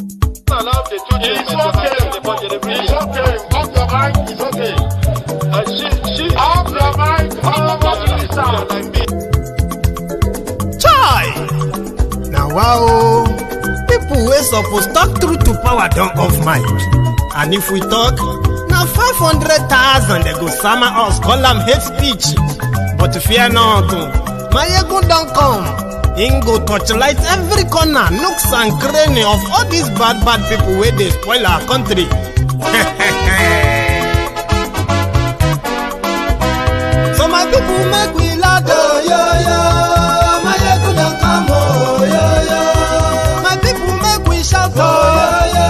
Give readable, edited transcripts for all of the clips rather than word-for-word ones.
Allow the children to handle the budget. It's okay. Off your mind. It's okay. She Off your mind. like me. Chai! Now wow, people wey suppose talk truth to power don off mic. And if we talk, na 500,000 they go sama us, call am hate speech. But fear not, Mayegun don come. Him go torchlight every corner, nooks and cranny of all these bad people wey dey spoil our country. So my people make we laugh, oh yo yo. Mayegun don come, oh yo yo. My people make we shout, oh yo yo.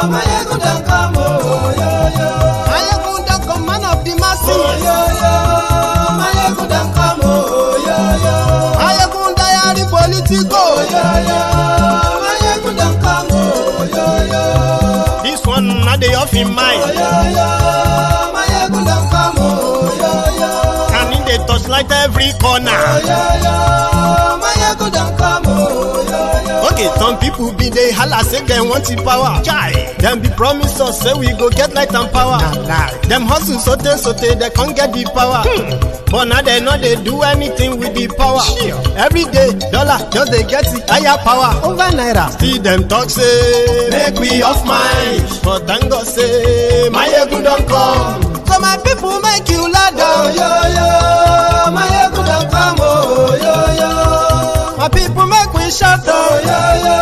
Mayegun don come, oh yo yo. Mayegun don come, man of the masses, oh yo yo. Mayegun don come, oh yo yo. Mayegun diary politico, oh yo yo. Mayegun don come, oh yo yo. This one na dey off in mind, oh yo yo. Mayegun don come, oh yo yo. Can he dey touchlight every corner, oh yo yo. Mayegun don come, oh yo yo. Okay, some people be dey holla say dem want the power. Chai, dem be promise us say we go get light and power. Dem hustle sote they can't get the power. But now they know they do anything with the power. Every day, dollar just they get the higher power over naira. See them talk say make we off mind, but thank God say Mayegun don come. So my people make you loud, oh yo yo. Mayegun don come, oh yo yo. My people make we shout, oh yo yo.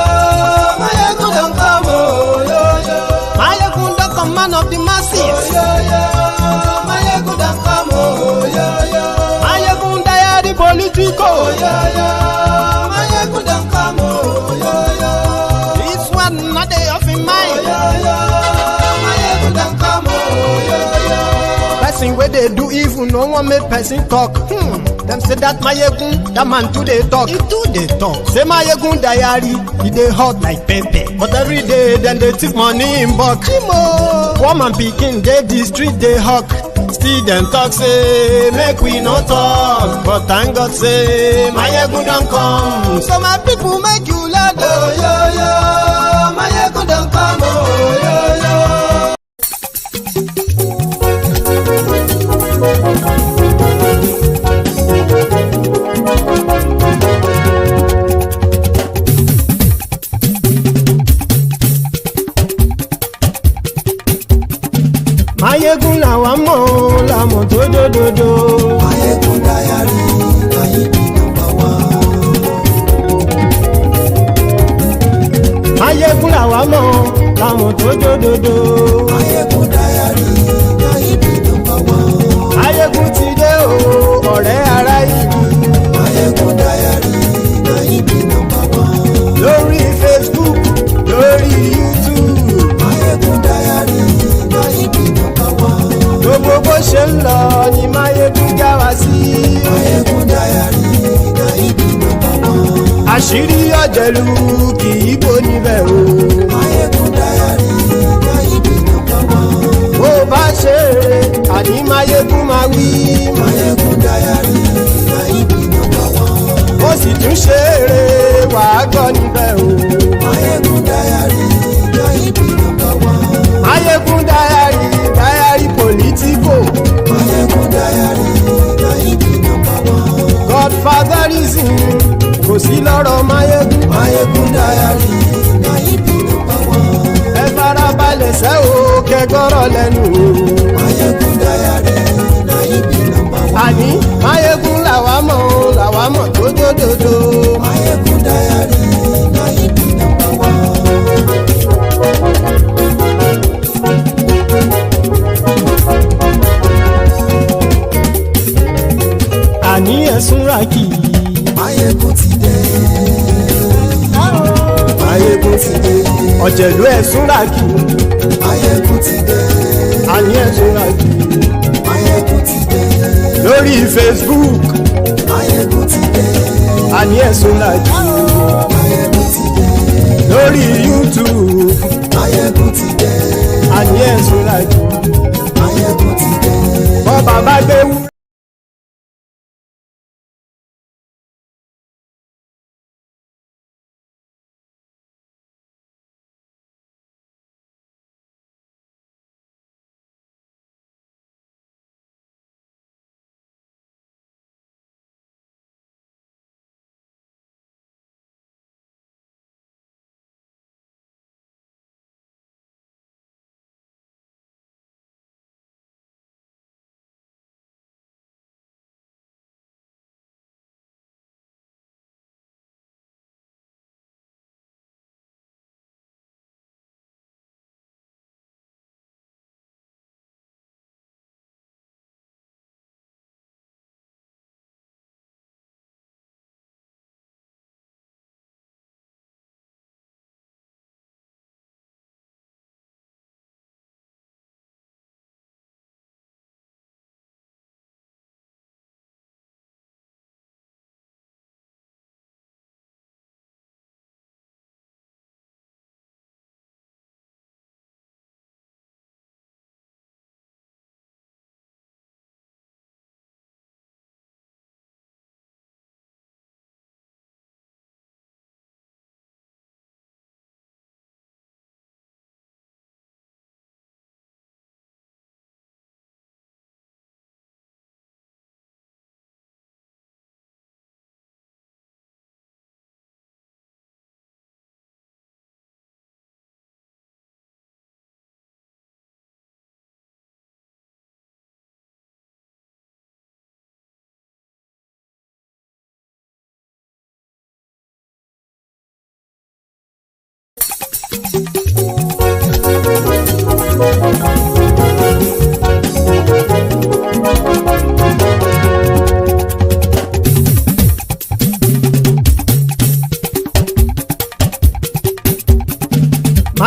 Mayegun don come, oh yo yo. Mayegun don come, man of the masses, oh yo yo. Mayegun don come, oh yo yo. Mayegun diary politico, oh yo yo. Mayegun don come, oh yo yo. This one not dey off in mind, oh yo yo. Mayegun don come, oh yo yo. Person wey dey do evil no wan make person talk. Them say that Mayegun, that man too dey talk. He too dey talk. Say Mayegun diary, he dey hot like pepper. But every day, then they take money in bulk. Poor man pikin dey the street dey hawk. Still them talk say make we no talk. But thank God say Mayegun don come. So my people make you loud, oh yo yo. Mayegun don come, oh yo yo. Mayegun làwa mọ̀ làmọ̀ tó dòdòdò. Mayegun diary, Mayegun number one. Mayegun làwa mọ̀ làmọ̀ tó dòdòdò. Mayegun diary, Mayegun number one. Mayegun ti dé o, ọ̀rẹ́ ará ìlú. Mayegun diary, Mayegun number one. Lórí Facebook, lórí YouTube. Mayegun diary, Mayegun number one. Gbogbo bó ṣe ń lọ ni Mayegun já wa sí. Mayegun diary, Mayegun number one. Àṣírí ọ̀jẹ̀lú kì í bò níbẹ̀ o. Mayegun diary, Mayegun number one. Bó bá ṣe eré, àní Mayegun máa wí. Mayegun diary, Mayegun number one. Ó sì tún ṣe eré, wàá gbọ́ níbẹ̀ o. Mayegun diary, Mayegun number one. Mayegun diary, diary politico. Mayegun diary, Mayegun number one. Godfatherism kò sí lọ́rọ̀ Mayegun. Mayegun diary, Mayegun number one. Ẹ farabalẹ̀ sẹ́ o, kẹgọ́rọ̀ lẹ́nu o. Mayegun diary, Mayegun number one. Àní Mayegun làwa mọ̀ tó dòdòdò. Mayegun diary, Mayegun number one. Àní ẹ̀sùn ràkì. Mayegun ti dé. Mayegun ti dé. Ọ̀jẹ̀lú ẹ̀sùn ràkì. Mayegun ti dé. Àní ẹ̀sùn ràkì. Mayegun ti dé. Lórí Facebook. Mayegun ti dé. Àní ẹ̀sùn ràkì. Mayegun ti dé. Lórí YouTube. Mayegun ti dé. Àní ẹ̀sùn ràkì. Mayegun ti dé. Bọ́ bàbá gbé wú.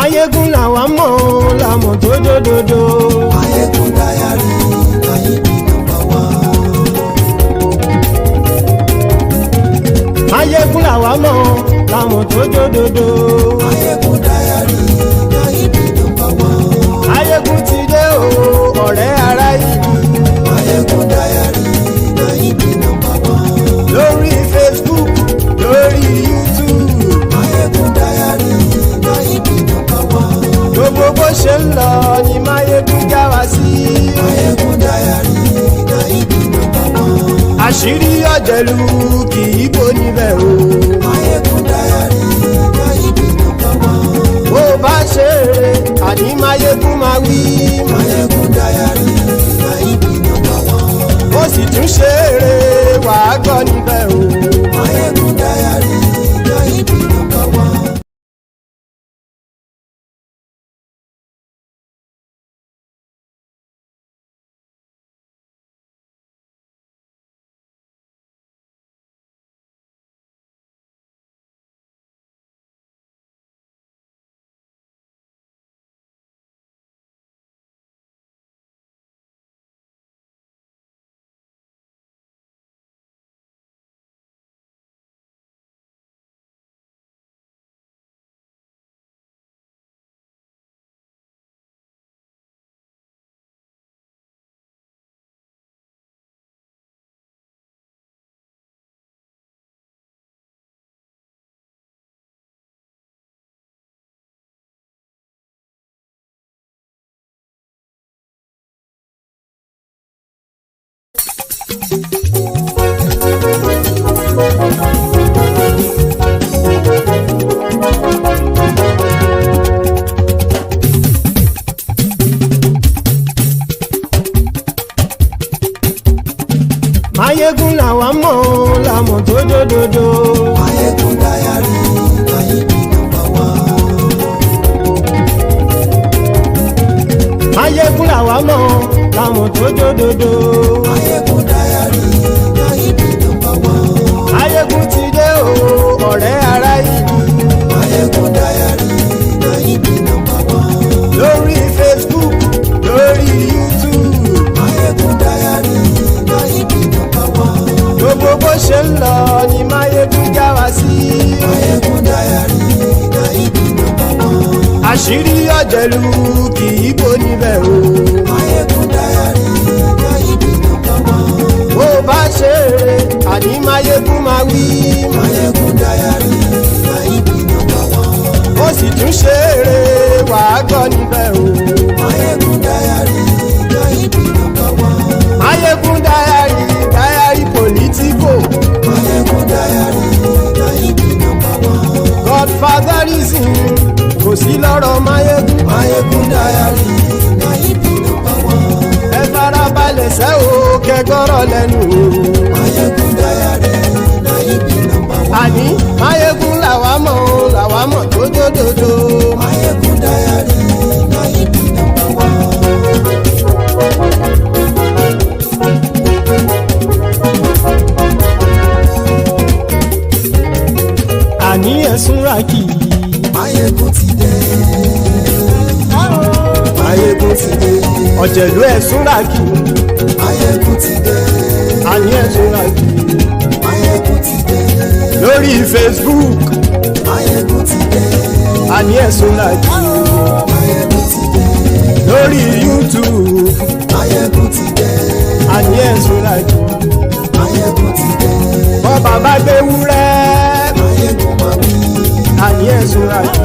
Máyégún làwa mọ̀ làmọ̀ tó dódòdó. Máyégún dáyàrí Nayibi number one. Máyégún làwa mọ̀ làmọ̀ tó dódòdó. Máyégún dáyàrí Nayibi number one. Máyégún ti dé o ọ̀rẹ́ ará ìlú. Máyégún dáyàrí Nayibi number one. Lórí Facebook lórí YouTube. Máyégún dáyàrí Nayibi number one. Gbogbo bó ṣe ń lọ ni Máyégún já wa sí. Máyégún dáyàrí Nayibi number one. Àṣírí ọ̀jẹ̀lú kì í bò níbẹ̀ o. Máyégún dáyàrí Nayibi number one. Bó bá ṣe eré àní Máyégún máa wí. Máyégún dáyàrí Nayibi number one. Ó sì tún ṣe eré wàá gbọ́ níbẹ̀ o. Máyégún dáyàrí Nayibi number one. Máyégún làwa mọ̀ làmọ̀ tó dódòdó. Máyégún dáyàrí Nayibi number one. Máyégún làwa mọ̀ làmọ̀ tó dódòdó. Máyégún dáyàrí Nayibi number one. Máyégún ti dé o ọ̀rẹ́ ará ìlú. Máyégún dáyàrí Nayibi number one. Lórí Facebook lórí YouTube. Máyégún dáyàrí Nayibi number one. Gbogbo bó ṣe ń lọ ni Máyégún já wa sí. Máyégún dáyàrí Nayibi number one. Àṣírí ọ̀jẹ̀lú kì í bò níbẹ̀ o. Máyégún dáyàrí Nayibi number one. Bó bá ṣe eré àní Máyégún máa wí. Máyégún dáyàrí Nayibi number one. Ó sì tún ṣe eré wàá gbọ́ níbẹ̀ o. Máyégún dáyàrí Nayibi number one. Máyégún dáyàrí pòlítíkò. Máyégún dáyàrí Nayibi number one. Godfatherism kò sí lọ́rọ̀ Máyégún. Máyégún dáyàrí Nayibi number one. Ẹ farabalẹ̀ sẹ́ o kẹgọ́rọ̀ lẹ́nu o. Máyégún dáyàrí Nayibi number one. Àní Máyégún làwa mọ̀ tó dódòdó. Máyégún dáyàrí Nayibi number one. Àní ẹ̀sùn ràkì. Máyégún ti dé. Máyégún ti dé. Ọ̀jẹ̀lú ẹ̀sùn ràkì. Máyégún ti dé. Àní ẹ̀sùn ràkì. Máyégún ti dé. Lórí Facebook. Máyégún ti dé. Àní ẹ̀sùn ràkì. Máyégún ti dé. Lórí YouTube. Máyégún ti dé. Àní ẹ̀sùn ràkì. Máyégún ti dé. Bọ́ bàbá gbé wúrẹ́. Máyégún máa wí. Àní ẹ̀sùn ràkì.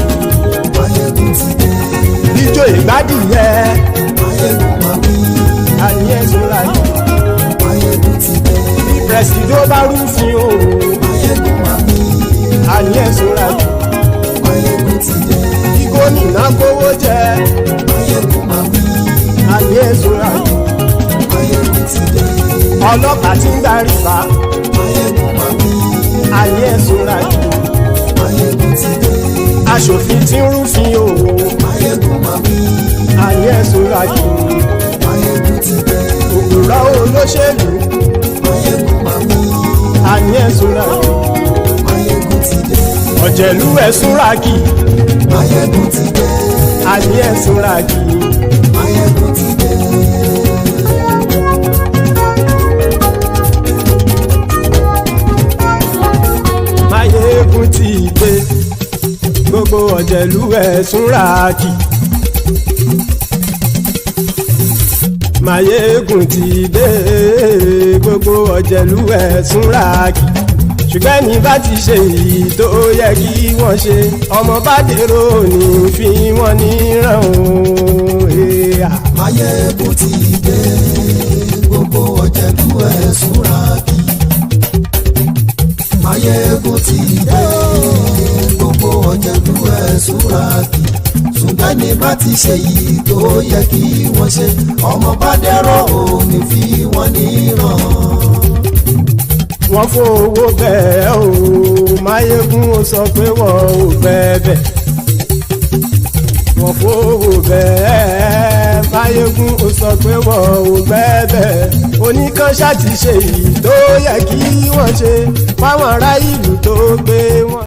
Máyégún ti dé. Ijó ìgbádìyẹ. Máyégún máa wí. Àní ẹ̀sùn ràkì. Máyégún ti dé. Pẹ̀sìdó bá rúfin o. Máyégún máa wí. Àní ẹ̀sùn ràkì. Máyégún ti dé. Kí gómìnà kówó jẹ. Máyégún máa wí. Àní ẹ̀sùn ràkì. Máyégún ti dé. Ọlọ́pàá tí ń darí bá. Máyégún máa wí. Àní ẹ̀sùn ràkì. Máyégún ti dé. Aṣòfin tí ń rúfin o. Máyégún máa wí. Àní ẹ̀sùn ràkì. Máyégún ti dé. Òpùrọ́ olóṣèlú. Máyégún máa wí. Àní ẹ̀sùn ràkì. Máyégún ti dé. Ọ̀jẹ̀lú ẹ̀sùn ràkì. Máyégún ti dé. yẹn súnra kì í. Máyégún ti dé. Máyégún ti dé gbogbo ọ̀jẹ̀lú ẹ̀ súnra kì í. Máyégún ti dé gbogbo ọ̀jẹ̀lú ẹ̀ súnra kì í. Ṣùgbọ́n ní bá ti ṣe èyí tó yẹ kí wọ́n ṣe ọmọ bá dèrò ní fi wọ́n níran o. Máyégún ti dé gbogbo ọ̀jẹ̀lú ẹ̀ súnra kì í. Máyégún ti dé gbogbo ọ̀jẹ̀lú ẹ̀ súnra kì í. Ṣùgbọ́n ní bá ti ṣe èyí tó yẹ kí wọ́n ṣe ọmọ bá dèrò ní fi wọ́n níran. Wọ́n fowó bẹ́ẹ̀ o Máyégún ó sọ pé wọ́n ò bẹ́ẹ̀. Wọ́n fowó bẹ́ẹ̀ Máyégún ó sọ pé wọ́n ò bẹ́ẹ̀. Oníkanṣá ti ṣe èyí tó yẹ kí wọ́n ṣe fáwọn ará ìlú tó gbé wọn.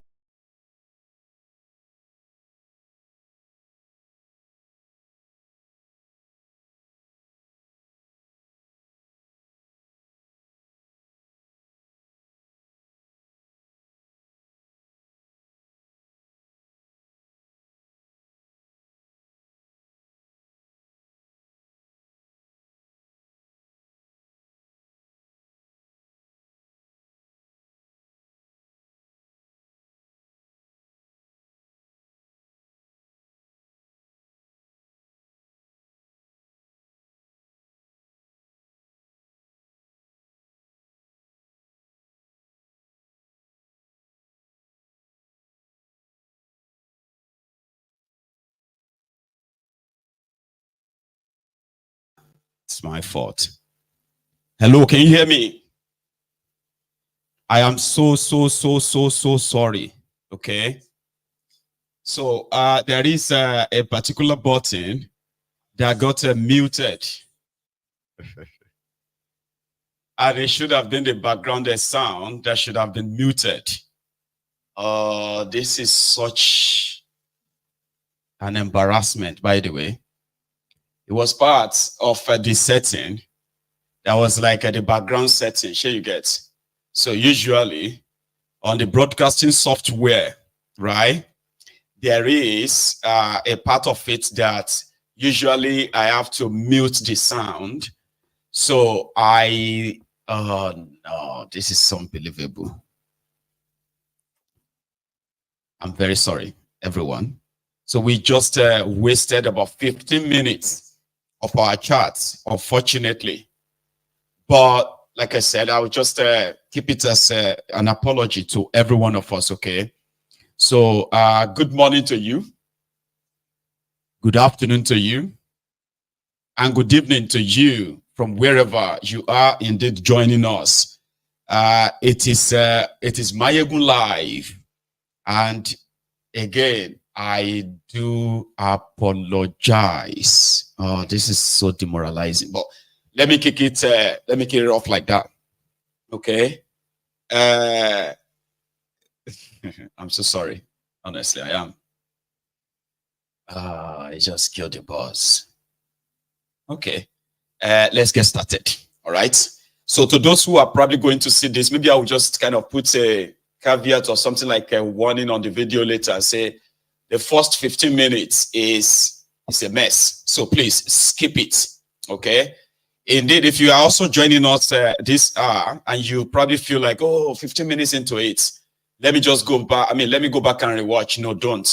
It's my fault. Hello, can you hear me? I am so sorry. Okay. So there is a particular button that got muted. And it should have been the background sound that should have been muted. This is such an embarrassment, by the way. It was part of the setting that was like the background setting. Sure, you get. So usually on the broadcasting software, right, there is a part of it that usually I have to mute the sound. So no, this is unbelievable. I'm very sorry, everyone. So we just wasted about 15 minutes of our charts, unfortunately. But like I said, I will just keep it as an apology to every one of us, okay? So good morning to you. Good afternoon to you. And good evening to you from wherever you are indeed joining us. It is Máyégún Live. And again, I do apologize. Oh, this is so demoralizing. But let me kick it off like that. Okay. I'm so sorry. Honestly, I am. I just killed the boss. Okay. Let's get started. All right. So to those who are probably going to see this, maybe I will just kind of put a caveat or something like a warning on the video later and say, the first 15 minutes is a mess. So please skip it. Okay. Indeed, if you are also joining us this hour and you probably feel like, oh, 15 minutes into it, let me just go back. Let me go back and rewatch. No, don't.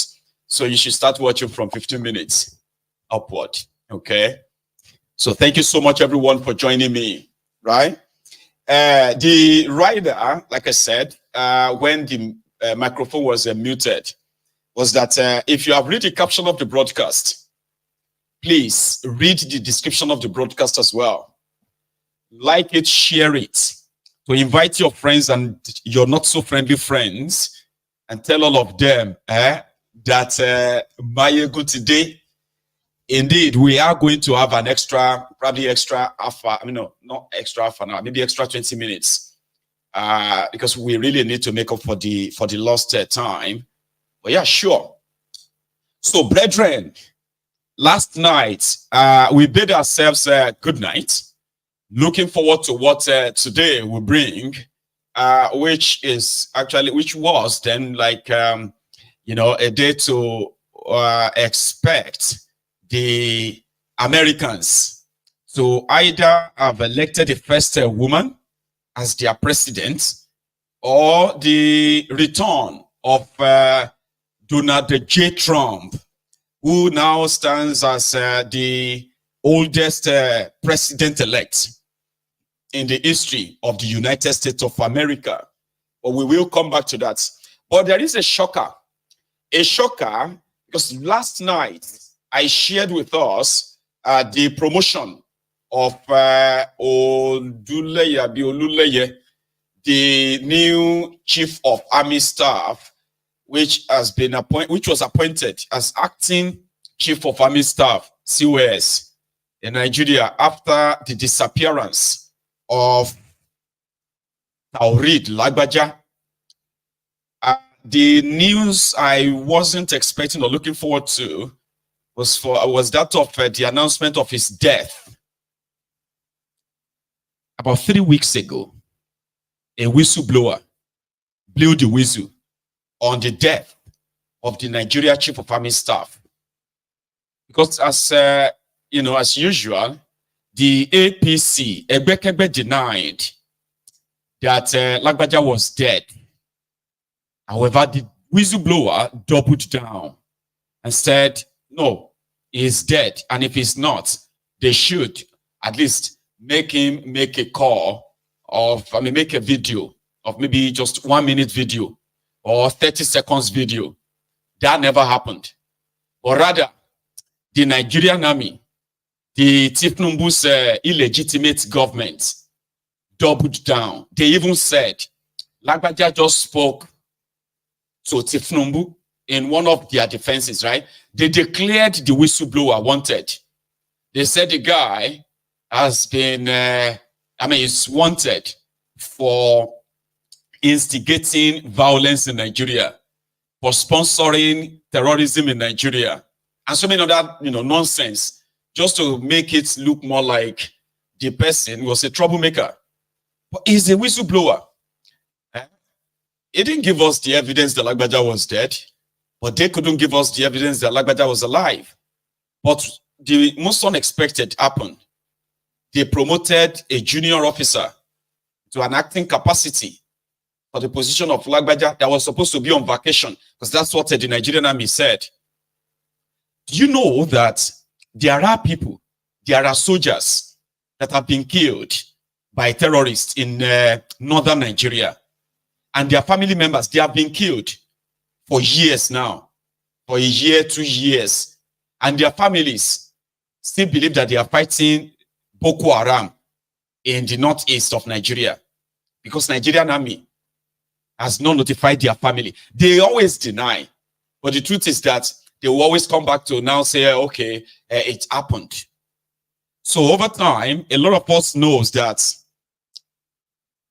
So you should start watching from 15 minutes upward. Okay. So thank you so much, everyone, for joining me. Right. The rider, like I said, when the microphone was muted, was that if you have read the caption of the broadcast, please read the description of the broadcast as well. Like it, share it, to invite your friends and your not so friendly friends and tell all of them that Máyégún today, indeed, we are going to have an extra, probably extra half, no, not extra half an hour, maybe extra 20 minutes because we really need to make up for the lost time. But yeah, sure. So, brethren, last night, we bid ourselves good night. Looking forward to what today will bring, which was then like, a day to expect the Americans to either have elected the first woman as their president, or the return of Donald J. Trump, who now stands as the oldest president-elect in the history of the United States of America. But we will come back to that. But there is a shocker. A shocker, because last night I shared with us the promotion of Oluyede, the new chief of army staff, which was appointed as acting chief of army staff, COS, in Nigeria after the disappearance of Taoreed Lagbaja. The news I wasn't expecting or looking forward to was that of the announcement of his death. About 3 weeks ago, a whistleblower blew the whistle on the death of the Nigeria chief of army staff, because as usual, the APC Egbekegbe denied that Lagbaja was dead. However, the whistleblower doubled down and said, no, he's dead. And if he's not, they should at least make him make a make a video of maybe just 1 minute video or 30 seconds video. That never happened. Or rather, the Nigerian Army, the thiefnubu's illegitimate government, doubled down. They even said, Lagbaja just spoke to thiefnubu in one of their defenses, right? They declared the whistleblower wanted. They said the guy has been, is wanted for instigating violence in Nigeria, for sponsoring terrorism in Nigeria, and so many other, nonsense, just to make it look more like the person was a troublemaker. But he's a whistleblower. He didn't give us the evidence that Lagbaja was dead, but they couldn't give us the evidence that Lagbaja was alive. But the most unexpected happened. They promoted a junior officer to an acting capacity for the position of Lagbaja that was supposed to be on vacation, because that's what the Nigerian Army said. Do you know that there are soldiers that have been killed by terrorists in northern Nigeria, and their family members, they have been killed for years now, for a year, 2 years, and their families still believe that they are fighting Boko Haram in the northeast of Nigeria, because Nigerian Army has not notified their family. They always deny, but the truth is that they will always come back to now say, okay, it happened. So over time, a lot of us knows that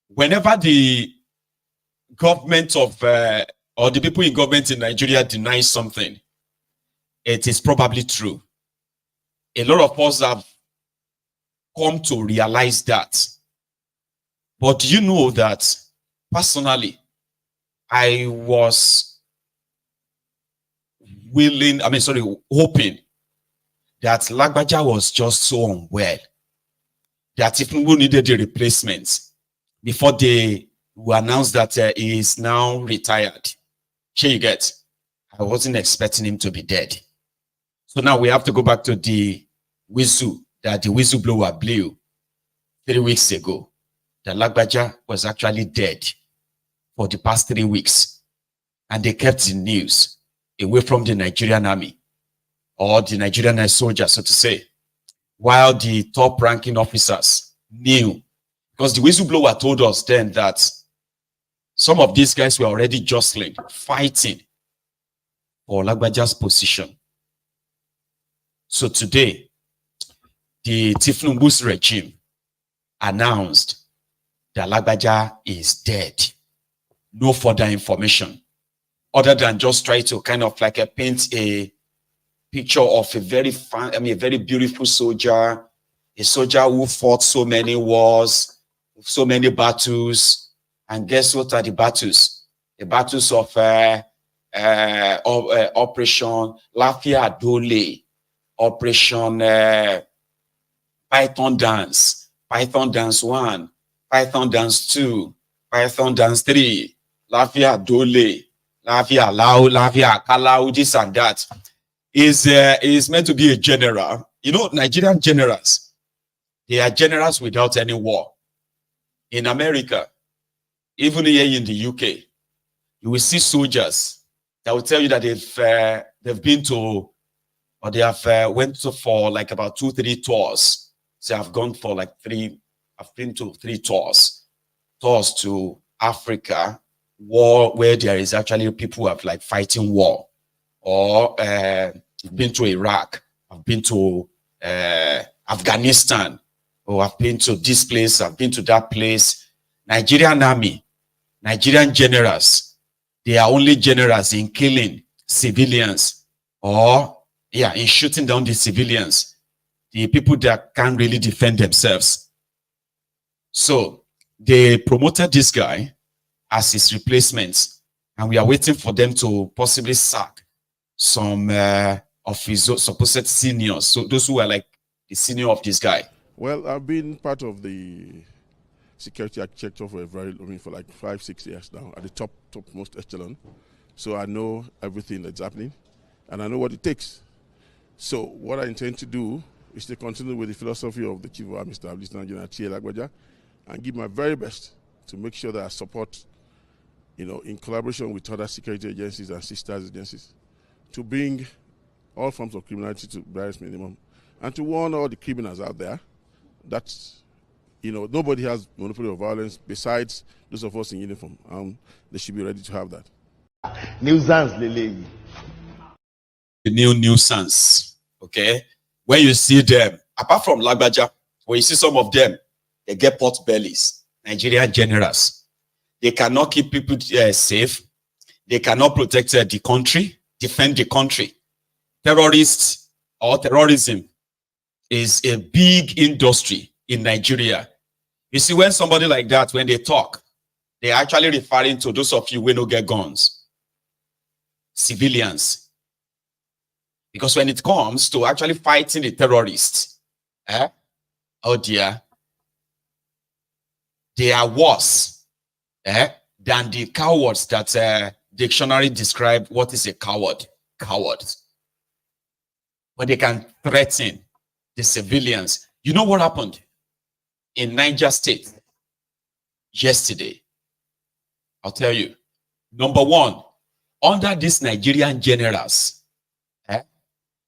whenever the government of or the people in government in Nigeria deny something, it is probably true. A lot of us have come to realize that. But do you know that personally, I was hoping that Lagbaja was just so unwell that if we needed a replacement before they will announce that he is now retired. Here you get. I wasn't expecting him to be dead. So now we have to go back to the whistle that the whistleblower blew 3 weeks ago, that Lagbaja was actually dead for the past 3 weeks. And they kept the news away from the Nigerian Army, or the Nigerian soldiers, so to say, while the top-ranking officers knew. Because the whistleblower told us then that some of these guys were already jostling, fighting for Lagbaja's position. So today, the thiefnubu's regime announced that Lagbaja is dead. No further information, other than just try to kind of like paint a picture of a very a very beautiful soldier, a soldier who fought so many wars, so many battles. And guess what are the battles? The battles of Operation Lafia Dole, Operation Python Dance 1, Python Dance 2, Python Dance 3, Lafia Dole, Lafia Lao, Lafia Kalau, this and that. Is meant to be a general. You know, Nigerian generals, they are generals without any war. In America, even here in the UK, you will see soldiers that will tell you that they've been to, or they have went to for like about 2-3 tours. So I've gone for like I've been to 3 tours to Africa, war where there is actually people who have like fighting war. Or I've been to Iraq, I've been to Afghanistan, or I've been to this place, I've been to that place. Nigerian Army, Nigerian generals, they are only generals in killing civilians, or in shooting down the civilians, the people that can't really defend themselves. So they promoted this guy as his replacement, and we are waiting for them to possibly sack some of his supposed seniors, so those who are like the senior of this guy. Well, I've been part of the security architecture for for like 5-6 years now, at the topmost echelon. So I know everything that's happening, and I know what it takes. So what I intend to do is to continue with the philosophy of the Chief of Army Staff, Nigerian Taoreed Lagbaja, and give my very best to make sure that I support, in collaboration with other security agencies and sisters agencies, to bring all forms of criminality to barest minimum, and to warn all the criminals out there that, nobody has monopoly of violence besides those of us in uniform. They should be ready to have that. Nuisance, Lele. The new nuisance, okay? When you see them, apart from Lagbaja, when you see some of them, they get pot bellies, Nigerian generals. They cannot keep people safe. They cannot protect the country, defend the country. Terrorists or terrorism is a big industry in Nigeria. You see, when somebody like that, when they talk, they're actually referring to those of you who don't get guns, civilians. Because when it comes to actually fighting the terrorists, oh dear, they are worse than the cowards that dictionary describe what is a coward. Cowards. But they can threaten the civilians. You know what happened in Niger State yesterday? I'll tell you. Number one, under these Nigerian generals,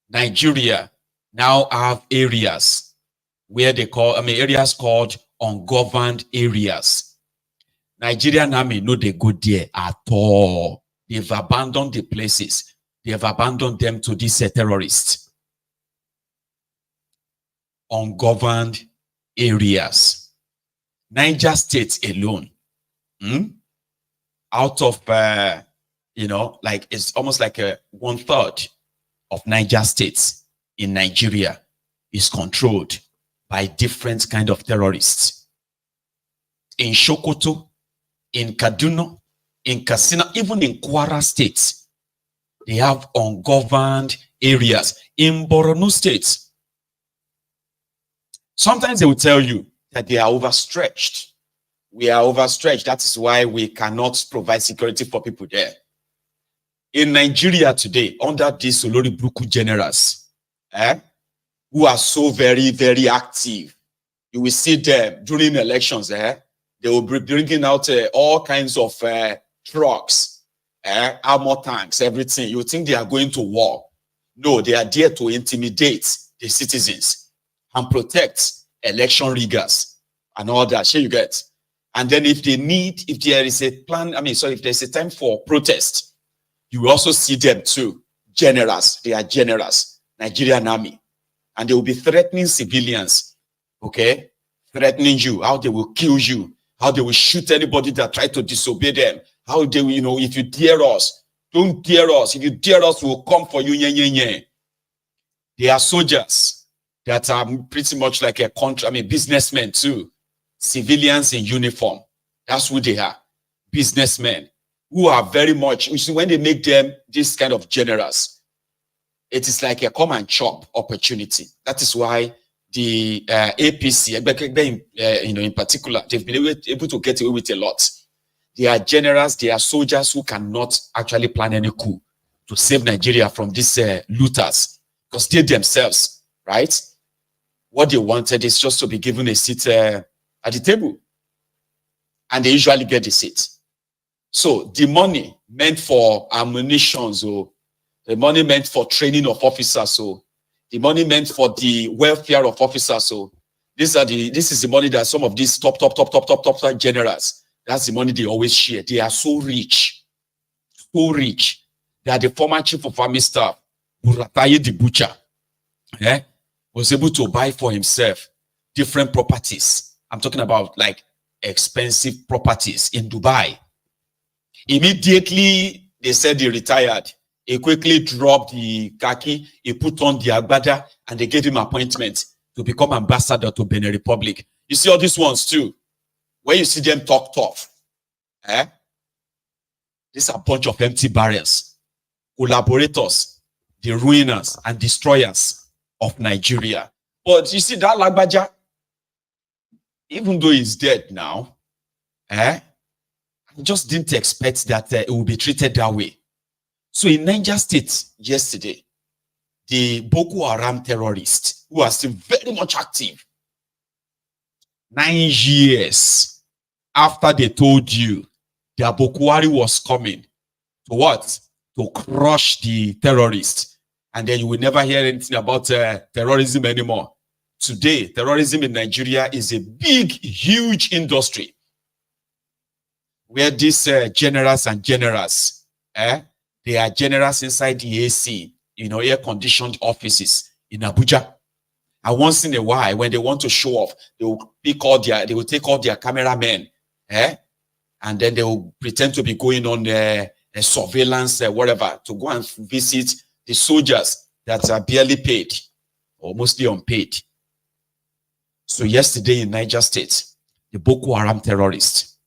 Nigeria now have areas where they call, areas called ungoverned areas. Nigerian Army, no, they go there at all. They've abandoned the places. They have abandoned them to these terrorists. Ungoverned areas. Niger State alone, out of, like it's almost like 1/3 of Niger states in Nigeria is controlled by different kind of terrorists. In Sokoto, in Kaduna, in Katsina, even in Kwara State, they have ungoverned areas. In Borno State, sometimes they will tell you that they are overstretched. We are overstretched. That is why we cannot provide security for people there. In Nigeria today, under these Olori Bruku generals, who are so very, very active, you will see them during elections. They will be bringing out all kinds of trucks, armor tanks, everything. You think they are going to war. No, they are there to intimidate the citizens and protect election riggers and all that. Sure, you get. And then if there is a plan, if there's a time for protest, you also see them too, generals. They are generals, Nigerian Army. And they will be threatening civilians, okay? Threatening you, how they will kill you, how they will shoot anybody that try to disobey them, how they will, if you dare us, don't dare us. If you dare us, we'll come for you, They are soldiers that are pretty much like businessmen too. Civilians in uniform. That's who they are. Businessmen who are very much, you see, when they make them this kind of generals, it is like a come and chop opportunity. That is why the APC, in particular, they've been able to get away with a lot. They are generals, they are soldiers who cannot actually plan any coup to save Nigeria from these looters, because they themselves, right? What they wanted is just to be given a seat at the table, and they usually get the seat. So the money meant for ammunition, so the money meant for training of officers, so the money meant for the welfare of officers, so this is the money that some of these top generals, that's the money they always share. They are so rich, so rich. They are the former chief of army staff, Oloyede the butcher, was able to buy for himself different properties. I'm talking about like expensive properties in Dubai. Immediately, they said he retired. He quickly dropped the khaki, he put on the agbada, and they gave him appointment to become ambassador to Benin Republic. You see all these ones too. When you see them talk tough, these are a bunch of empty barrels, collaborators, the ruiners and destroyers of Nigeria. But you see that Lagbaja, even though he's dead now, I just didn't expect that it would be treated that way. So in Niger State yesterday, the Boko Haram terrorists, who are still very much active, 9 years after they told you that Boko Haram was coming to what? To crush the terrorists. And then you will never hear anything about terrorism anymore. Today, terrorism in Nigeria is a big, huge industry where these generals and generals, they are generals inside the AC, air-conditioned offices in Abuja. And once in a while, when they want to show off, they will take all their cameramen, and then they will pretend to be going on a surveillance, whatever, to go and visit the soldiers that are barely paid or mostly unpaid. So yesterday in Niger State, the Boko Haram terrorists,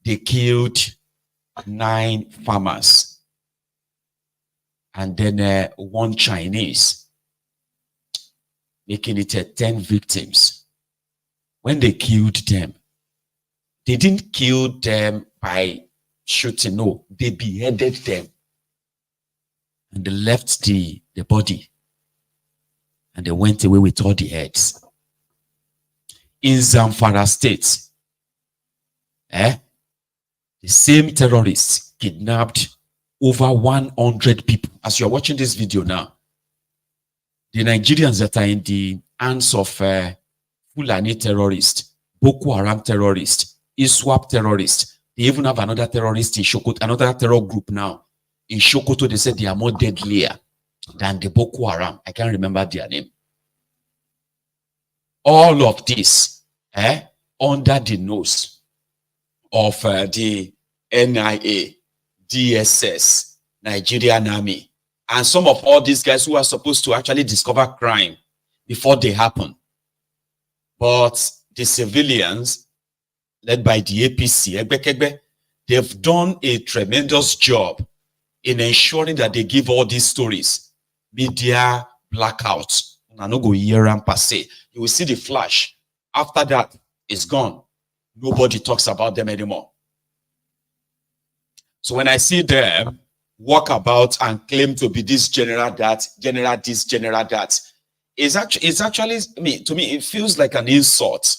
they killed 9 farmers and then 1 Chinese, making it 10 victims. When they killed them, they didn't kill them by shooting, no, they beheaded them. And they left the body. And they went away with all the heads. In Zamfara State, the same terrorists kidnapped over 100 people. As you're watching this video now, the Nigerians that are in the hands of Fulani terrorists, Boko Haram terrorists, ISWAP terrorists, they even have another terrorist in Sokoto, another terror group now. In Sokoto, they said they are more deadlier than the Boko Haram. I can't remember their name. All of this under the nose of the NIA, DSS, Nigerian Army, and some of all these guys who are supposed to actually discover crime before they happen. But the civilians, led by the APC, they've done a tremendous job in ensuring that they give all these stories media blackouts. I no go hear and per se. You will see the flash. After that, it's gone. Nobody talks about them anymore. So when I see them walk about and claim to be this general that, general this, general that, it's actually to me, it feels like an insult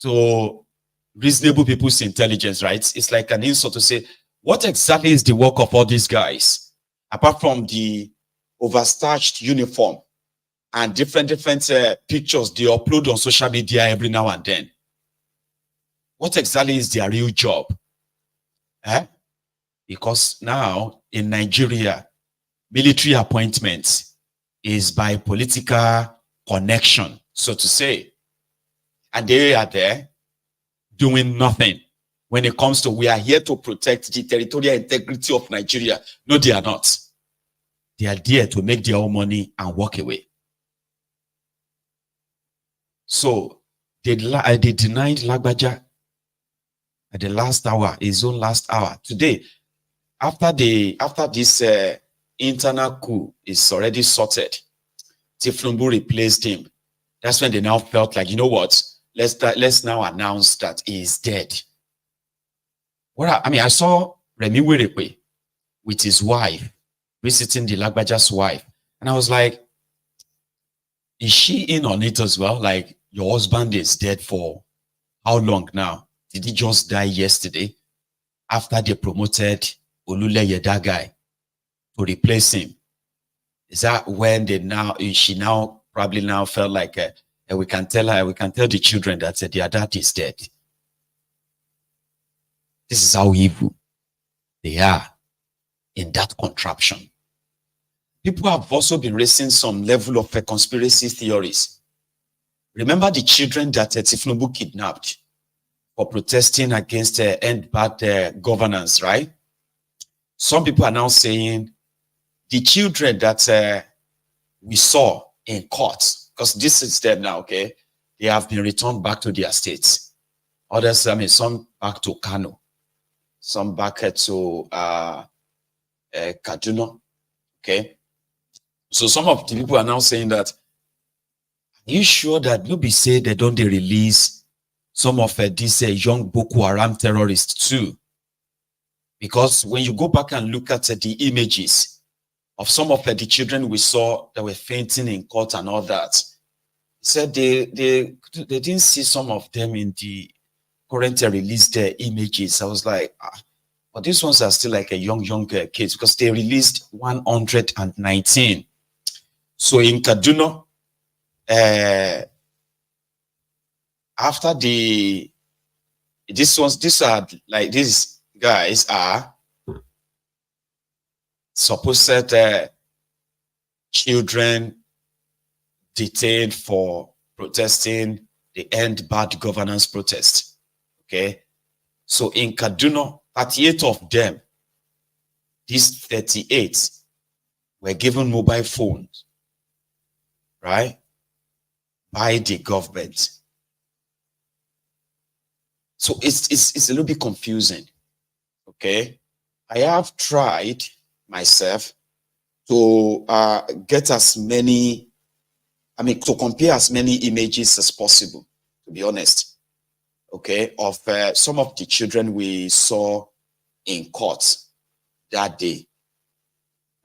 to reasonable people's intelligence, right? It's like an insult to say, what exactly is the work of all these guys? Apart from the overstarched uniform and different pictures they upload on social media every now and then. What exactly is their real job? Because now in Nigeria, military appointments is by political connection, so to say. And they are there doing nothing when it comes to we are here to protect the territorial integrity of Nigeria. No, they are not. They are there to make their own money and walk away. So they denied Lagbaja at the last hour, his own last hour. Today, after this internal coup is already sorted, thiefnubu replaced him. That's when they now felt like, you know what? Let's now announce that he is dead. I saw Remi Werekwe with his wife visiting the Lagbaja's wife, and I was like, is she in on it as well? Like, your husband is dead for how long now? Did he just die yesterday after they promoted Oloyede, that guy, to replace him? Is that when she now probably now felt like we can tell the children that their dad is dead? This is how evil they are in that contraption. People have also been raising some level of conspiracy theories. Remember the children that thiefnubu kidnapped for protesting against end bad governance, right? Some people are now saying the children that we saw in court, because this is them now, okay? They have been returned back to their states. Others, some back to Kano, some back to Kaduna, okay? So some of the people are now saying that, are you sure that nobody say they don't release some of these young Boko Haram terrorists too? Because when you go back and look at the images of some of the children we saw that were fainting in court and all that, said they didn't see some of them in the current released images. I was like, but these ones are still like a young kids, because they released 119. So in Kaduna, after these guys are supposed children detained for protesting the end bad governance protest. Okay, so in Kaduna, 38 of them, these 38 were given mobile phones, right, by the government. So it's a little bit confusing. Okay, I have tried myself to get as many, to compare as many images as possible, to be honest, okay, of some of the children we saw in court that day.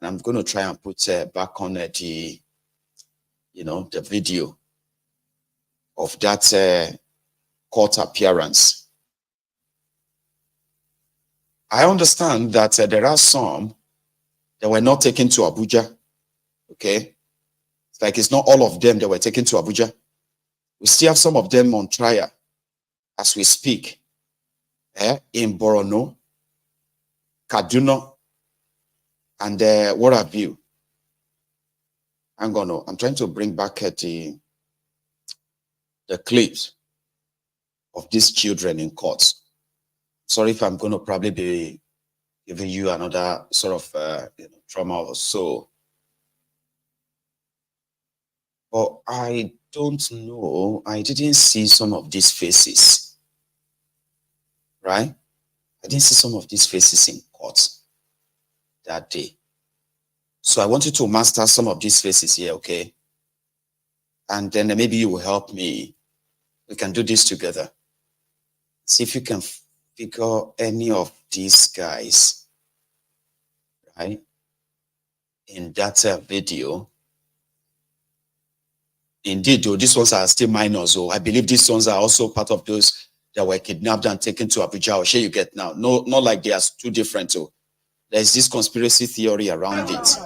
And I'm going to try and put back on the video of that court appearance. I understand that there are some that were not taken to Abuja, okay? It's like it's not all of them that were taken to Abuja. We still have some of them on trial as we speak, in Borno, Kaduna, and what have you. I'm trying to bring back the clips of these children in court. Sorry if I'm going to probably be giving you another sort of trauma or so. But I don't know. I didn't see some of these faces, right? I didn't see some of these faces in court that day. So I want you to master some of these faces here, okay? And then maybe you will help me. We can do this together. See if you can figure any of these guys, right, in that video. Indeed, though, these ones are still minors. So I believe these ones are also part of those that were kidnapped and taken to Abuja. Or share you get now. No, not like they are too different. So there's this conspiracy theory around it.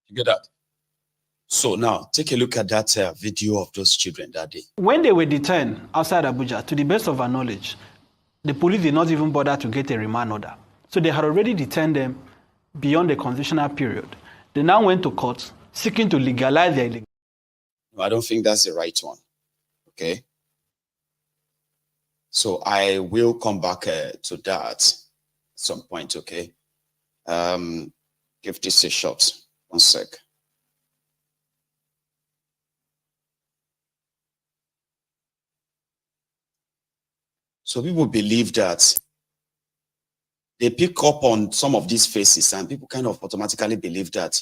You get that? So now, take a look at that video of those children that day. When they were detained outside Abuja, to the best of our knowledge, the police did not even bother to get a remand order. So they had already detained them beyond the constitutional period. They now went to court seeking to legalize their illegal. No, I don't think that's the right one. Okay. So I will come back to that at some point. Okay. Give this a shot. 1 sec. So people believe that they pick up on some of these faces and people kind of automatically believe that,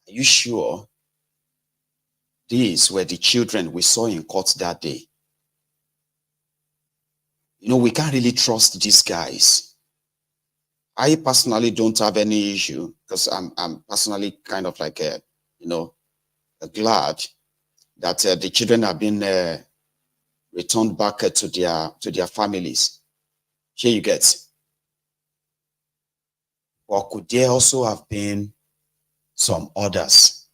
are you sure these were the children we saw in court that day? You know, we can't really trust these guys. I personally don't have any issue because I'm personally kind of like, glad that the children have been returned back to their families. Here you get. Or could there also have been some others?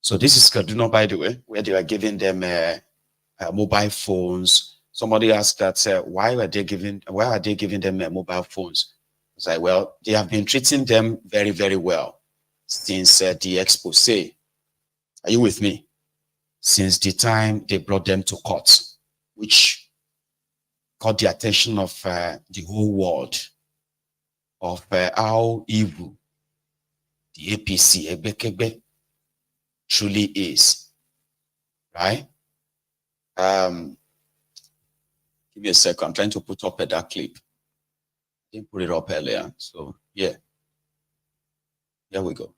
So this is Kaduna, by the way, where they were giving them mobile phones. Somebody asked that why are they giving them mobile phones? It's like, well, they have been treating them very, very well since the expose. Are you with me? Since the time they brought them to court, which caught the attention of the whole world of how evil the APC, Ebekebe, truly is. Right? Give me a second. I'm trying to put up that clip. I didn't put it up earlier. So, yeah. Here we go.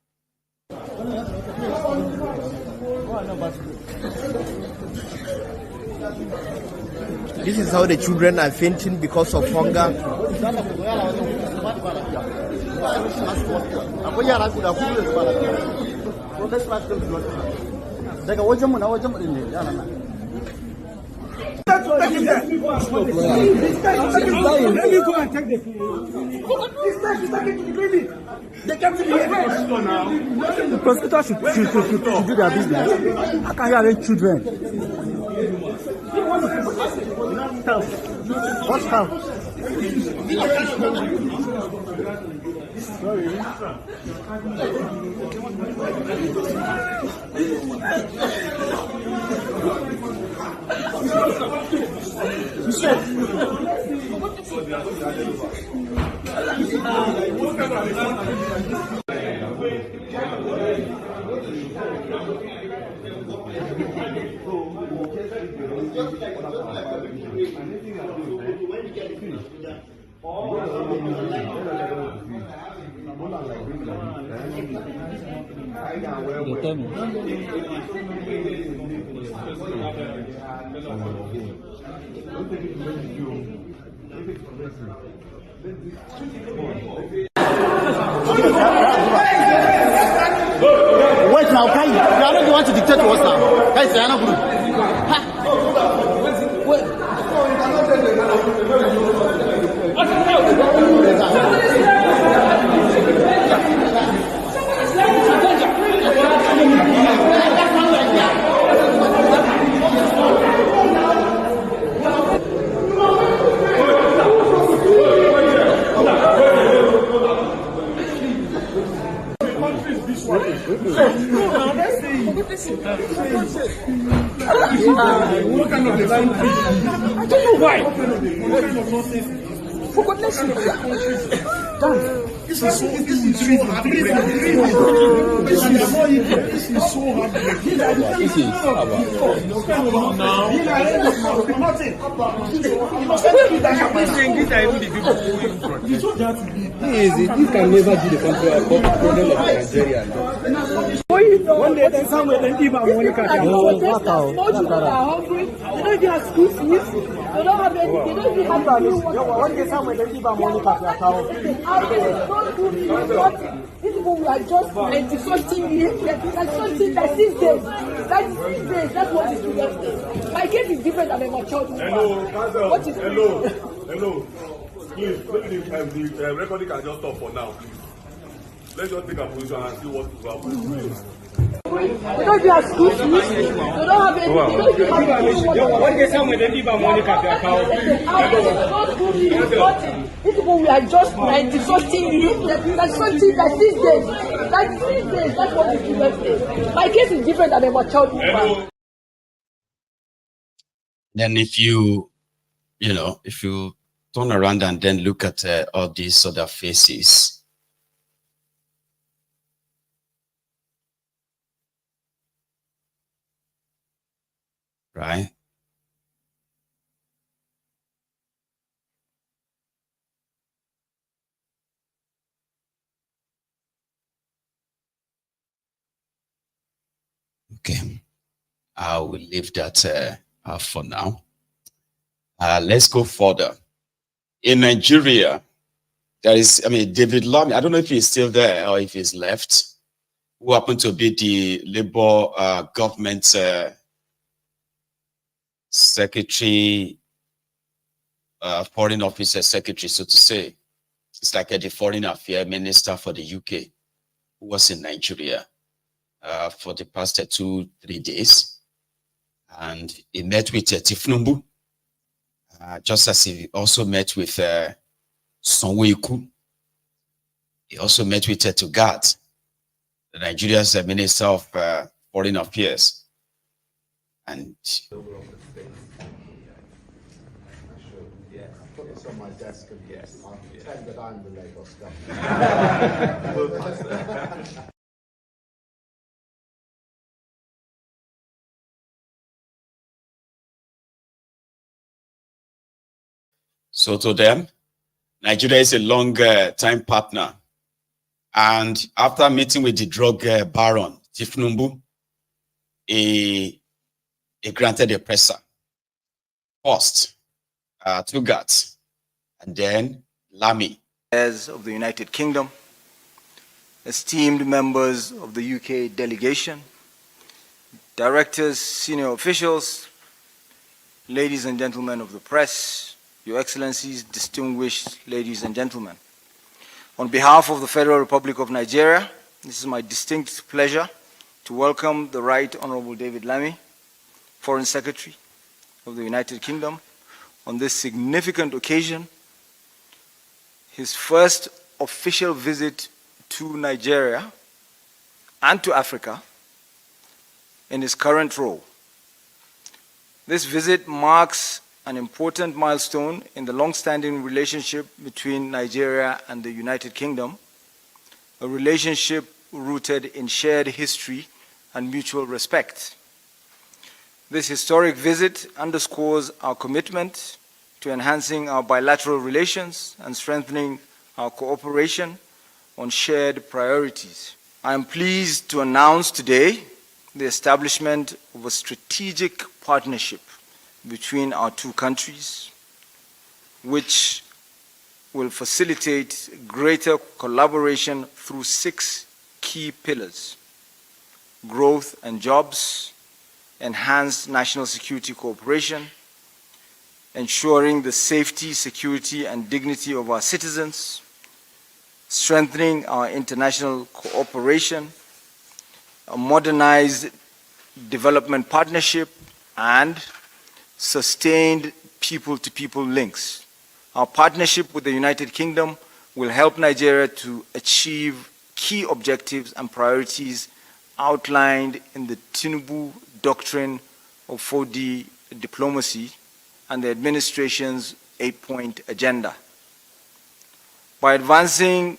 This is how the children are fainting because of hunger. Let me go and take the clinic. They kept me here. The prosecutor should do their business. How can you arrange children? What help? Sorry. Wait now, Kai. You are not the one to dictate to us now. Kai, say, I'm not good. I don't know why. For goodness sake. This is so This can never be the problem of Nigeria. One day, then somewhere, then give our money. They don't even have school fees. They don't have any. They don't even have money. One day, somewhere, then give our money. These people were just something years. Like 6 days. That's what is doing. My case is different than my child. What is Hello. Please, maybe the recording can just stop for now. Let's just take a position and see what will happen. They don't even have school fees. They don't have any. They don't even have What they say when they leave our money at their account? no school fees, nothing. These people we are just 90 something years. That's something like 6 days. Like 6 days. That's what the students say. My case is different than a child woman. Then if you turn around and then look at all these other faces, right? Okay, I will leave that for now. Let's go further. In Nigeria, there is, David Lammy, I don't know if he's still there or if he's left, who happened to be the Labour government secretary, foreign officer secretary, so to say. It's like the foreign affairs minister for the UK, who was in Nigeria for the past 2-3 days. And he met with thiefnubu, just as he also met with Sonwo. He also met with Tugad, the Nigeria's Minister of Foreign Affairs. And it's on my desk, and yes, I'll pretend that I'm the Lagos government. So to them, Nigeria is a long time partner. And after meeting with the drug baron, thiefnubu, he granted a presser. First, Tugad, and then Lamy. Of the United Kingdom, esteemed members of the UK delegation, directors, senior officials, ladies and gentlemen of the press, Your Excellencies, distinguished ladies and gentlemen. On behalf of the Federal Republic of Nigeria, this is my distinct pleasure to welcome the Right Honorable David Lammy, Foreign Secretary of the United Kingdom, on this significant occasion, his first official visit to Nigeria and to Africa in his current role. This visit marks an important milestone in the long-standing relationship between Nigeria and the United Kingdom, a relationship rooted in shared history and mutual respect. This historic visit underscores our commitment to enhancing our bilateral relations and strengthening our cooperation on shared priorities. I am pleased to announce today the establishment of a strategic partnership between our two countries, which will facilitate greater collaboration through 6 key pillars: growth and jobs, enhanced national security cooperation, ensuring the safety, security, and dignity of our citizens, strengthening our international cooperation, a modernized development partnership, and sustained people-to-people links. Our partnership with the United Kingdom will help Nigeria to achieve key objectives and priorities outlined in the Tinubu Doctrine of 4D Diplomacy and the administration's 8-point agenda. By advancing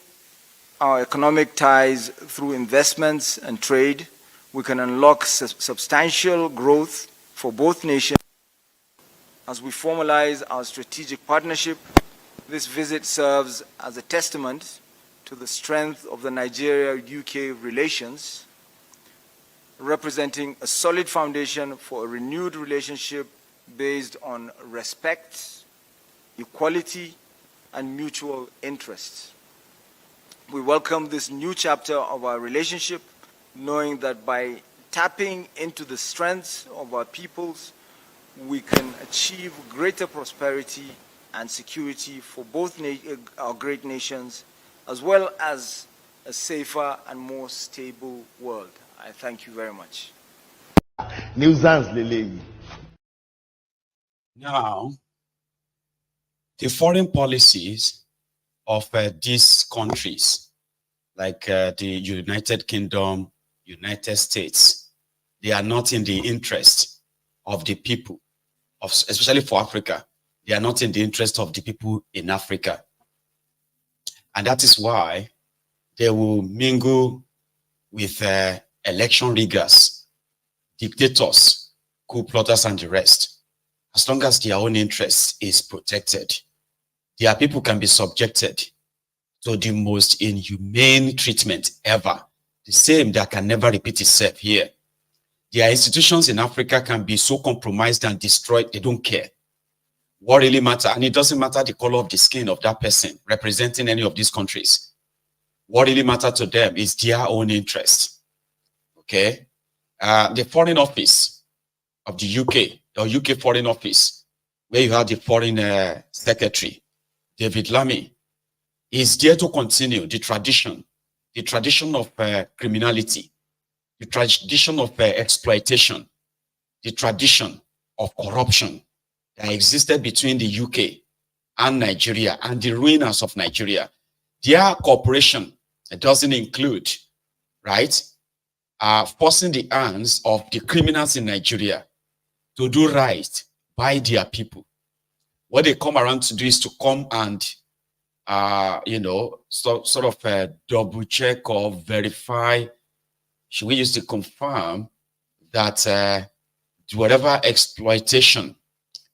our economic ties through investments and trade, we can unlock substantial growth for both nations. As we formalize our strategic partnership, this visit serves as a testament to the strength of the Nigeria-UK relations, representing a solid foundation for a renewed relationship based on respect, equality, and mutual interests. We welcome this new chapter of our relationship, knowing that by tapping into the strengths of our peoples, we can achieve greater prosperity and security for both our great nations, as well as a safer and more stable world. I thank you very much. Now, the foreign policies of these countries, like the United Kingdom, United States, they are not in the interest of the people, especially for Africa. They are not in the interest of the people in Africa. And that is why they will mingle with election riggers, dictators, coup plotters, and the rest. As long as their own interest is protected, their people can be subjected to the most inhumane treatment ever, the same that can never repeat itself here. Their institutions in Africa can be so compromised and destroyed, they don't care. What really matters, and it doesn't matter the color of the skin of that person representing any of these countries. What really matters to them is their own interest. Okay? The Foreign Office of the UK, or UK Foreign Office, where you have the Foreign Secretary, David Lammy, is there to continue the tradition of criminality, the tradition of exploitation, the tradition of corruption that existed between the UK and Nigeria and the ruiners of Nigeria. Their cooperation doesn't include, right, forcing the hands of the criminals in Nigeria to do right by their people. What they come around to do is to come and, sort of double check or verify. Should we use to confirm that whatever exploitation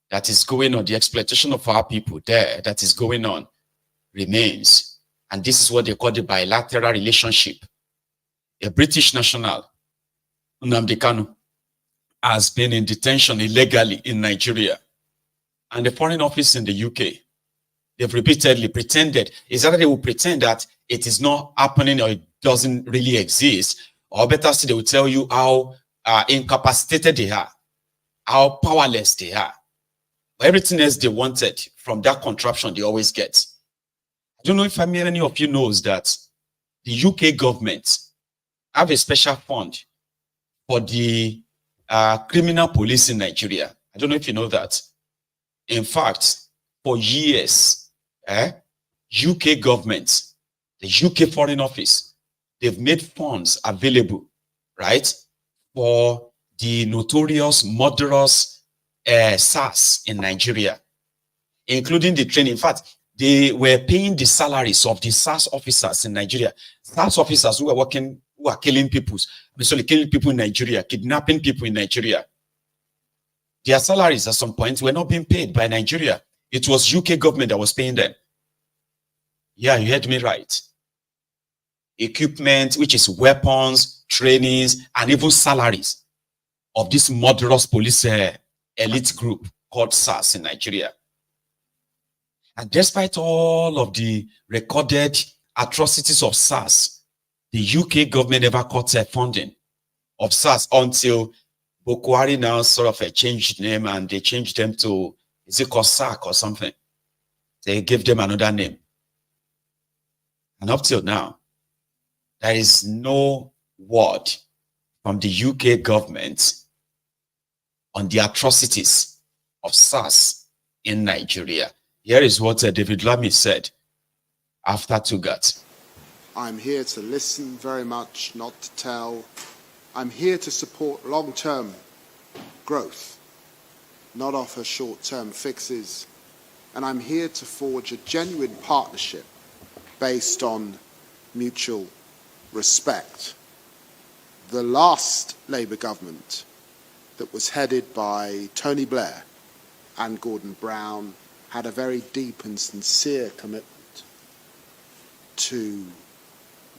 that is going on, the exploitation of our people there that is going on remains. And this is what they call the bilateral relationship. A British national, Nnamdi Kanu, has been in detention illegally in Nigeria. And the Foreign Office in the UK, they've repeatedly pretended, is that they will pretend that it is not happening or it doesn't really exist, or better still, they will tell you how incapacitated they are, how powerless they are. But everything else they wanted from that contraption, they always get. I don't know if any of you knows that the UK government have a special fund for the criminal police in Nigeria. I don't know if you know that. In fact, for years, UK government, the UK Foreign Office, they've made funds available, right, for the notorious, murderous SARS in Nigeria, including the training. In fact, they were paying the salaries of the SARS officers in Nigeria. SARS officers who are killing people, basically killing people in Nigeria, kidnapping people in Nigeria. Their salaries at some point were not being paid by Nigeria. It was UK government that was paying them. Yeah, you heard me right. Equipment, which is weapons, trainings, and even salaries of this murderous police elite group called SARS in Nigeria. And despite all of the recorded atrocities of SARS, the UK government never cut funding of SARS until Boko Haram now sort of changed name, and they changed them to, is it called SAC or something? They gave them another name. And up till now, there is no word from the UK government on the atrocities of SARS in Nigeria. Here is what David Lammy said after Tugat. I'm here to listen very much, not to tell. I'm here to support long-term growth, not offer short-term fixes. And I'm here to forge a genuine partnership based on mutual respect. The last Labour government that was headed by Tony Blair and Gordon Brown had a very deep and sincere commitment to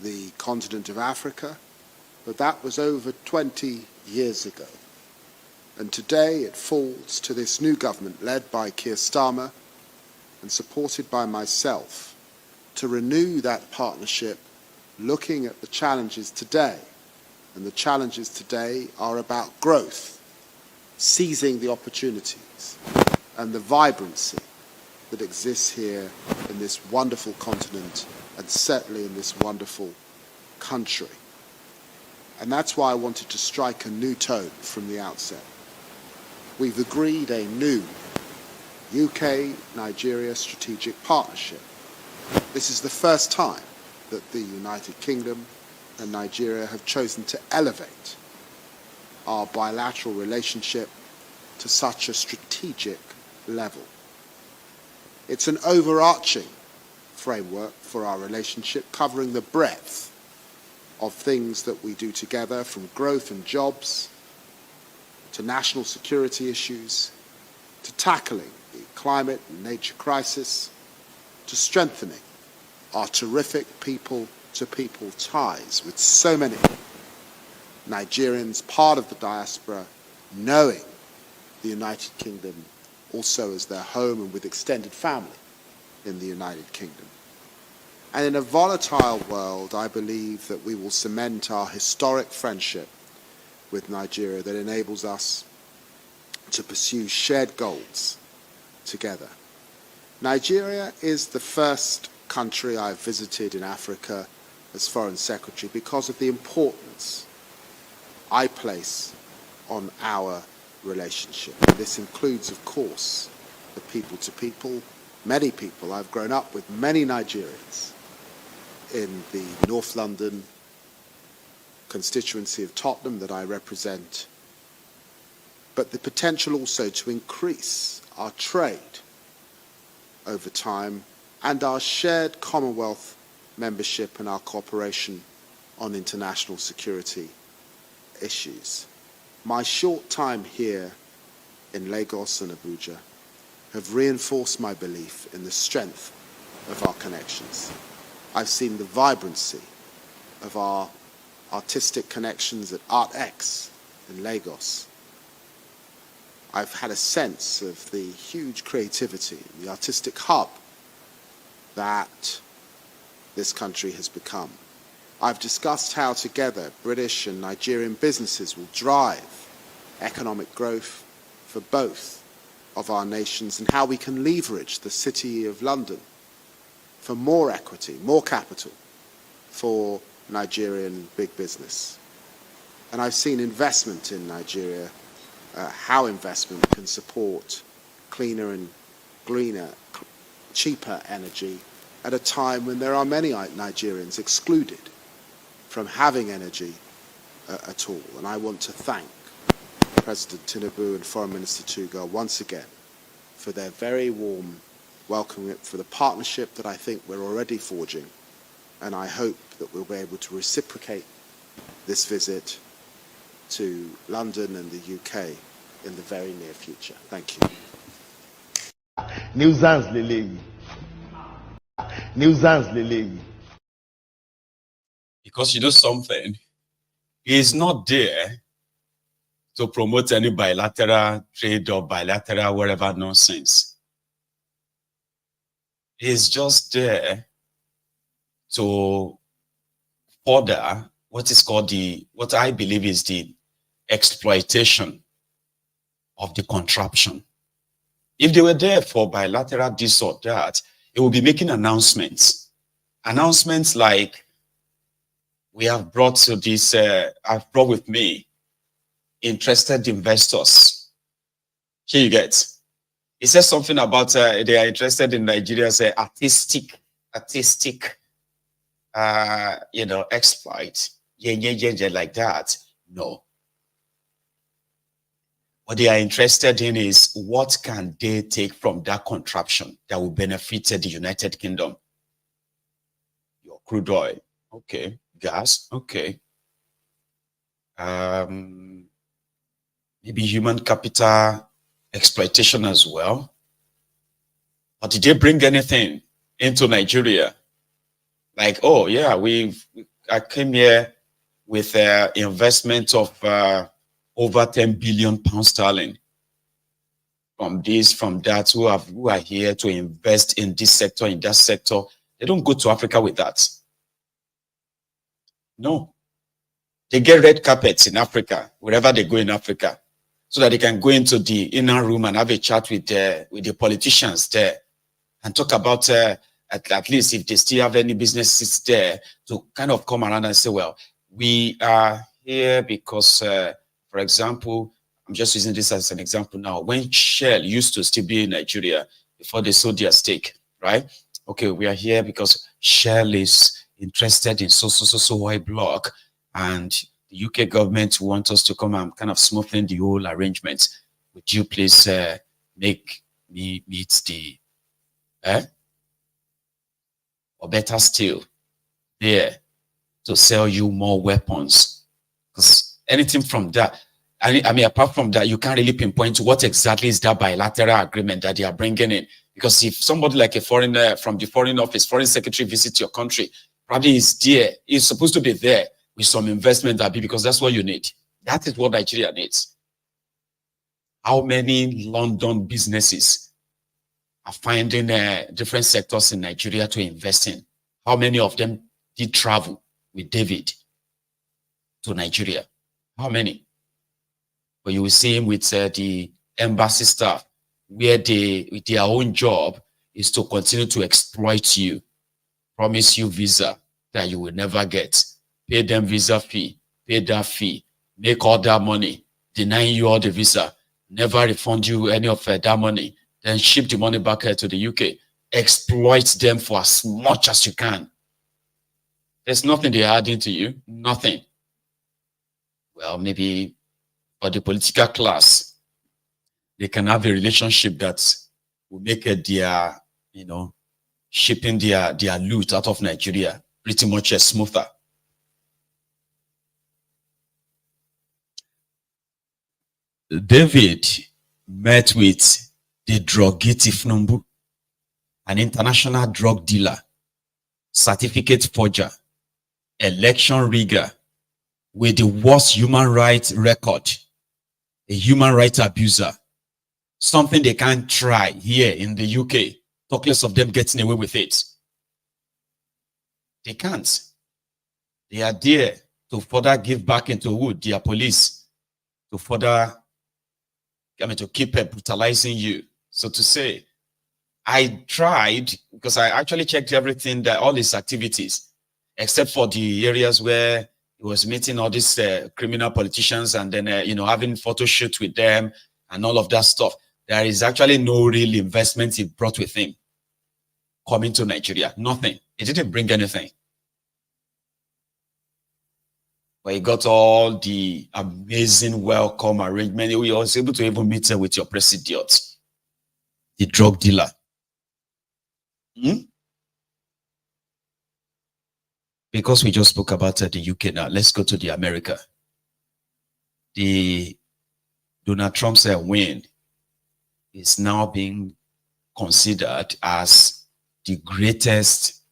the continent of Africa, but that was over 20 years ago. And today it falls to this new government led by Keir Starmer and supported by myself to renew that partnership, looking at the challenges today. And the challenges today are about growth, seizing the opportunities and the vibrancy that exists here in this wonderful continent and certainly in this wonderful country. And that's why I wanted to strike a new tone from the outset. We've agreed a new UK-Nigeria strategic partnership. This is the first time that the United Kingdom and Nigeria have chosen to elevate our bilateral relationship to such a strategic level. It's an overarching framework for our relationship, covering the breadth of things that we do together, from growth and jobs to national security issues, to tackling the climate and nature crisis, to strengthening our terrific people-to-people ties with so many Nigerians, part of the diaspora, knowing the United Kingdom also as their home and with extended family in the United Kingdom. And in a volatile world, I believe that we will cement our historic friendship with Nigeria that enables us to pursue shared goals together. Nigeria is the first country I've visited in Africa as Foreign Secretary because of the importance I place on our relationship. And this includes, of course, the people-to-people, many people. I've grown up with many Nigerians in the North London constituency of Tottenham that I represent, but the potential also to increase our trade over time and our shared Commonwealth membership and our cooperation on international security issues. My short time here in Lagos and Abuja have reinforced my belief in the strength of our connections. I've seen the vibrancy of our artistic connections at ArtX in Lagos. I've had a sense of the huge creativity, the artistic hub that this country has become. I've discussed how together British and Nigerian businesses will drive economic growth for both of our nations and how we can leverage the City of London for more equity, more capital for Nigerian big business. And I've seen investment in Nigeria, how investment can support cleaner and greener, cheaper energy at a time when there are many Nigerians excluded from having energy at all. And I want to thank President Tinubu and Foreign Minister Tuga once again for their very warm welcome, for the partnership that I think we're already forging. And I hope that we'll be able to reciprocate this visit to London and the UK in the very near future. Thank you. Nuisance Lele. Nuisance Lele. Because you know something, he is not there to promote any bilateral trade or bilateral whatever nonsense. He is just there to further what is called what I believe is the exploitation of the contraption. If they were there for bilateral this or that, it would be making announcements. Announcements like, we have brought to this, I've brought with me interested investors. Here you get. It says something about they are interested in Nigeria's artistic, exploit. Yeah, like that. No. What they are interested in is what can they take from that contraption that will benefit the United Kingdom. Your crude oil, okay. Gas, okay. Maybe human capital exploitation as well. But did they bring anything into Nigeria? Like, oh yeah, I came here with an investment of over 10 billion pounds sterling from this, from that, who are here to invest in this sector, in that sector. They don't go to Africa with that. No. They get red carpets in Africa, wherever they go in Africa, so that they can go into the inner room and have a chat with the politicians there and talk about at least if they still have any businesses there, to kind of come around and say, well, we are here because, for example, I'm just using this as an example now. When Shell used to still be in Nigeria before they sold their stake, right? Okay, we are here because Shell is interested in so oil block, and the UK government wants us to come and kind of smoothen the whole arrangement. Would you please make me meet the, or better still, there to sell you more weapons? Because anything from that, I mean, apart from that, you can't really pinpoint what exactly is that bilateral agreement that they are bringing in. Because if somebody like a foreigner from the foreign office, foreign secretary visits your country, probably is there, is supposed to be there with some investment, that be, because that's what you need. That is what Nigeria needs. How many London businesses are finding different sectors in Nigeria to invest in? How many of them did travel with David to Nigeria? How many? But you will see him with the embassy staff, where their own job is to continue to exploit you, promise you visa that you will never get, pay them visa fee, pay that fee, make all that money, denying you all the visa, never refund you any of that money, then ship the money back here to the UK, exploit them for as much as you can. There's nothing they're adding to you, nothing. Well, maybe for the political class, they can have a relationship that will make it their, shipping their loot out of Nigeria pretty much smoother. David met with the druggee thiefnubu, an international drug dealer, certificate forger, election rigger, with the worst human rights record, a human rights abuser, something they can't try here in the UK, talk less of them getting away with it. They can't. They are there to further give back into wood, their police, to further, to keep brutalizing you. So to say, I tried, because I actually checked everything, that all these activities, except for the areas where he was meeting all these criminal politicians and then, having photo shoots with them and all of that stuff. There is actually no real investment he brought with him coming to Nigeria. Nothing. It didn't bring anything. But he got all the amazing welcome arrangement. He was able to even meet with your president, the drug dealer. Because we just spoke about the UK now, let's go to the America. The Donald Trump's win is now being considered as the greatest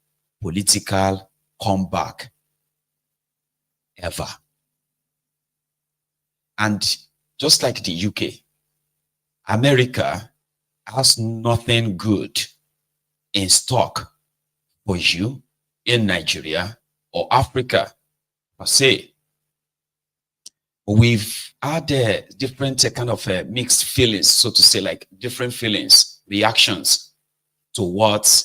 political comeback ever. And just like the UK, America has nothing good in stock for you in Nigeria or Africa per se. We've had different kind of mixed feelings, so to say, like different feelings, reactions to what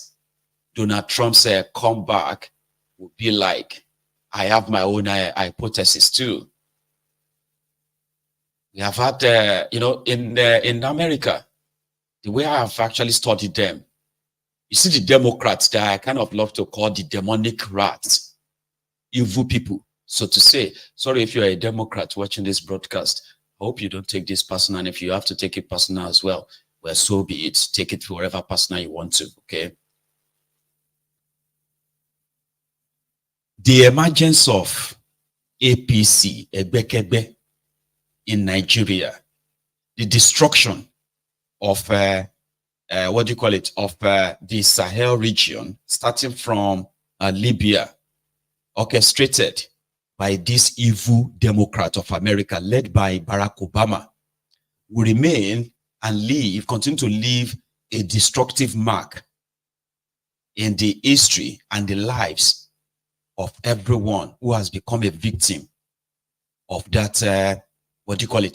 Donald Trump's comeback would be like. I have my own hypothesis too. We have had, in America, the way I have actually studied them, you see the Democrats that I kind of love to call the demonic rats, evil people, so to say. Sorry if you're a Democrat watching this broadcast. I hope you don't take this personal, and if you have to take it personal as well, well, so be it. Take it wherever personal you want to, okay? The emergence of APC, Egbekegbe, in Nigeria, the destruction of, of the Sahel region, starting from Libya, orchestrated by this evil Democrat of America, led by Barack Obama, will remain and continue to leave a destructive mark in the history and the lives of everyone who has become a victim of that,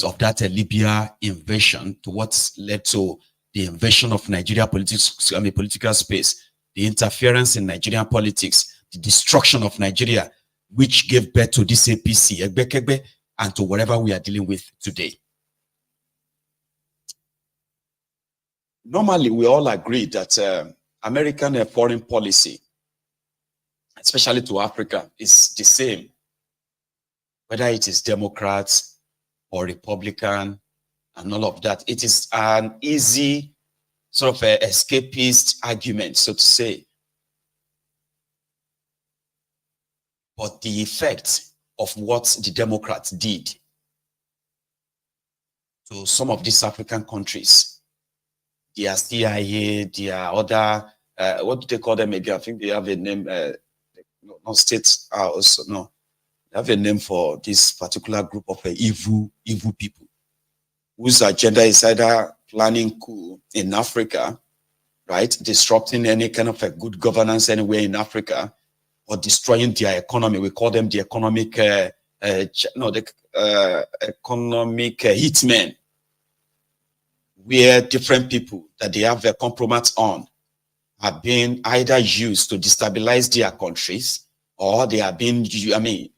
of that Libya invasion, to what's led to the invasion of Nigeria political space the interference in Nigerian politics, the destruction of Nigeria, which gave birth to this APC, and to whatever we are dealing with today. Normally, we all agree that American foreign policy, especially to Africa, is the same, whether it is Democrats or Republican and all of that. It is an easy sort of escapist argument, so to say. But the effect of what the Democrats did to some of these African countries, their CIA, their other, what do they call them again? I think they have a name, not states also, no. They have a name for this particular group of evil people whose agenda is either planning coup in Africa, right? Disrupting any kind of a good governance anywhere in Africa, or destroying their economy. We call them the economic, economic hitmen, where different people that they have a compromise on are being either used to destabilize their countries, or they are being,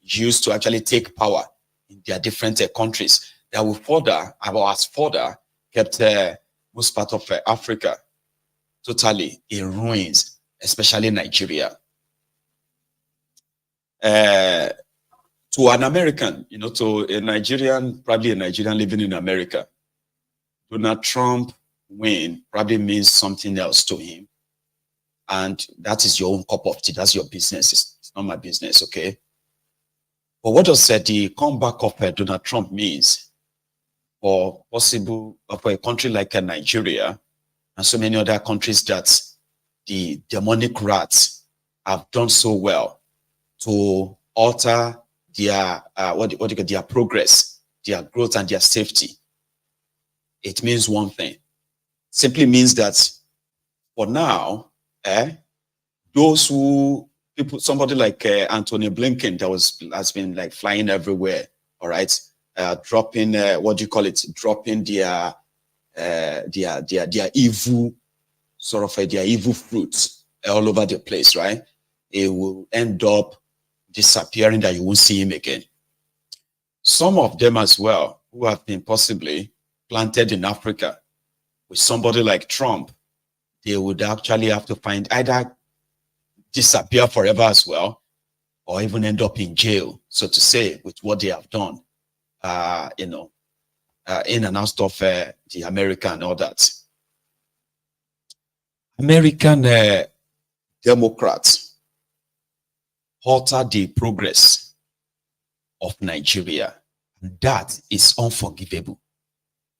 used to actually take power in their different countries. That will further kept most part of Africa totally in ruins, especially Nigeria. To an American, to a Nigerian, probably a Nigerian living in America, Donald Trump win probably means something else to him. And that is your own cup of tea. That's your business. It's not my business, okay? But what does the comeback of Donald Trump means for a country like Nigeria and so many other countries that the demonic rats have done so well to alter their their progress, their growth, and their safety? It means one thing. Simply means that for now, those somebody like Anthony Blinken that has been like flying everywhere, all right, dropping dropping their evil their evil fruits all over the place, right? It will end up disappearing, that you won't see him again. Some of them as well, who have been possibly planted in Africa with somebody like Trump, they would actually have to either disappear forever as well, or even end up in jail, so to say, with what they have done, in and out of the America and all that. American Democrats alter the progress of Nigeria, and that is unforgivable.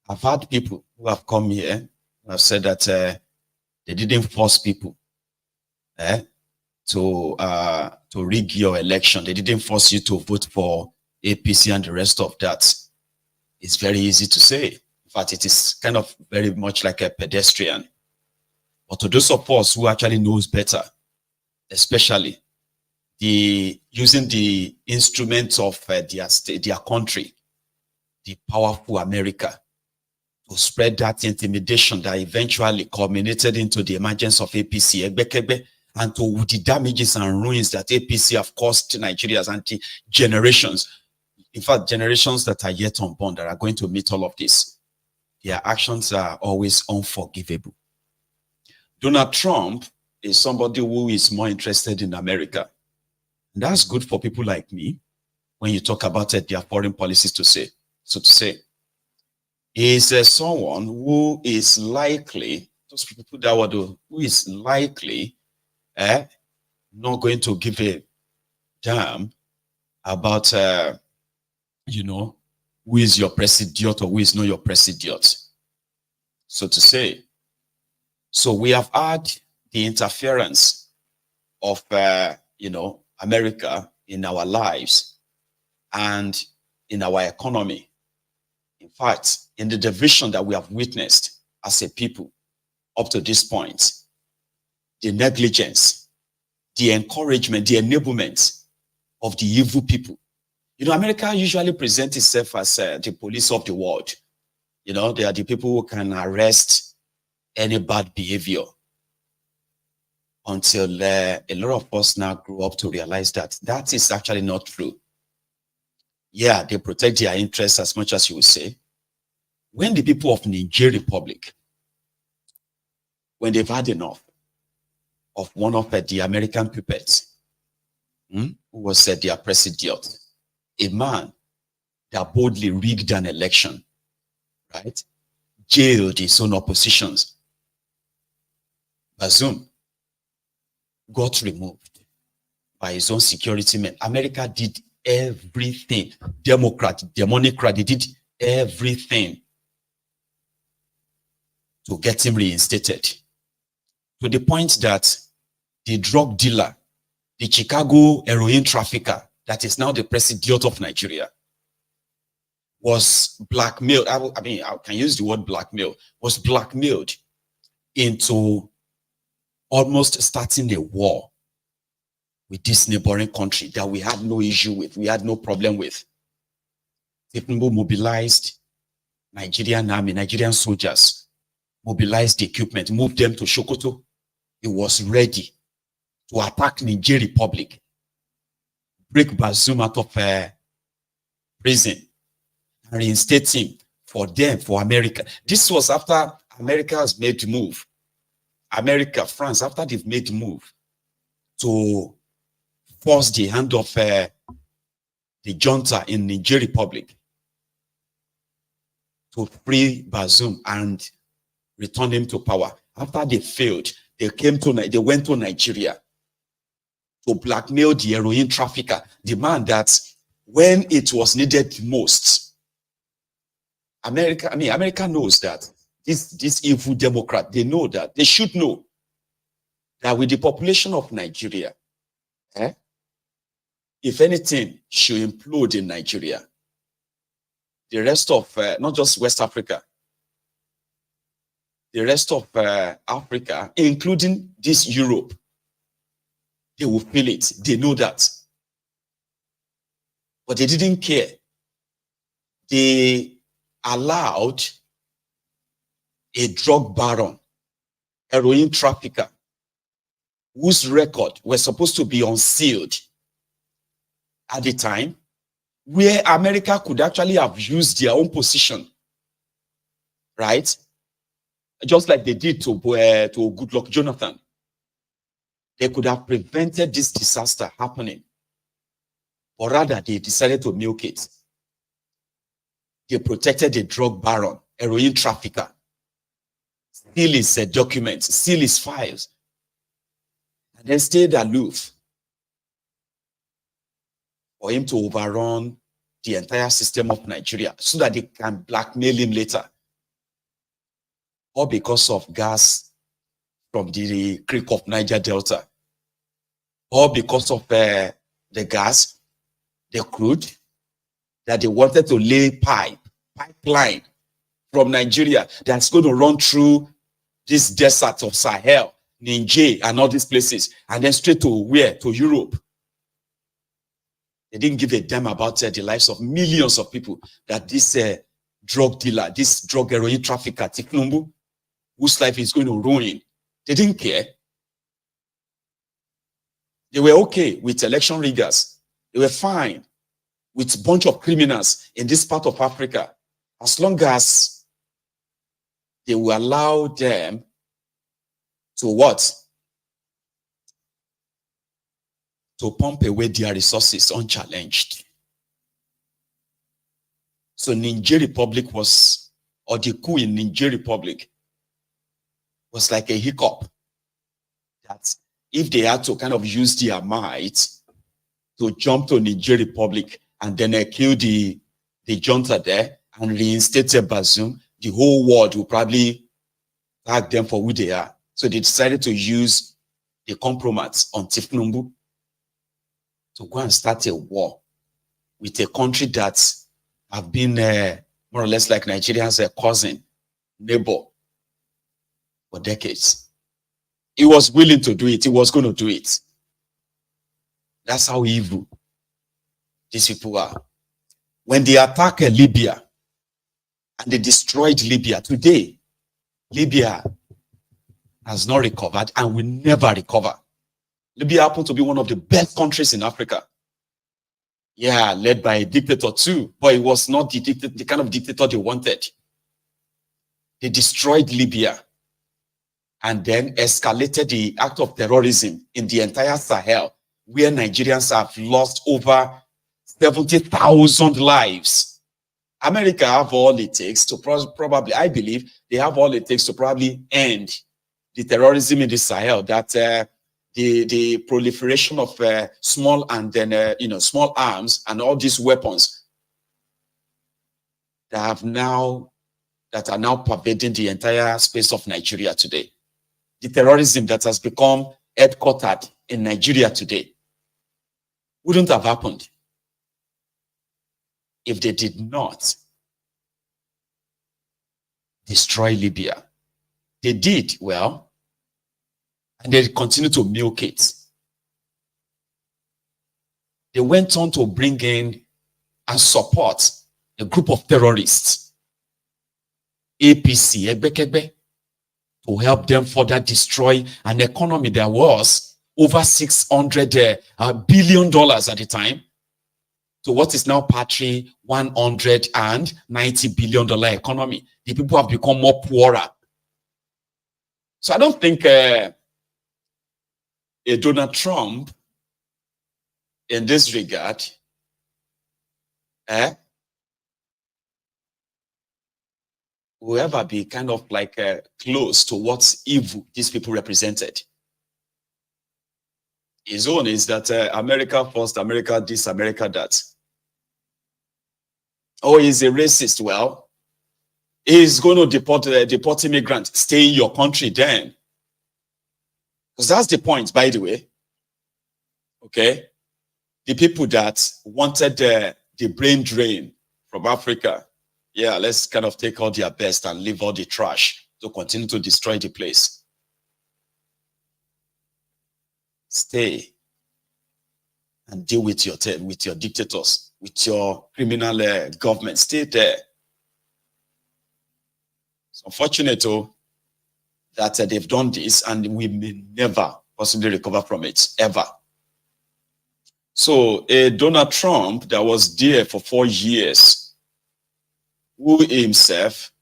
I've had people who have come here and have said that they didn't force people to rig your election. They didn't force you to vote for APC and the rest of that. It's very easy to say. In fact, it is kind of very much like a pedestrian. But to those of us who actually knows better, especially using the instruments of their country, the powerful America, to spread that intimidation that eventually culminated into the emergence of APC, and to the damages and ruins that APC have caused to Nigeria's generations. In fact, generations that are yet unborn that are going to meet all of this. Their actions are always unforgivable. Donald Trump is somebody who is more interested in America. And that's good for people like me when you talk about their foreign policies, so to say. Is someone who is likely, just people that word, who is likely not going to give a damn about, who is your president or who is not your president, so to say. So we have had the interference of, America in our lives and in our economy. In fact, in the division that we have witnessed as a people up to this point, the negligence, the encouragement, the enablement of the evil people. America usually presents itself as the police of the world. They are the people who can arrest any bad behavior. until a lot of us now grew up to realize that that is actually not true. Yeah, they protect their interests as much as you would say. When the people of Nigeria Republic, when they've had enough of one of the American puppets, who was their president, a man that boldly rigged an election, right? Jailed his own oppositions. Bazoum got removed by his own security men. America did everything. Democrat, they did everything to get him reinstated. To the point that the drug dealer, the Chicago heroin trafficker, that is now the president of Nigeria, was blackmailed. I mean, I can use the word blackmail, was blackmailed into almost starting a war with this neighboring country that we had no issue with, we had no problem with. Thiefnubu mobilized Nigerian Army, Nigerian soldiers, mobilized the equipment, moved them to Sokoto. He was ready to attack Nigeria Republic, break Bazoum out of prison, and reinstate him for them, for America. This was after America has made the move. America, France, after they've made the move to force the hand of the junta in Nigeria Republic to free Bazoum and return him to power. After they failed, they went to Nigeria to blackmail the heroin trafficker, the man that when it was needed most, America knows that this evil Democrat, they know that, they should know that with the population of Nigeria, if anything should implode in Nigeria, the rest of, not just West Africa, the rest of Africa, including this Europe, they will feel it. They know that. But they didn't care. They allowed a drug baron, heroin trafficker, whose record was supposed to be unsealed at the time, where America could actually have used their own position, right? Just like they did to Goodluck Jonathan. They could have prevented this disaster happening. Or rather, they decided to milk it. They protected the drug baron, heroin trafficker, steal his documents, steal his files, and then stayed aloof for him to overrun the entire system of Nigeria so that they can blackmail him later. Or because of gas from the Creek of Niger Delta, or because of the gas, the crude, that they wanted to lay pipeline from Nigeria that's going to run through this desert of Sahel, Niger, and all these places, and then straight to where? To Europe. They didn't give a damn about the lives of millions of people that this drug dealer, this drug heroin trafficker, Thiefnubu, whose life is going to ruin. They didn't care. They were okay with election riggers. They were fine with a bunch of criminals in this part of Africa, as long as they will allow them to what? To pump away their resources unchallenged. So Nigeria Republic was, or the coup in Nigeria Republic was like a hiccup. That if they had to kind of use their might to jump to Nigeria Republic and then kill the junta there and reinstate Bazoum, the whole world will probably tag them for who they are. So they decided to use the compromise on Thiefnubu to go and start a war with a country that have been more or less like Nigeria's cousin, neighbor for decades. He was willing to do it. He was going to do it. That's how evil these people are. When they attack Libya and they destroyed Libya, today, Libya has not recovered and will never recover. Libya happened to be one of the best countries in Africa. Yeah, led by a dictator too, but it was not the kind of dictator they wanted. They destroyed Libya and then escalated the act of terrorism in the entire Sahel, where Nigerians have lost over 70,000 lives. America have all it takes to probably, I believe, they have all it takes to probably end the terrorism in the Sahel, that the proliferation of small and then small arms and all these weapons that are now pervading the entire space of Nigeria today. The terrorism that has become headquartered in Nigeria today wouldn't have happened if they did not destroy Libya. They did, well, and they continue to milk it. They went on to bring in and support a group of terrorists, APC, Egbekegbe, to help them further destroy an economy that was over $600 billion at the time, to what is now patchy $190 billion economy. The people have become more poorer. So I don't think a Donald Trump in this regard will ever be kind of like close to what's evil these people represented. His own is that America first, America this, America that. Oh, he's a racist. Well, he's going to deport immigrants. Stay in your country then. Because that's the point, by the way. Okay? The people that wanted the brain drain from Africa, yeah, let's kind of take all their best and leave all the trash to continue to destroy the place. Stay and deal with your dictators, with your criminal government. Stay there. It's unfortunate that they've done this, and we may never possibly recover from it, ever. So Donald Trump that was there for 4 years, who himself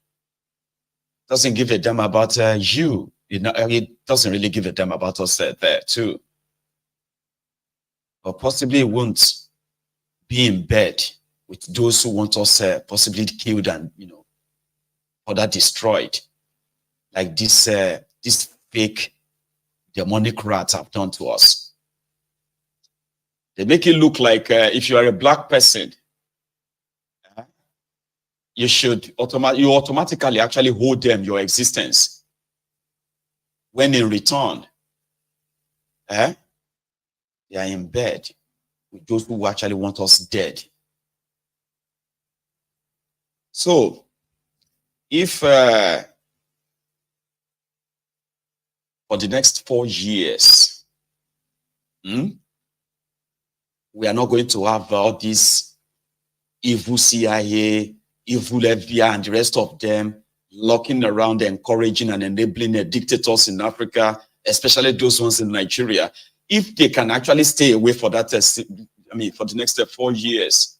doesn't give a damn about you. He doesn't really give a damn about us there too. Or possibly won't be in bed with those who want us possibly killed and further destroyed, like this fake demonic rats have done to us. They make it look like if you are a black person, you should automatically actually hold them your existence. When in return, they are in bed with those who actually want us dead. So, if for the next 4 years, we are not going to have all these evil CIA, evil FBI, and the rest of them looking around, encouraging and enabling the dictators in Africa, especially those ones in Nigeria. If they can actually stay away for that, for the next 4 years,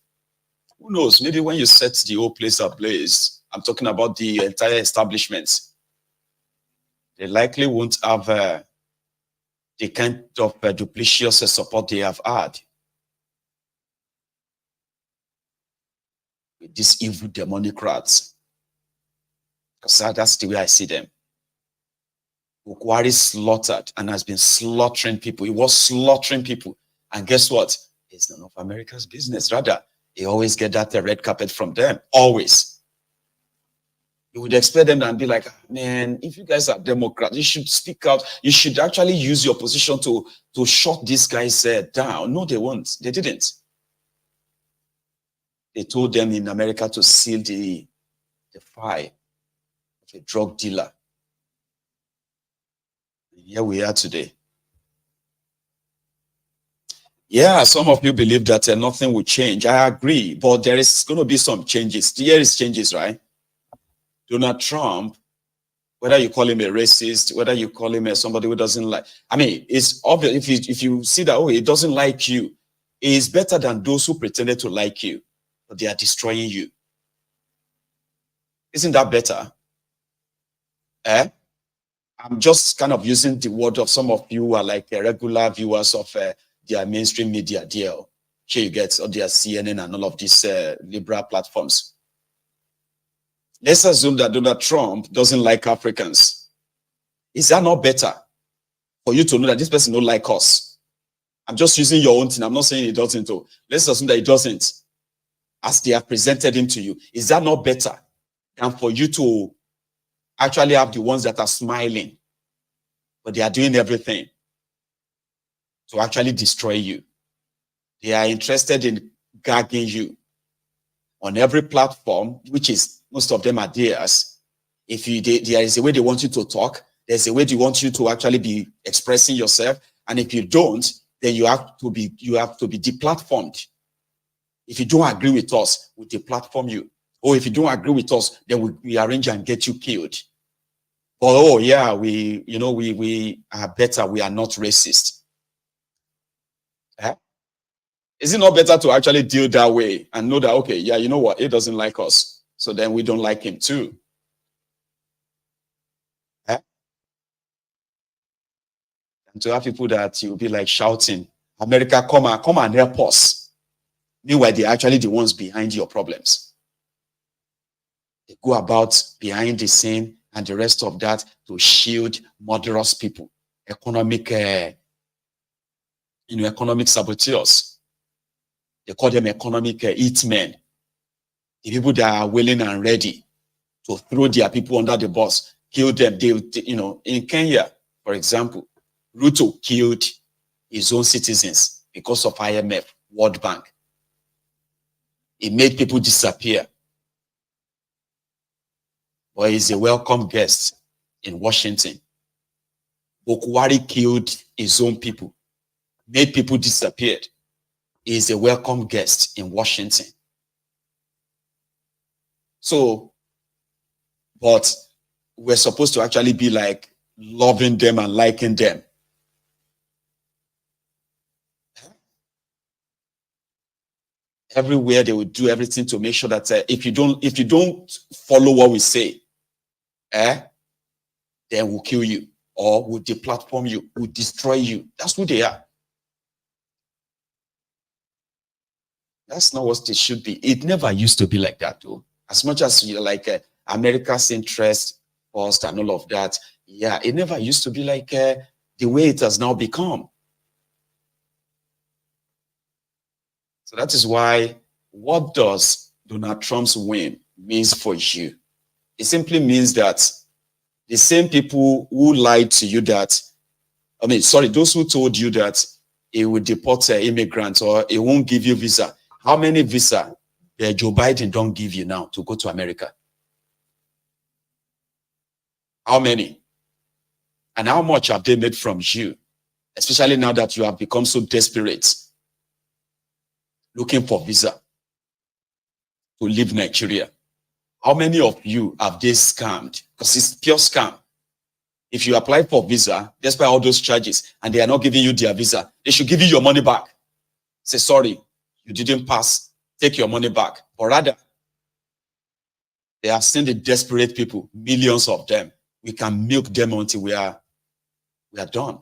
who knows? Maybe when you set the whole place ablaze, I'm talking about the entire establishment, they likely won't have the kind of duplicitous support they have had with these evil demonic rats. Because that's the way I see them. Bukwari slaughtered and has been slaughtering people. He was slaughtering people. And guess what? It's none of America's business. Rather, they always get that red carpet from them. Always. You would expect them and be like, man, if you guys are Democrats, you should speak out. You should actually use your position to shut these guys down. No, they won't. They didn't. They told them in America to seal the file of a drug dealer. Here we are today. Yeah, some of you believe that nothing will change. I agree, but there is going to be some changes. Here is changes, right? Donald Trump Whether you call him a racist, whether you call him somebody who doesn't like, I mean, it's obvious if you see that, oh, he doesn't like you, he is better than those who pretended to like you, but they are destroying you. Isn't that better? I'm just kind of using the word of some of you who are like regular viewers of their mainstream media deal. Here you get or their CNN and all of these liberal platforms. Let's assume that Donald Trump doesn't like Africans. Is that not better for you to know that this person don't like us? I'm just using your own thing. I'm not saying he doesn't. Let's assume that he doesn't, as they have presented him to you. Is that not better than for you to actually have the ones that are smiling, but they are doing everything to actually destroy you? They are interested in gagging you on every platform, which is, most of them are theirs. If there is a way they want you to talk, there's a way they want you to actually be expressing yourself. And if you don't, then you have to be deplatformed. If you don't agree with us, we deplatform you. Or if you don't agree with us, then we arrange and get you killed. But oh yeah, we are better. We are not racist. Is it not better to actually deal that way and know that, okay, yeah, you know what, he doesn't like us, so then we don't like him too? And to have people that you'll be like shouting, America, come and help us. Meanwhile, they're actually the ones behind your problems. They go about behind the scene and the rest of that to shield murderous people, economic saboteurs. They call them economic hitmen. The people that are willing and ready to throw their people under the bus, kill them. In Kenya, for example, Ruto killed his own citizens because of IMF, World Bank. He made people disappear. But he's a welcome guest in Washington. Bokwari killed his own people, made people disappear. Is a welcome guest in Washington. So, but we're supposed to actually be like loving them and liking them. Everywhere they will do everything to make sure that if you don't follow what we say, then we'll kill you, or we'll deplatform you, we'll destroy you. That's who they are. That's not what it should be. It never used to be like that, though. As much as you're like America's interest first and all of that, yeah, it never used to be like the way it has now become. So that is why, what does Donald Trump's win means for you? It simply means that the same people who lied to you that, those who told you that it would deport immigrants or it won't give you visa. How many visa Joe Biden don't give you now to go to America? How many? And how much have they made from you? Especially now that you have become so desperate, looking for visa to leave Nigeria. How many of you have they scammed? Because it's pure scam. If you apply for visa, despite all those charges, and they are not giving you their visa, they should give you your money back. Say, sorry, you didn't pass, take your money back. Or rather, they have seen the desperate people, millions of them. We can milk them until we are done.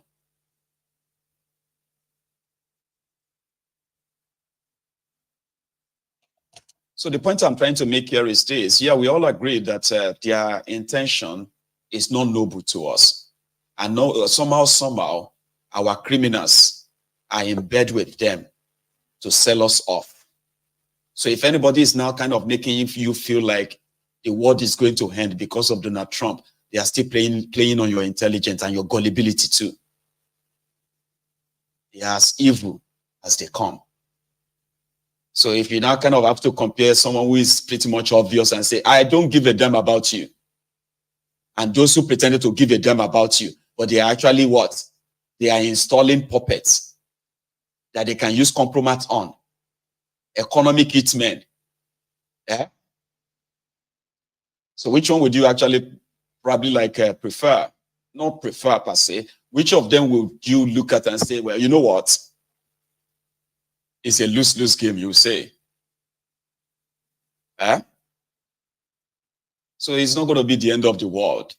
So the point I'm trying to make here is this. Yeah, we all agree that their intention is not noble to us. And somehow, our criminals are in bed with them to sell us off. So if anybody is now kind of making you feel like the world is going to end because of Donald Trump, they are still playing on your intelligence and your gullibility too. They are as evil as they come. So if you now kind of have to compare someone who is pretty much obvious and say, I don't give a damn about you, and those who pretended to give a damn about you, but they are actually what? They are installing puppets that they can use compromise on. Economic hitmen. Yeah? So which one would you actually probably like prefer, not prefer per se, which of them will you look at and say, well, you know what? It's a lose-lose game, you say. Huh? So it's not going to be the end of the world,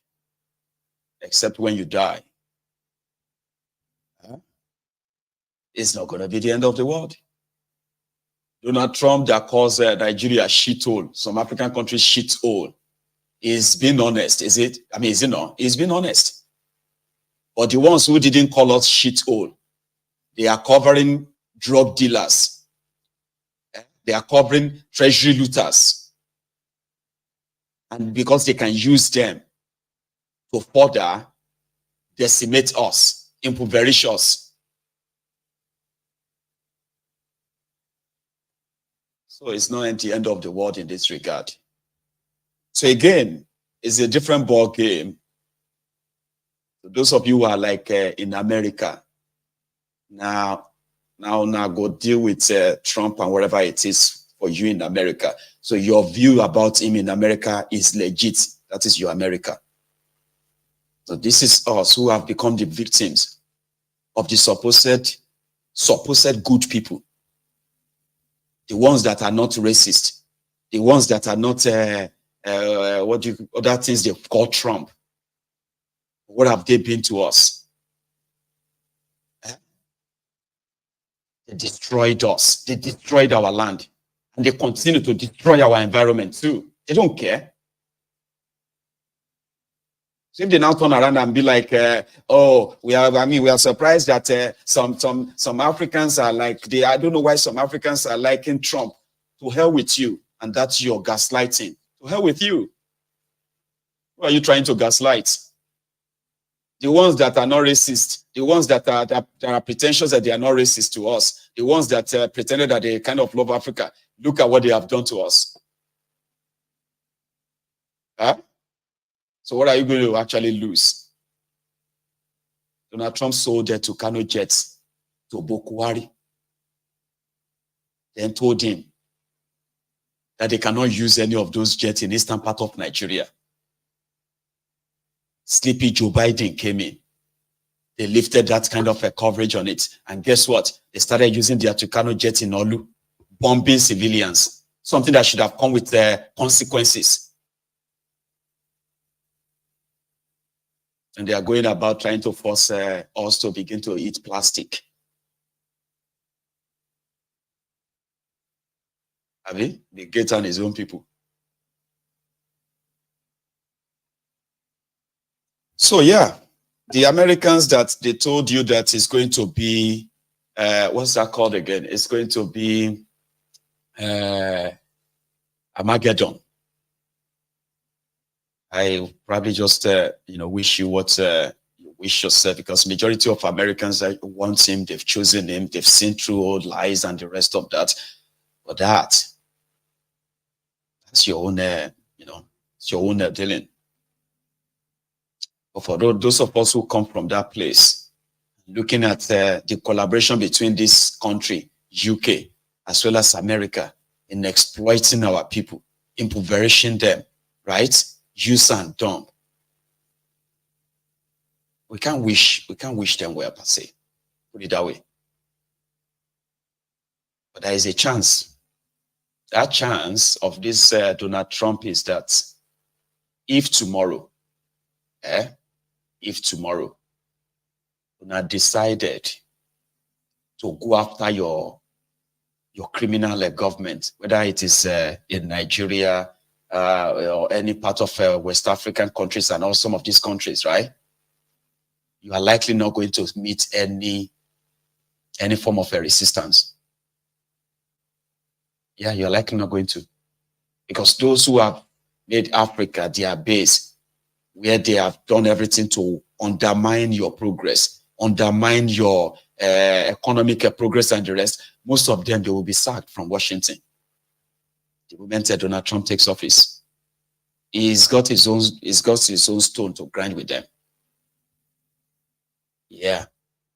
except when you die. Huh? It's not going to be the end of the world. Donald Trump that calls Nigeria shithole, some African countries shithole, is being honest, is it? I mean, is it not? He's being honest. But the ones who didn't call us shithole, they are covering drug dealers. They are covering treasury looters. And because they can use them to further decimate us, impoverish us. So it's not the end of the world in this regard. So again, it's a different ball game. So those of you who are like in America, now go deal with Trump and whatever it is for you in America. So your view about him in America is legit. That is your America. So this is us who have become the victims of the supposed good people. The ones that are not racist. The ones that are not, other things they call Trump. What have they been to us? They destroyed us. They destroyed our land. And they continue to destroy our environment too. They don't care. So if they now turn around and be like, oh, we are surprised that some Africans are like, I don't know why some Africans are liking Trump. To hell with you. And that's your gaslighting. To hell with you. Who are you trying to gaslight? The ones that are not racist, the ones that are pretentious that they are not racist to us, the ones that pretended that they kind of love Africa, look at what they have done to us. Huh? So what are you going to actually lose? Donald Trump sold their Tucano jets to Bokwari, then told him that they cannot use any of those jets in the eastern part of Nigeria. Sleepy Joe Biden came in. They lifted that kind of a coverage on it. And guess what? They started using their Tucano jets in Olu, bombing civilians. Something that should have come with consequences. And they are going about trying to force us to begin to eat plastic. Have you? The Gates and his own people. So yeah, the Americans that they told you that it's going to be, what's that called again? It's going to be Armageddon. I probably just, wish you what you wish yourself, because majority of Americans want him, they've chosen him, they've seen through all lies and the rest of that. But that's your own, it's your own dealing. But for those of us who come from that place, looking at the collaboration between this country, UK, as well as America, in exploiting our people, impoverishing them, right? Use and dump. We can't wish them well per se. Put it that way. But there is a chance. That chance of this Donald Trump is that if tomorrow, Donald decided to go after your criminal government, whether it is in Nigeria, or any part of West African countries and also some of these countries, right? You are likely not going to meet any form of resistance. Yeah, you're likely not going to. Because those who have made Africa their base, where they have done everything to undermine your progress, undermine your economic progress and the rest, most of them, they will be sacked from Washington. The moment Donald Trump takes office, he's got his own stone to grind with them. Yeah.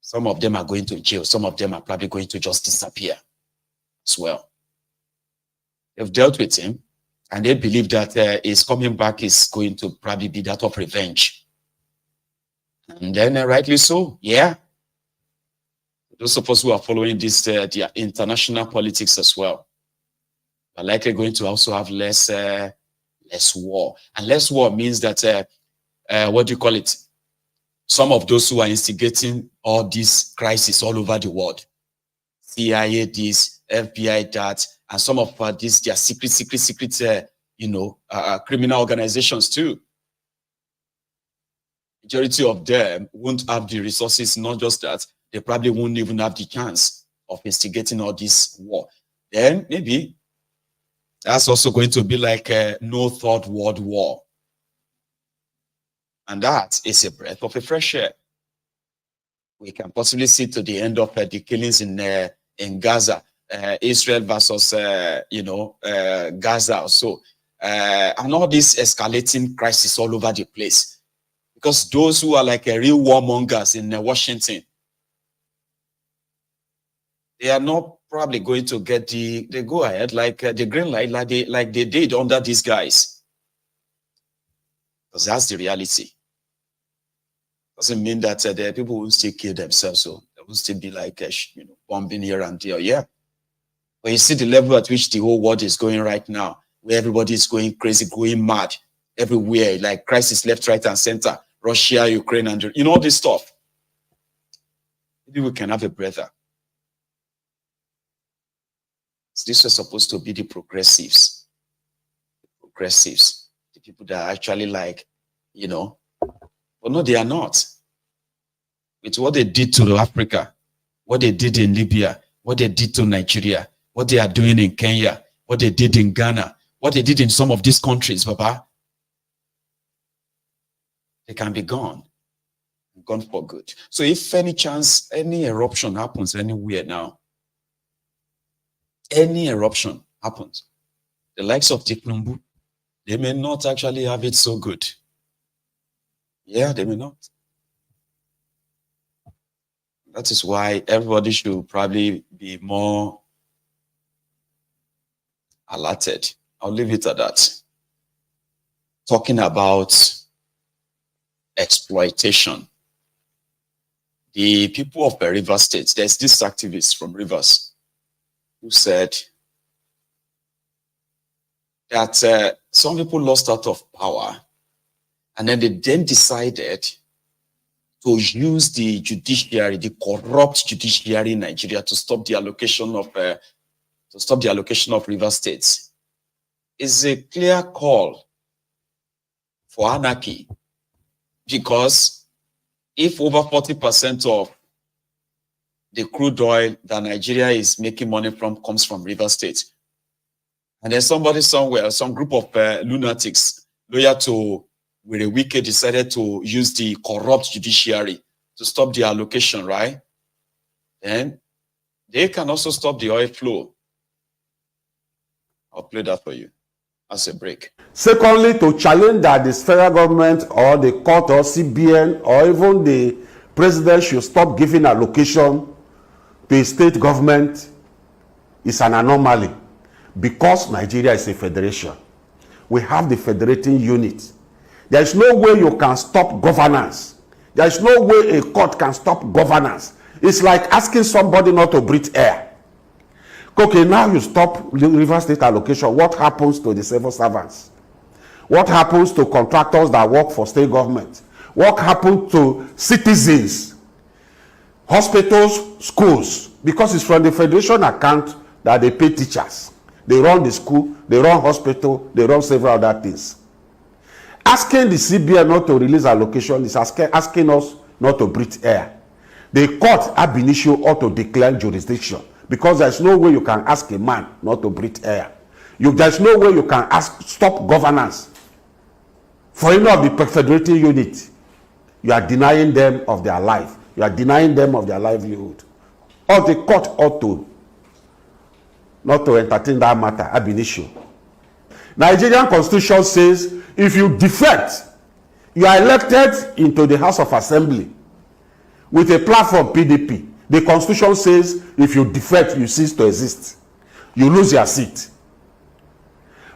Some of them are going to jail. Some of them are probably going to just disappear as well. They've dealt with him. And they believe that his coming back is going to probably be that of revenge. And then rightly so, yeah. Those of us who are following this, the international politics as well, are likely going to also have less war. And less war means that, what do you call it? Some of those who are instigating all these crises all over the world, CIA this, FBI that, and some of these, their secret, criminal organizations too. Majority of them won't have the resources, not just that, they probably won't even have the chance of instigating all this war. Then maybe that's also going to be like no third world war. And that is a breath of a fresh air. We can possibly see to the end of the killings in Gaza, Israel versus, Gaza or so, and all this escalating crisis all over the place. Because those who are like real warmongers in Washington, they are not probably going to get the go ahead, like the green light, like they did under these guys. Because that's the reality. Doesn't mean that the people will still kill themselves, so there will still be like bombing here and there, yeah. But you see the level at which the whole world is going right now, where everybody is going crazy, going mad everywhere, like crisis left, right, and center, Russia, Ukraine, and all this stuff. Maybe we can have a breather. This was supposed to be the progressives. The people that are actually like, but no, they are not. With what they did to Africa, what they did in Libya, what they did to Nigeria, what they are doing in Kenya, what they did in Ghana, what they did in some of these countries, Baba, they can be gone for good. So if any chance, any eruption happens anywhere now, any eruption happens, the likes of thiefnubu, they may not actually have it so good. Yeah, they may not. That is why everybody should probably be more alerted. I'll leave it at that. Talking about exploitation. The people of the Rivers State, there's this activist from Rivers who said that some people lost out of power, and then they decided to use the judiciary, the corrupt judiciary in Nigeria, to stop the allocation of Rivers State. It's a clear call for anarchy, because if over 40% of the crude oil that Nigeria is making money from comes from Rivers State, and then somebody somewhere, some group of lunatics loyal to with a wicked decided to use the corrupt judiciary to stop the allocation, right? Then they can also stop the oil flow. I'll play that for you as a break. Secondly, to challenge that the federal government or the court or CBN or even the president should stop giving allocation to a state government is an anomaly, because Nigeria is a federation. We have the federating unit. There is no way you can stop governance. There is no way a court can stop governance. It's like asking somebody not to breathe air. Okay, now you stop Rivers State allocation. What happens to the civil servants? What happens to contractors that work for state government? What happens to citizens, hospitals, schools? Because it's from the federation account that they pay teachers. They run the school, they run hospital, they run several other things. Asking the CBN not to release allocation is asking us not to breathe air. The court ab initio ought to declare jurisdiction, because there's no way you can ask a man not to breathe air. There's no way you can stop governance for any of the federating unit. You are denying them of their life. You are denying them of their livelihood. Or the court ought to not to entertain that matter ab initio. Nigerian constitution says if you defect, you are elected into the House of Assembly with a platform PDP. The constitution says if you defect, you cease to exist. You lose your seat.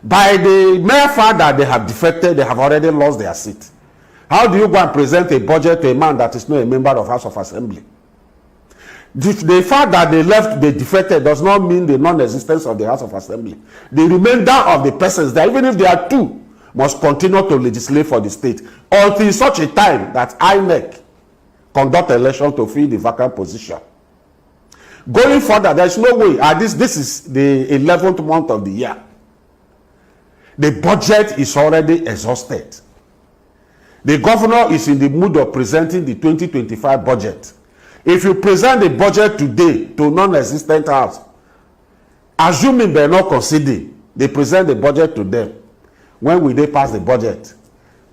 By the mere fact that they have defected, they have already lost their seat. How do you go and present a budget to a man that is not a member of House of Assembly? The fact that they left, they defected, does not mean the non-existence of the House of Assembly. The remainder of the persons there, even if they are two, must continue to legislate for the state until such a time that INEC conduct election to fill the vacant position. Going further, there is no way. This is the 11th month of the year. The budget is already exhausted. The governor is in the mood of presenting the 2025 budget. If you present the budget today to non-existent house, assuming they are not conceding, they present the budget to them. When will they pass the budget?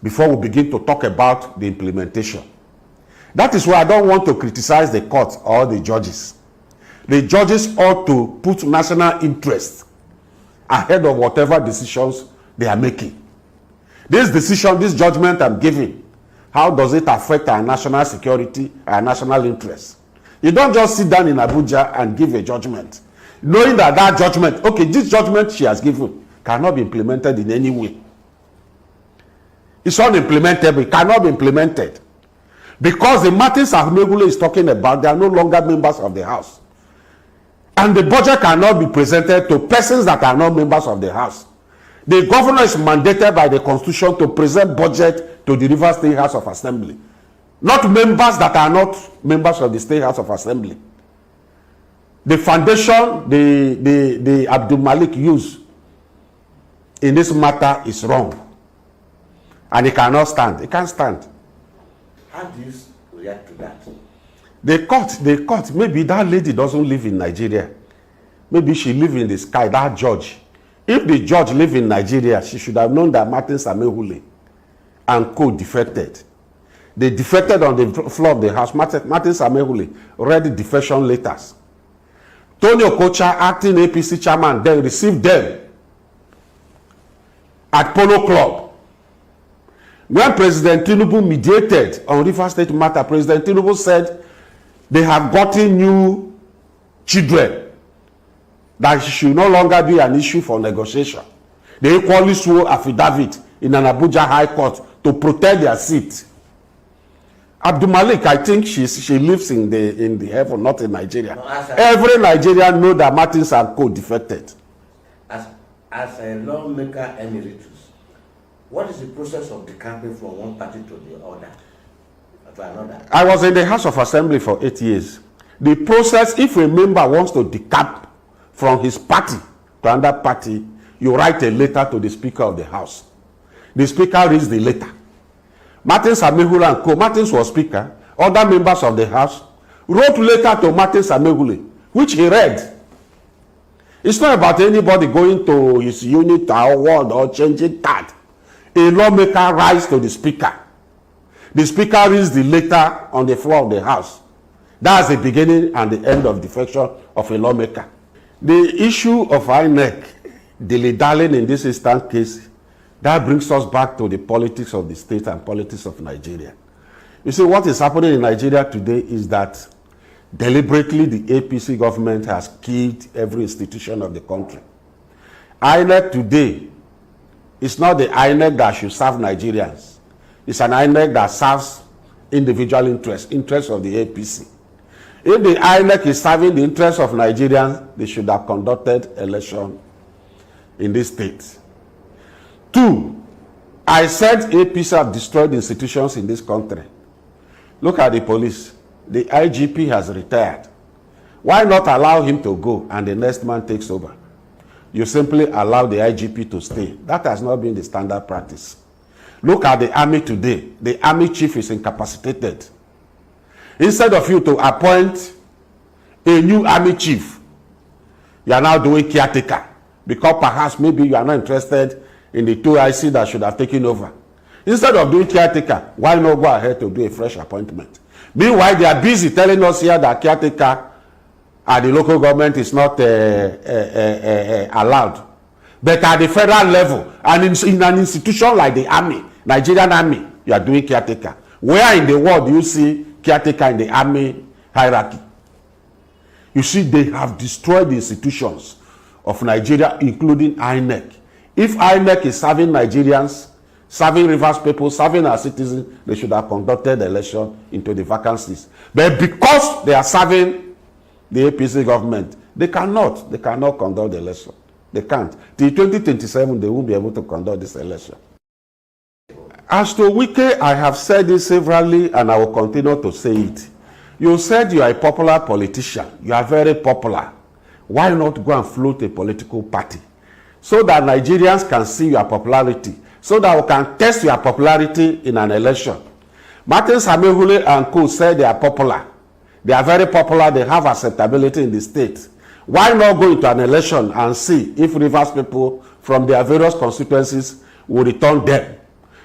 Before we begin to talk about the implementation. That is why I don't want to criticize the court or the judges. The judges ought to put national interest ahead of whatever decisions they are making. This decision, this judgment I'm giving, how does it affect our national security, our national interest? You don't just sit down in Abuja and give a judgment, knowing that that judgment, okay, this judgment she has given cannot be implemented in any way. It's unimplementable, it cannot be implemented. Because the matters Ahmegule is talking about, they are no longer members of the House. And the budget cannot be presented to persons that are not members of the House. The governor is mandated by the Constitution to present budget to the Rivers State House of Assembly. Not members that are not members of the State House of Assembly. The foundation the Abdul Malik used in this matter is wrong. And it cannot stand. It can't stand. How do you react to that? The court, maybe that lady doesn't live in Nigeria. Maybe she lives in the sky, that judge. If the judge lives in Nigeria, she should have known that Martin Samehule and co defected. They defected on the floor of the house. Martin Samehule read defection letters. Tony Okocha, acting APC chairman, then received them at Polo Club. When President Tinubu mediated on Rivers State matter, President Tinubu said they have gotten new children, that it should no longer be an issue for negotiation. They equally swore affidavit in an Abuja High Court to protect their seat. Abdul Malik, I think she lives in the heaven, not in Nigeria. No, every Nigerian knows that Martins and co defected. As a lawmaker emeritus, what is the process of decamping from one party to the other, to another? I was in the House of Assembly for 8 years. The process, if a member wants to decamp from his party to another party, you write a letter to the Speaker of the House. The Speaker reads the letter. Martins Samehule and co. Martins was Speaker. Other members of the House wrote letter to Martins Samehule, which he read. It's not about anybody going to his unit or ward or changing card. A lawmaker writes to the Speaker. The Speaker reads the letter on the floor of the House. That's the beginning and the end of defection of a lawmaker. The issue of INEC dilly-dallying in this instant case, that brings us back to the politics of the state and politics of Nigeria. You see, what is happening in Nigeria today is that deliberately the APC government has killed every institution of the country. INEC today is not the INEC that should serve Nigerians. It's an INEC that serves individual interests of the APC. If the INEC is serving the interests of Nigerians, they should have conducted election in this state. 2, I said APC have destroyed institutions in this country. Look at the police. The IGP has retired. Why not allow him to go and the next man takes over? You simply allow the IGP to stay. That has not been the standard practice. Look at the army today. The army chief is incapacitated. Instead of you to appoint a new army chief, you are now doing caretaker, because perhaps maybe you are not interested in the 2 IC that should have taken over. Instead of doing caretaker, why not go ahead to do a fresh appointment? Meanwhile, they are busy telling us here that caretaker at the local government is not allowed. But at the federal level, and in an institution like the army, Nigerian Army, you are doing caretaker. Where in the world do you see caretaker in the army hierarchy? You see, they have destroyed the institutions of Nigeria, including INEC. If INEC is serving Nigerians, serving Rivers people, serving our citizens, they should have conducted the election into the vacancies. But because they are serving the APC government, they cannot conduct the election. They can't. Till 2027, they won't be able to conduct this election. As to Wike, I have said this severally and I will continue to say it. You said you are a popular politician. You are very popular. Why not go and float a political party so that Nigerians can see your popularity, so that we can test your popularity in an election? Martin Samehule and co said they are popular. They are very popular. They have acceptability in the state. Why not go into an election and see if Rivers people from their various constituencies will return them?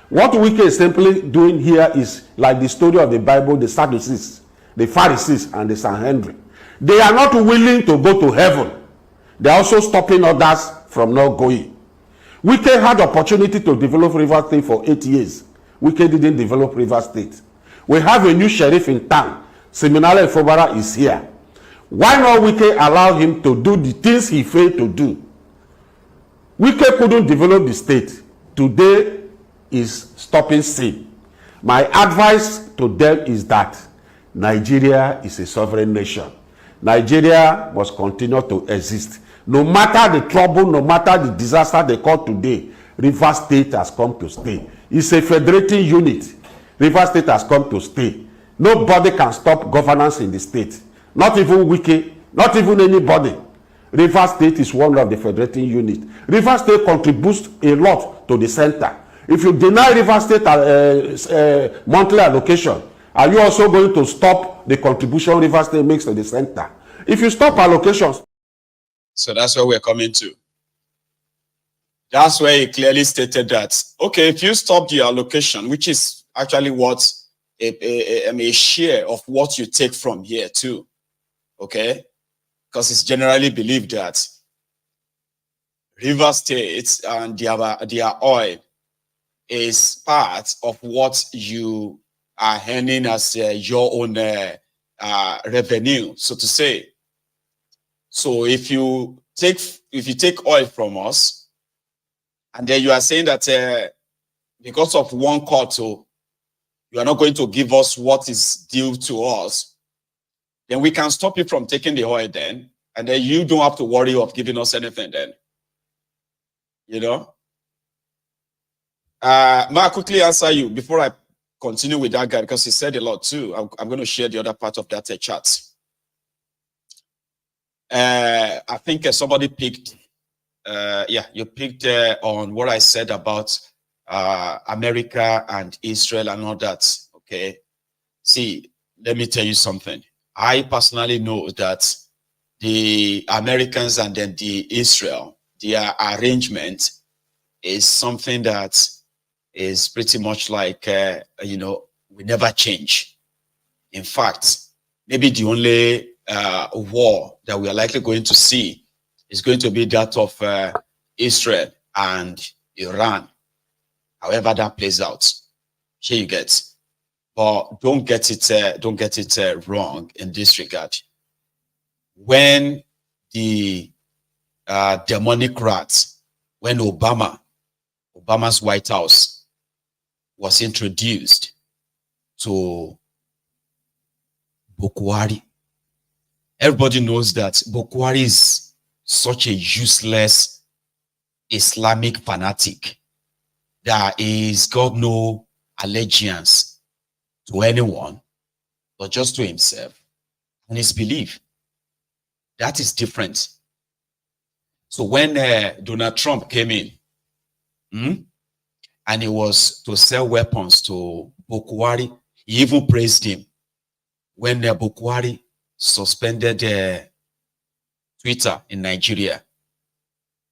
What Wike is simply doing here is like the story of the Bible, the Sadducees, the Pharisees, and the Sanhedrin. They are not willing to go to heaven. They are also stopping others from not going. Wike had opportunity to develop Rivers State for 8 years. Wike didn't develop Rivers State. We have a new sheriff in town. Seminole Fobara is here. Why not Wike allow him to do the things he failed to do? Wike couldn't develop the state. Today is stopping sin. My advice to them is that Nigeria is a sovereign nation. Nigeria must continue to exist. No matter the trouble, no matter the disaster they call today, Rivers State has come to stay. It's a federating unit. Rivers State has come to stay. Nobody can stop governance in the state. Not even Wike, not even anybody. Rivers State is one of the federating units. Rivers State contributes a lot to the center. If you deny Rivers State monthly allocation, are you also going to stop the contribution Rivers State makes to the center? If you stop allocations. So that's where we're coming to. That's where he clearly stated that, okay, if you stop the allocation, which is actually what a share of what you take from here too, okay? Because it's generally believed that Rivers State and their oil is part of what you are earning as your own revenue, so to say. So if you take oil from us, and then you are saying that because of one quarter, you are not going to give us what is due to us, then we can stop you from taking the oil then, and then you don't have to worry of giving us anything then. You know? May I quickly answer you before I continue with that guy, because he said a lot too. I'm going to share the other part of that chat. I think somebody picked, you picked on what I said about America and Israel and all that. Okay. See, let me tell you something. I personally know that the Americans and then the Israel, their arrangement is something that is pretty much like, we never change. In fact, maybe the only war that we are likely going to see is going to be that of Israel and Iran. However that plays out, here you get. But don't get it wrong in this regard. When the demonic rats, when Obama's White House was introduced to Bokwari, everybody knows that Bokwari is such a useless Islamic fanatic that he's got no allegiance to anyone but just to himself and his belief. That is different. So when Donald Trump came in and he was to sell weapons to Bokwari, he even praised him. When Bokwari suspended Twitter in Nigeria,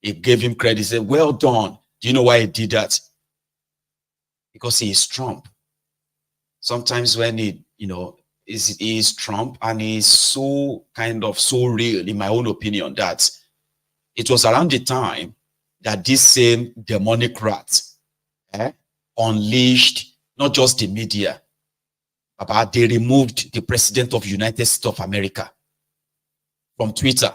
he gave him credit. He said, well done. Do you know why he did that? Because he is Trump. Sometimes when he is Trump, and he's so real, in my own opinion, that it was around the time that this same demonic rat unleashed not just the media, but they removed the president of the United States of America from Twitter.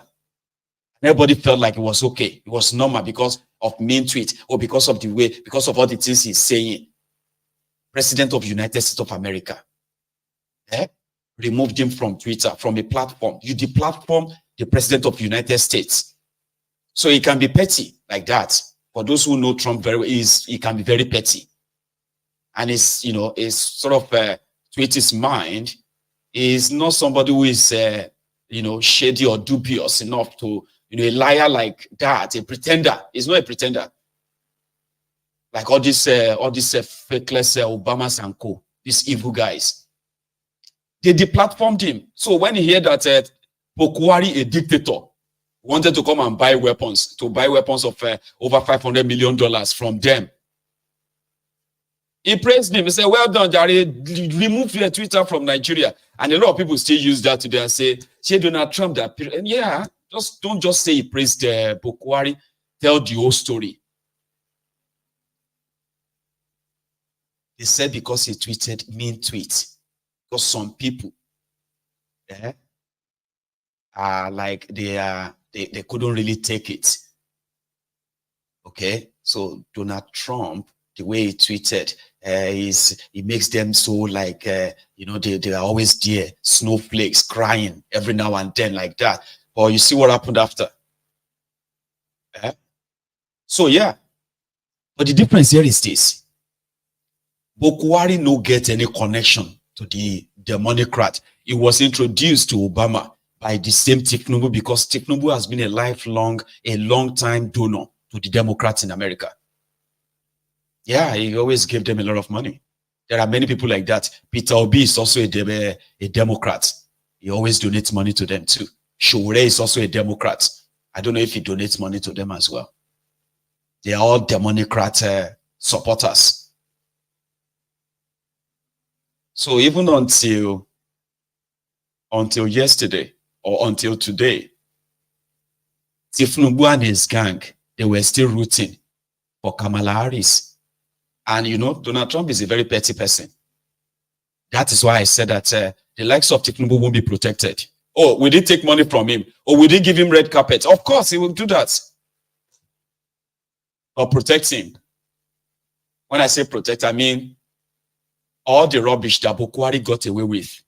Everybody felt like it was okay. It was normal because of mean tweet or because of the way, because of all the things he's saying. President of United States of America. Removed him from Twitter, from a platform. You deplatform the President of United States. So he can be petty like that. For those who know Trump very well, he can be very petty. And it's, you know, it's sort of to his mind, is not somebody who is, you know, shady or dubious enough to, you know, a liar like that, a pretender. He's not a pretender. Like all these fakeless Obamas and co, these evil guys. They deplatformed him. So when he heard that Bokwari, a dictator, wanted to come and buy weapons, of over $500 million from them, he praised him. He said, well done, Jare, remove your Twitter from Nigeria. And a lot of people still use that today and say, Donald Trump, that period. And yeah, don't just say he praised Bokwari, tell the whole story. They said because he tweeted mean tweets. Because some people are like they couldn't really take it. Okay, so Donald Trump, the way he tweeted, he makes them so like you know, they are always there, snowflakes crying every now and then like that. But you see what happened after. So yeah, but the difference here is this: Bokwari no get any connection to the Democrat. It was introduced to Obama by the same thiefnubu because thiefnubu has been a long time donor to the Democrats in America. Yeah, he always gave them a lot of money. There are many people like that. Peter Obi is also a Democrat. He always donates money to them too. Shure is also a Democrat. I don't know if he donates money to them as well. They are all Democrat supporters. So even until yesterday or until today, thiefnubu and his gang, they were still rooting for Kamala Harris. And you know, Donald Trump is a very petty person. That is why I said that the likes of thiefnubu won't be protected. Oh, we didn't take money from him. Or we didn't give him red carpet. Of course, he will do that. Or protect him. When I say protect, I mean all the rubbish that Bokwari got away with,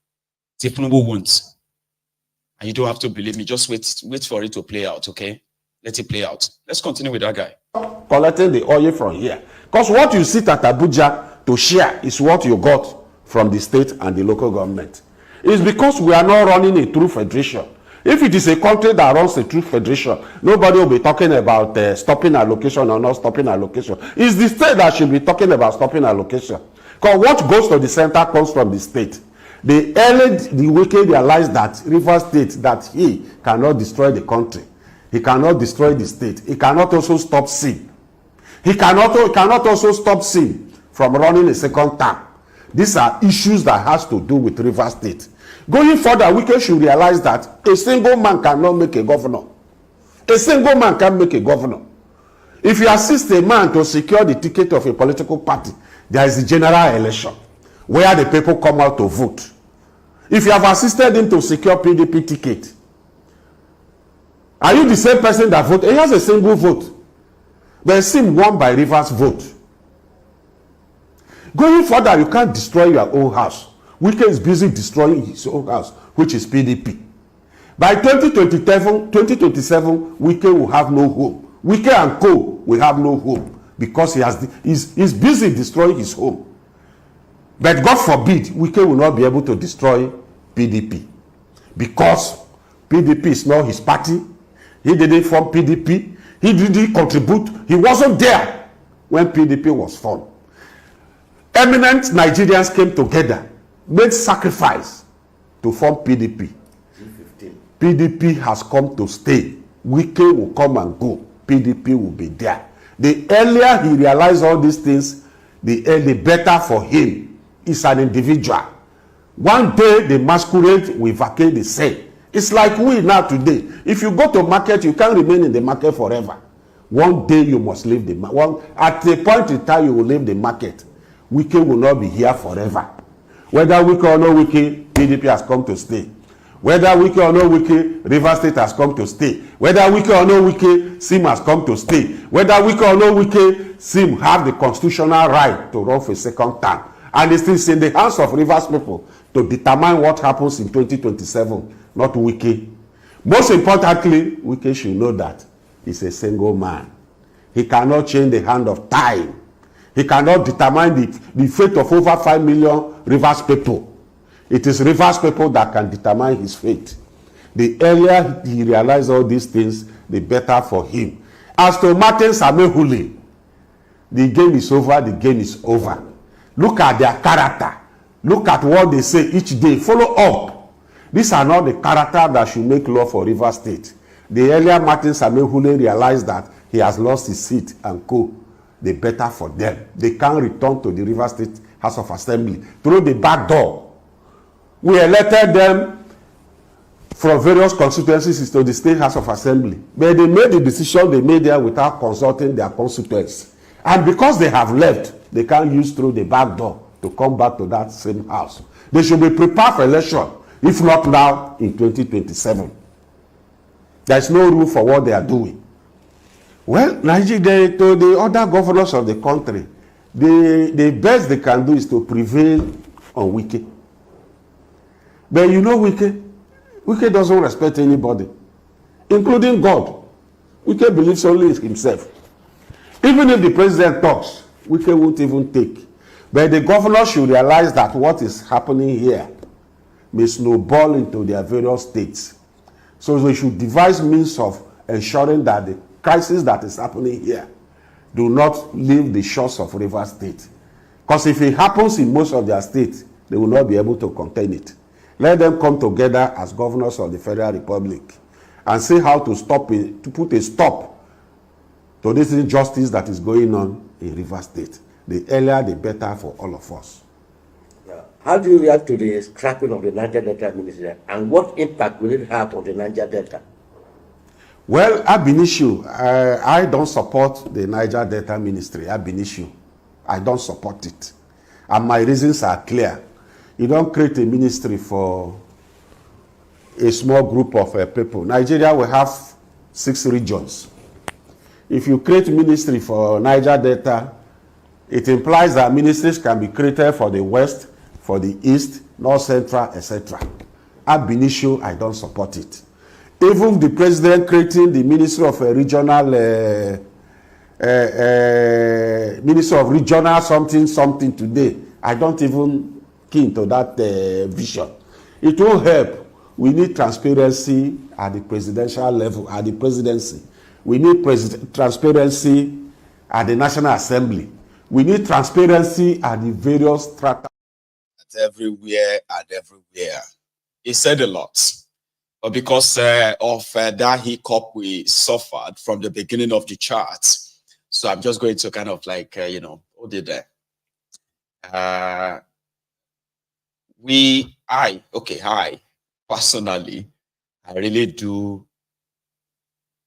thiefnubu won't. And you don't have to believe me. Just wait for it to play out, okay? Let it play out. Let's continue with that guy. Collecting the oil from here. Because what you sit at Abuja to share is what you got from the state and the local government. It's because we are not running a true federation. If it is a country that runs a true federation, nobody will be talking about stopping allocation or not stopping allocation. It's the state that should be talking about stopping allocation. Because what goes to the center comes from the state. The wicked realized that River State, that he cannot destroy the country. He cannot destroy the state. He cannot also stop sin. He cannot also stop sin from running a second term. These are issues that has to do with River State. Going further, we should realize that a single man cannot make a governor. A single man can make a governor. If you assist a man to secure the ticket of a political party, there is a general election where the people come out to vote. If you have assisted him to secure PDP ticket, are you the same person that voted? He has a single vote. But it's him won by Rivers vote. Going further, you can't destroy your own house. Wike is busy destroying his own house, which is PDP. By 2027, Wike will have no home. Wike and co will have no home because he's busy destroying his home. But God forbid, Wike will not be able to destroy PDP because PDP is not his party. He didn't form PDP. He didn't contribute. He wasn't there when PDP was formed. Eminent Nigerians came together, made sacrifice to form PDP. PDP has come to stay. Wike will come and go. PDP will be there. The earlier he realized all these things, the better for him. He's an individual. One day the masquerade will vacate the same. It's like we now today. If you go to market, you can't remain in the market forever. One day you must leave the market. At a point in time, you will leave the market. Wike will not be here forever. Whether Wike or no Wike, PDP has come to stay. Whether wiki or no wiki, Rivers State has come to stay. Whether wiki or no wiki, SIM has come to stay. Whether wiki or no wiki, SIM have the constitutional right to run for a second term. And it is in the hands of Rivers people to determine what happens in 2027, not wiki. Most importantly, wiki should know that he's a single man. He cannot change the hand of time. He cannot determine the fate of over 5 million Rivers people. It is Rivers people that can determine his fate. The earlier he realizes all these things, the better for him. As to Martin Samehule, the game is over, the game is over. Look at their character. Look at what they say each day. Follow up. These are not the character that should make law for Rivers State. The earlier Martin Samehule realized that he has lost his seat and co. The better for them. They can't return to the Rivers State House of Assembly through the back door. We elected them from various constituencies to the State House of Assembly. But they made the decision they made there without consulting their constituents. And because they have left, they can't use through the back door to come back to that same house. They should be prepared for election, if not now, in 2027. There's no room for what they are doing. Well, Nigeria, to the other governors of the country, the best they can do is to prevail on wiki. But you know Wike doesn't respect anybody, including God. Wike believes only in himself. Even if the president talks, Wike won't even take. But the governor should realize that what is happening here may snowball into their various states. So they should devise means of ensuring that the crisis that is happening here do not leave the shores of Rivers State. Because if it happens in most of their states, they will not be able to contain it. Let them come together as governors of the Federal Republic and see how to stop it, to put a stop to this injustice that is going on in Rivers State. The earlier, the better for all of us. Yeah. How do you react to the scrapping of the Niger Delta Ministry, and what impact will it have on the Niger Delta? Well, ab initio, I don't support the Niger Delta Ministry. Ab initio, I don't support it. And my reasons are clear. You don't create a ministry for a small group of people. Nigeria will have 6 regions. If you create ministry for Niger Delta, it implies that ministries can be created for the West, for the East, North Central, etc. Ab initio, I don't support it. Even the president creating the Ministry of Regional, Ministry of Regional something today, I don't even keen to that vision. It won't help. We need transparency at the presidential level, at the presidency. We need transparency at the National Assembly. We need transparency at the various strata. Everywhere and everywhere. He said a lot. But because of that hiccup we suffered from the beginning of the chart, so I'm just going to kind of like, hold it there. I personally, I really do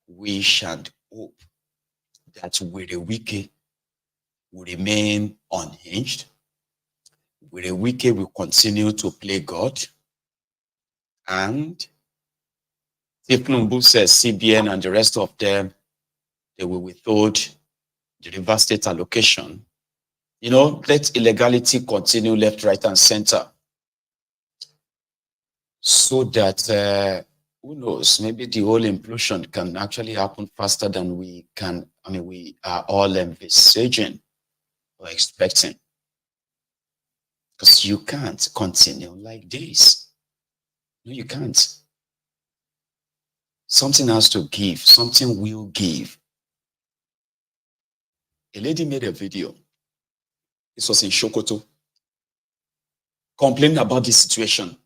wish and hope that Wiki will remain unhinged. Wiki will continue to play God. And thiefnubu says CBN and the rest of them, they will withhold the Rivers State allocation. Let illegality continue left, right, and center. So that, who knows, maybe the whole implosion can actually happen faster than we are all envisaging or expecting. Because you can't continue like this. No, you can't. Something has to give. Something will give. A lady made a video. This was in Sokoto. Complaining about this situation.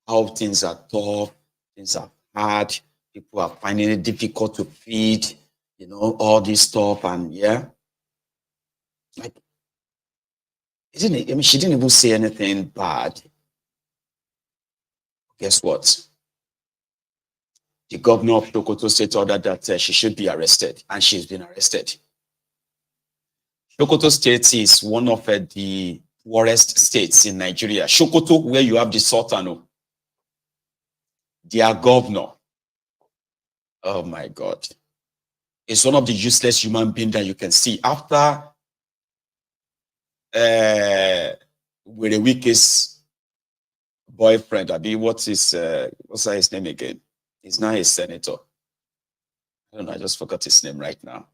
How things are tough, things are hard, people are finding it difficult to feed, all this stuff, and she didn't even say anything bad. Guess what? The governor of Sokoto State ordered that she should be arrested, and she's been arrested. Sokoto State is one of the poorest states in Nigeria. Sokoto, where you have the Sultan. their governor, oh my God, is one of the useless human beings that you can see. After Werewike's boyfriend, what's his name again? He's now a senator. I don't know, I just forgot his name right now.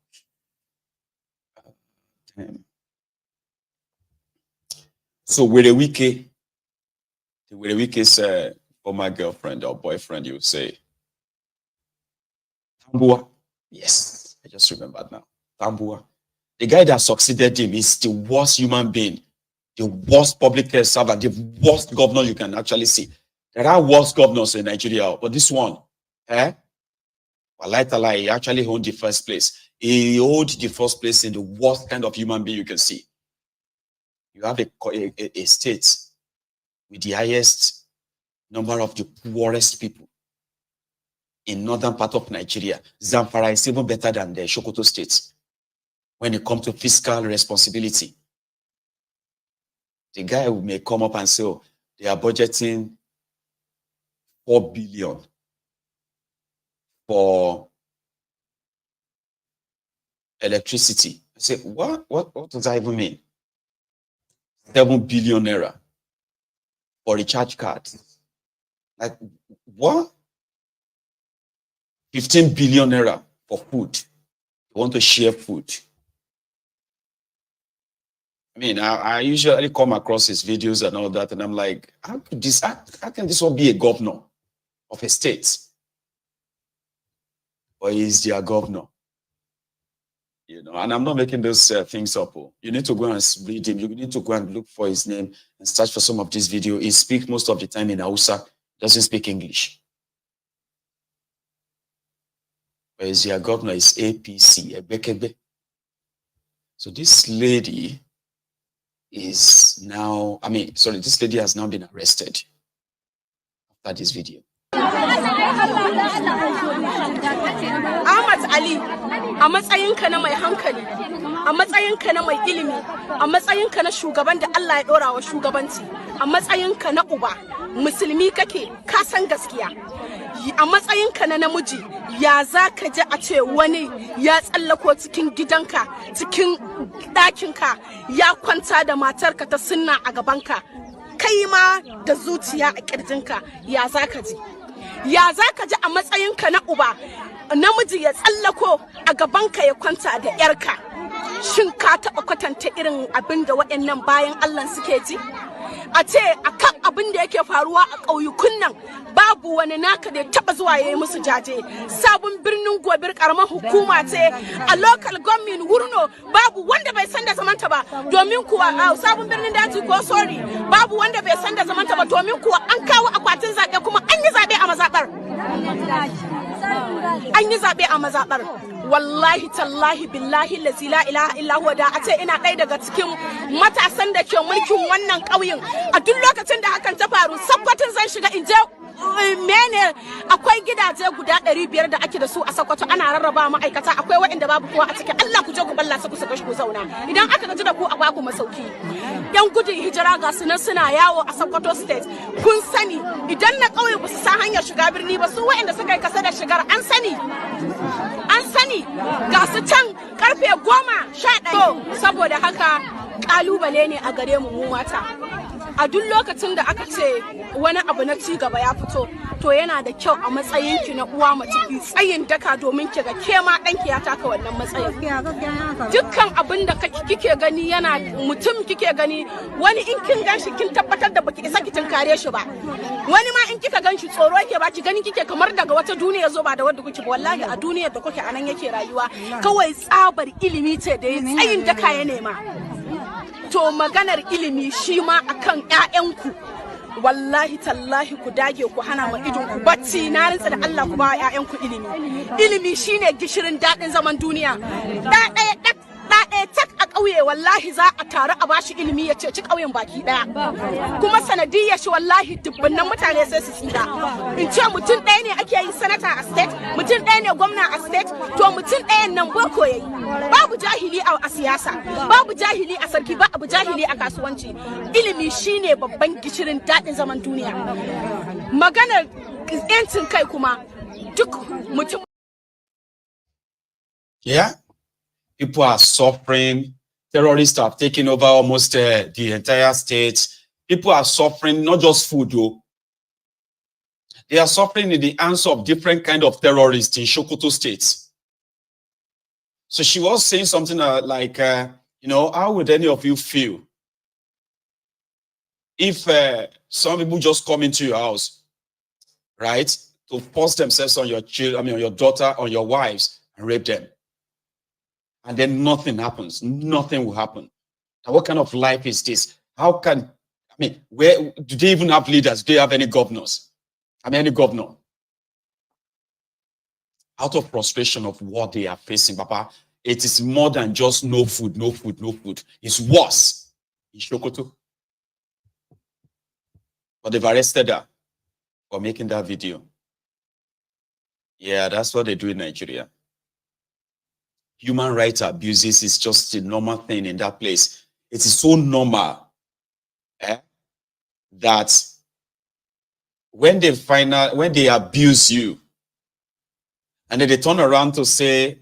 So Werewike's former girlfriend or boyfriend, you would say. Tambua. Yes, I just remembered now. Tambua. The guy that succeeded him is the worst human being, the worst public health servant, the worst governor you can actually see. There are worse governors in Nigeria, but this one, he actually owned the first place. He owned the first place in the worst kind of human being you can see. You have a state with the highest number of the poorest people in northern part of Nigeria. Zamfara is even better than the Sokoto state when it comes to fiscal responsibility. The guy may come up and say, oh, they are budgeting 4 billion for electricity. I say, what does that even mean? 7 billion naira for recharge cards. Like, what? 15 billion naira for food. You want to share food. I mean, I usually come across his videos and all that, and I'm like, how can this one be a governor of a state? Or he's their governor. You know, and I'm not making those things up. You need to go and read him. You need to go and look for his name and search for some of this video. He speaks most of the time in Hausa, doesn't speak English. But his their governor is APC, Ebekebe. So this lady is now, this lady has now been arrested after this video. Ahmad Ali, a matsayinka na mai hankali, a matsayinka na mai ilimi, a matsayinka na shugaban da Allah ya dora wa shugabanci, a matsayinka na uba, musulmi kake, ka san gaskiya. A matsayinka na namiji, ya za ka ji a ce wani ya tsallako cikin gidanka, cikin ɗakinka, ya kwanta da matarka ta sunna a gabanka, kai ma da zuciya a ƙirjinka, ya za ka ji? Ya za ka ji a matsayinka na uba, namiji ya tsallako a gabanka ya kwanta da ‘yarka? Shin ka taɓa kwatanta irin abin da waɗannan bayan Allah suke ji? A ce akan abin da yake faruwa a ƙauyukun nan babu wani naka da ya taɓa zuwa ya yi musu jaje. Sabon birnin Gobir ƙaramar hukuma ce a local government Wurno, babu wanda bai san da zamanta ba, domin kuwa sabon birnin daji ko sorry babu wanda bai san da zamanta ba, domin kuwa an kawo akwatin zaɓe kuma an yi zaɓe a mazaɓar. An yi zaɓe a mazaɓar. Wallahi tallahi billahi lazi la ilaha illa huwa, da a ce ina ɗaya daga cikin matasan da ke mulkin wannan ƙauyen, a duk lokacin da hakan ta faru Sokoton zan shiga in je mene, akwai gidaje guda 500 da ake da su a Sokoto ana rarraba ma'aikata, akwai waɗanda babu kowa a ciki. Allah ku je ku balla su ku zauna, idan aka gaji da ku a baku masauki. Yan gudun hijira ga su nan suna yawo a Sokoto state, kun sani idan na ƙauye ba su san hanyar shiga birni ba, su waɗanda suka yi kasa da shigar an sani ga su can karfe 10:11. Saboda haka kalubale ne a gare mu mata. A duk lokacin da aka ce wani abu na ci gaba ya fito, to yana da kyau a matsayinki na uwa mace ki tsayin daka domin ki ga ke ma danki ya taka wannan matsayin. Dukkan abin da kike gani yana mutum kike gani, wani in kin ganshi kin tabbatar da baki isa ki tunkare shi ba. Wani ma in kika ganshi tsoro yake ba, ki gani kike kamar daga wata duniya zo ba da wanda kuke ba. Wallahi a duniyar da kuke anan yake rayuwa, kawai tsabar ilimi ce da tsayin daka ya nema. To maganar ilimi shi ma akan ƴaƴanku, wallahi tallahi ku dage ku hana ma idon ku bacci, na rantsa da Allah ku ba ƴaƴanku ilimi. Ilimi shine gishirin daɗin zaman duniya. ɗaya tak a ƙauye wallahi za a taru a bashi ilimi ya ceci ƙauyen baki ɗaya, kuma sanadiyyar shi wallahi dubbannan mutane sai su tsira. In ce mutum ɗaya ne ake yi sanata a state, mutum ɗaya ne gwamna a state, to mutum ɗayan nan boko yayi. Babu jahili a siyasa, babu jahili a sarki, babu jahili a kasuwanci. Ilimi shine babban gishirin daɗin zaman duniya. Maganar yancin kai kuma duk mutum. Yeah, people are suffering. Terrorists have taken over almost the entire state. People are suffering, not just food, though. They are suffering in the hands of different kind of terrorists in Sokoto State. So she was saying something like, you know, how would any of you feel if some people just come into your house, right, to force themselves on your children, on your daughter, on your wives, and rape them? And then nothing happens. Nothing will happen. Now, what kind of life is this? How can, I mean, where do they even have leaders? Do they have any governors? I mean, any governor? Out of frustration of what they are facing, Papa, it is more than just no food, no food, no food. It's worse in Sokoto. But they've arrested her for making that video. Yeah, that's what they do in Nigeria. Human rights abuses is just a normal thing in that place. It is so normal that when they abuse you, and then they turn around to say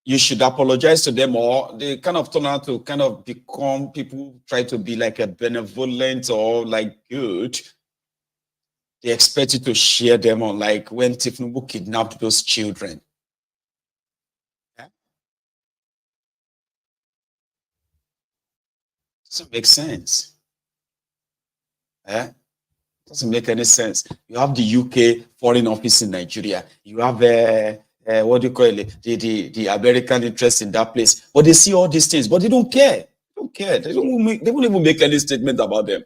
you should apologize to them, or they kind of turn out to kind of become people try to be like a benevolent or like good. They expect you to share them on, like when thiefnubu kidnapped those children. Doesn't make sense. Doesn't make any sense. You have the UK Foreign Office in Nigeria. You have what do you call it? The American interest in that place. But they see all these things, but they don't care. They don't care. They won't even make any statement about them.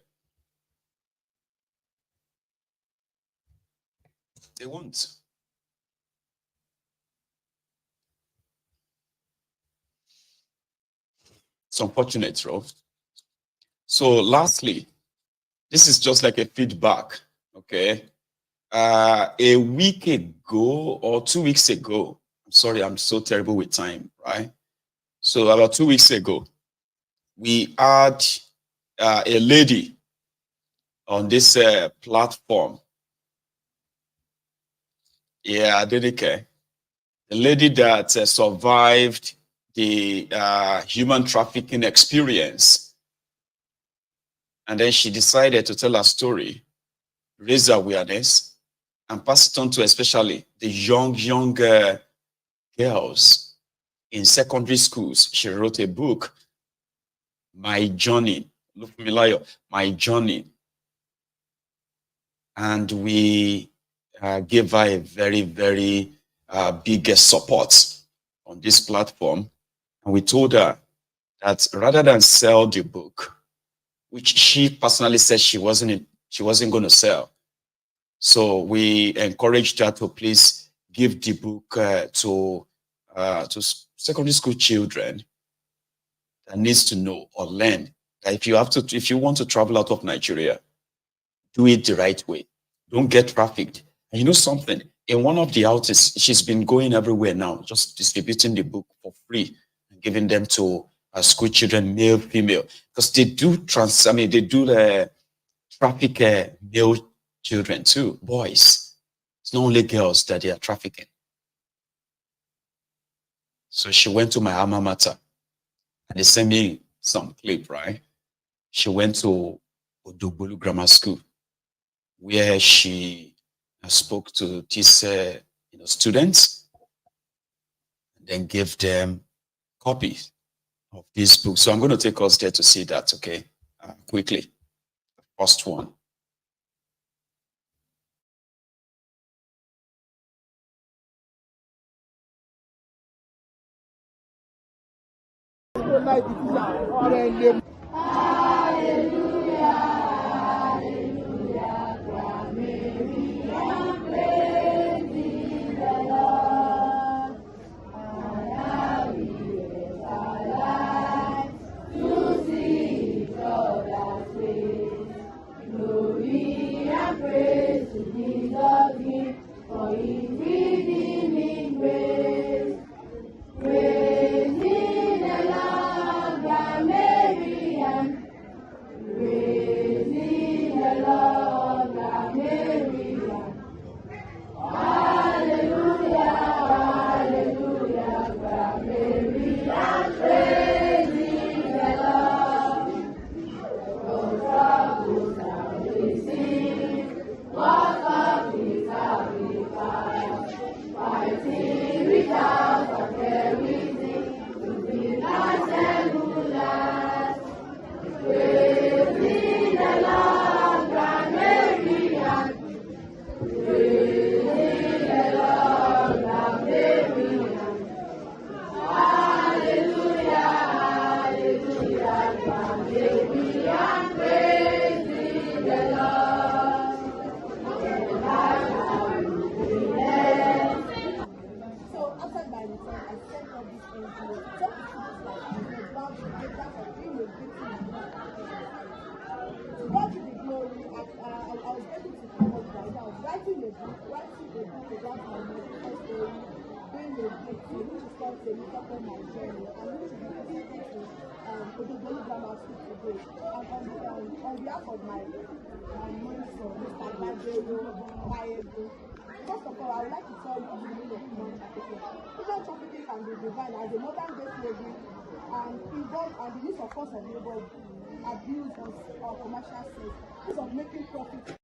They won't. It's unfortunate, Rob. So lastly, this is just like a feedback, okay? A week ago or 2 weeks ago, I'm sorry, I'm so terrible with time, right? So about 2 weeks ago, we had a lady on this platform. Yeah, I didn't care. A lady that survived the human trafficking experience. And then she decided to tell her story, raise awareness, and pass it on to especially the young girls in secondary schools. She wrote a book, My Journey, My Journey. And we gave her a very, very big support on this platform. And we told her that rather than sell the book, which she personally said she wasn't going to sell. So we encouraged her to please give the book to secondary school children that needs to know or learn that if you want to travel out of Nigeria, do it the right way. Don't get trafficked. And you know something? In one of the outlets, she's been going everywhere now, just distributing the book for free and giving them to school children, male, female, because they do traffic male children too, boys. It's not only girls that they are trafficking. So she went to my alma mater, and they sent me some clip, right? She went to Odogbolu Grammar School, where she spoke to these students, and then gave them copies of this book. So I'm going to take us there to see that, okay? Quickly. First one. return, I sent all these NGOs. Some people like about the data of being a victim of God be the glory. I was able to come up right now, writing a book about my medical story, being a victim, which is called Nigeria-Niger, and which is dedicated to Oloyede Grammar School today. And on behalf of my mentor, Mr. Behead, first of all, I would like to tell you the meaning of human trafficking. Human trafficking can be defined as a modern-day slavery and involve the use of force of labor, abuse, or commercial sex, use of making profit.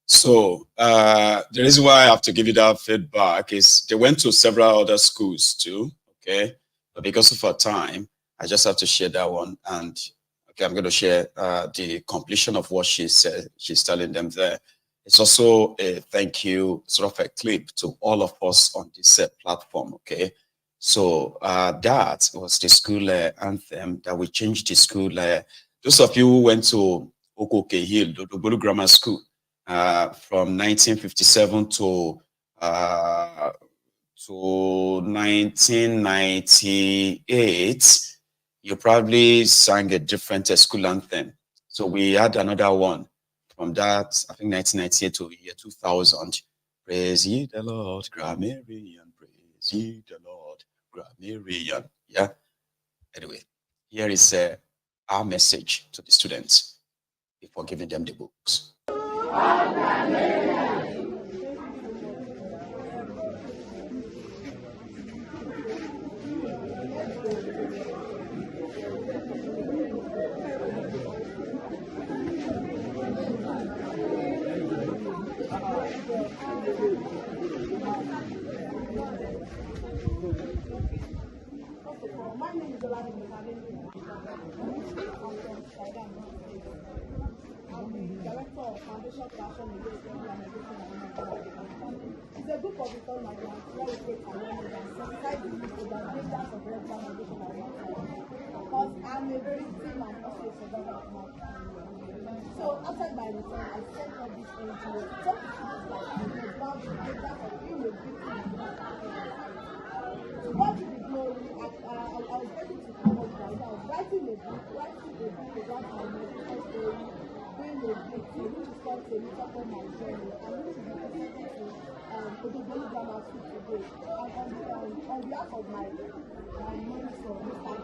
So the reason why I have to give you that feedback is they went to several other schools too, okay? But because of our time, I just have to share that one. And okay, I'm going to share the completion of what she said. She's telling them there. It's also a thank you, sort of a clip to all of us on this platform, okay? So that was the school anthem that we changed the school. Those of you who went to Okoke Hill, the Bolu Grammar School, from 1957 to 1998, you probably sang a different school anthem. So we had another one from that, I think 1998 to year 2000. Praise ye the Lord, grammarian. Praise ye the Lord, grammarian. Yeah. Anyway, here is our message to the students before giving them the books. My name is Oloyede. I'm the director of Foundation for Action Against Organization and It's a group of return migrants where we take awareness and sensitize the youth about dangers of regular migration and because I'm a very team and also a survivor of my family. So after my return, I sent all these NGOs to talk to people like me about the dangers of being a victim of God be the glory. I was able to come up right now, writing a book about my medical story, being a victim, which is called Nigeria, and which is dedicated to Oloyede Grammar School today. And on behalf of my mentor, Mr.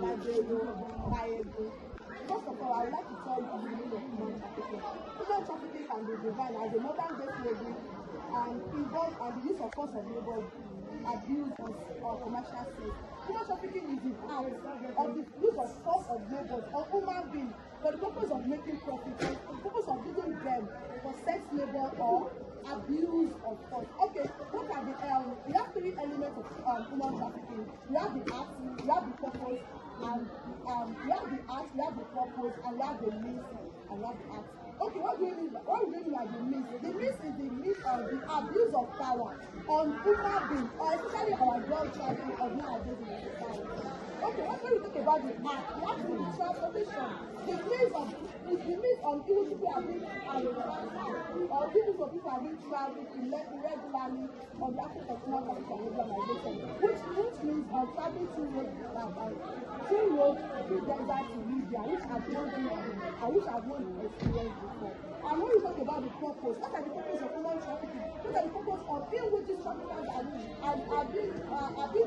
Behead, first of all, I would like to tell you the meaning of human trafficking. Human trafficking can be defined as a modern-day slavery and involve the use of force of labor, abuse, or commercial sex. Human trafficking is the act of the use of force of labor or human beings for the purpose of making profit, for the purpose of using them for sex labor or abuse of force. Okay, what are the we have three elements of human trafficking. We have the act, we have the purpose, and we have the act, we have the purpose, and we have the means, and we have the act. Okay, what do you mean by the means? The means is the means of the abuse of power on human beings, or especially our girl child of nowadays in the society. Okay, when we talk about the act, we have to do the transportation. The means of even people are being or even for people are being traveling irregularly on the aspect of human rights and organization, which means traveling through roads to desert to Libya, which I've not experienced before. And when we talk about the purpose, what are the purpose of human trafficking? What are the purpose of in which these traffickers are doing? Abuse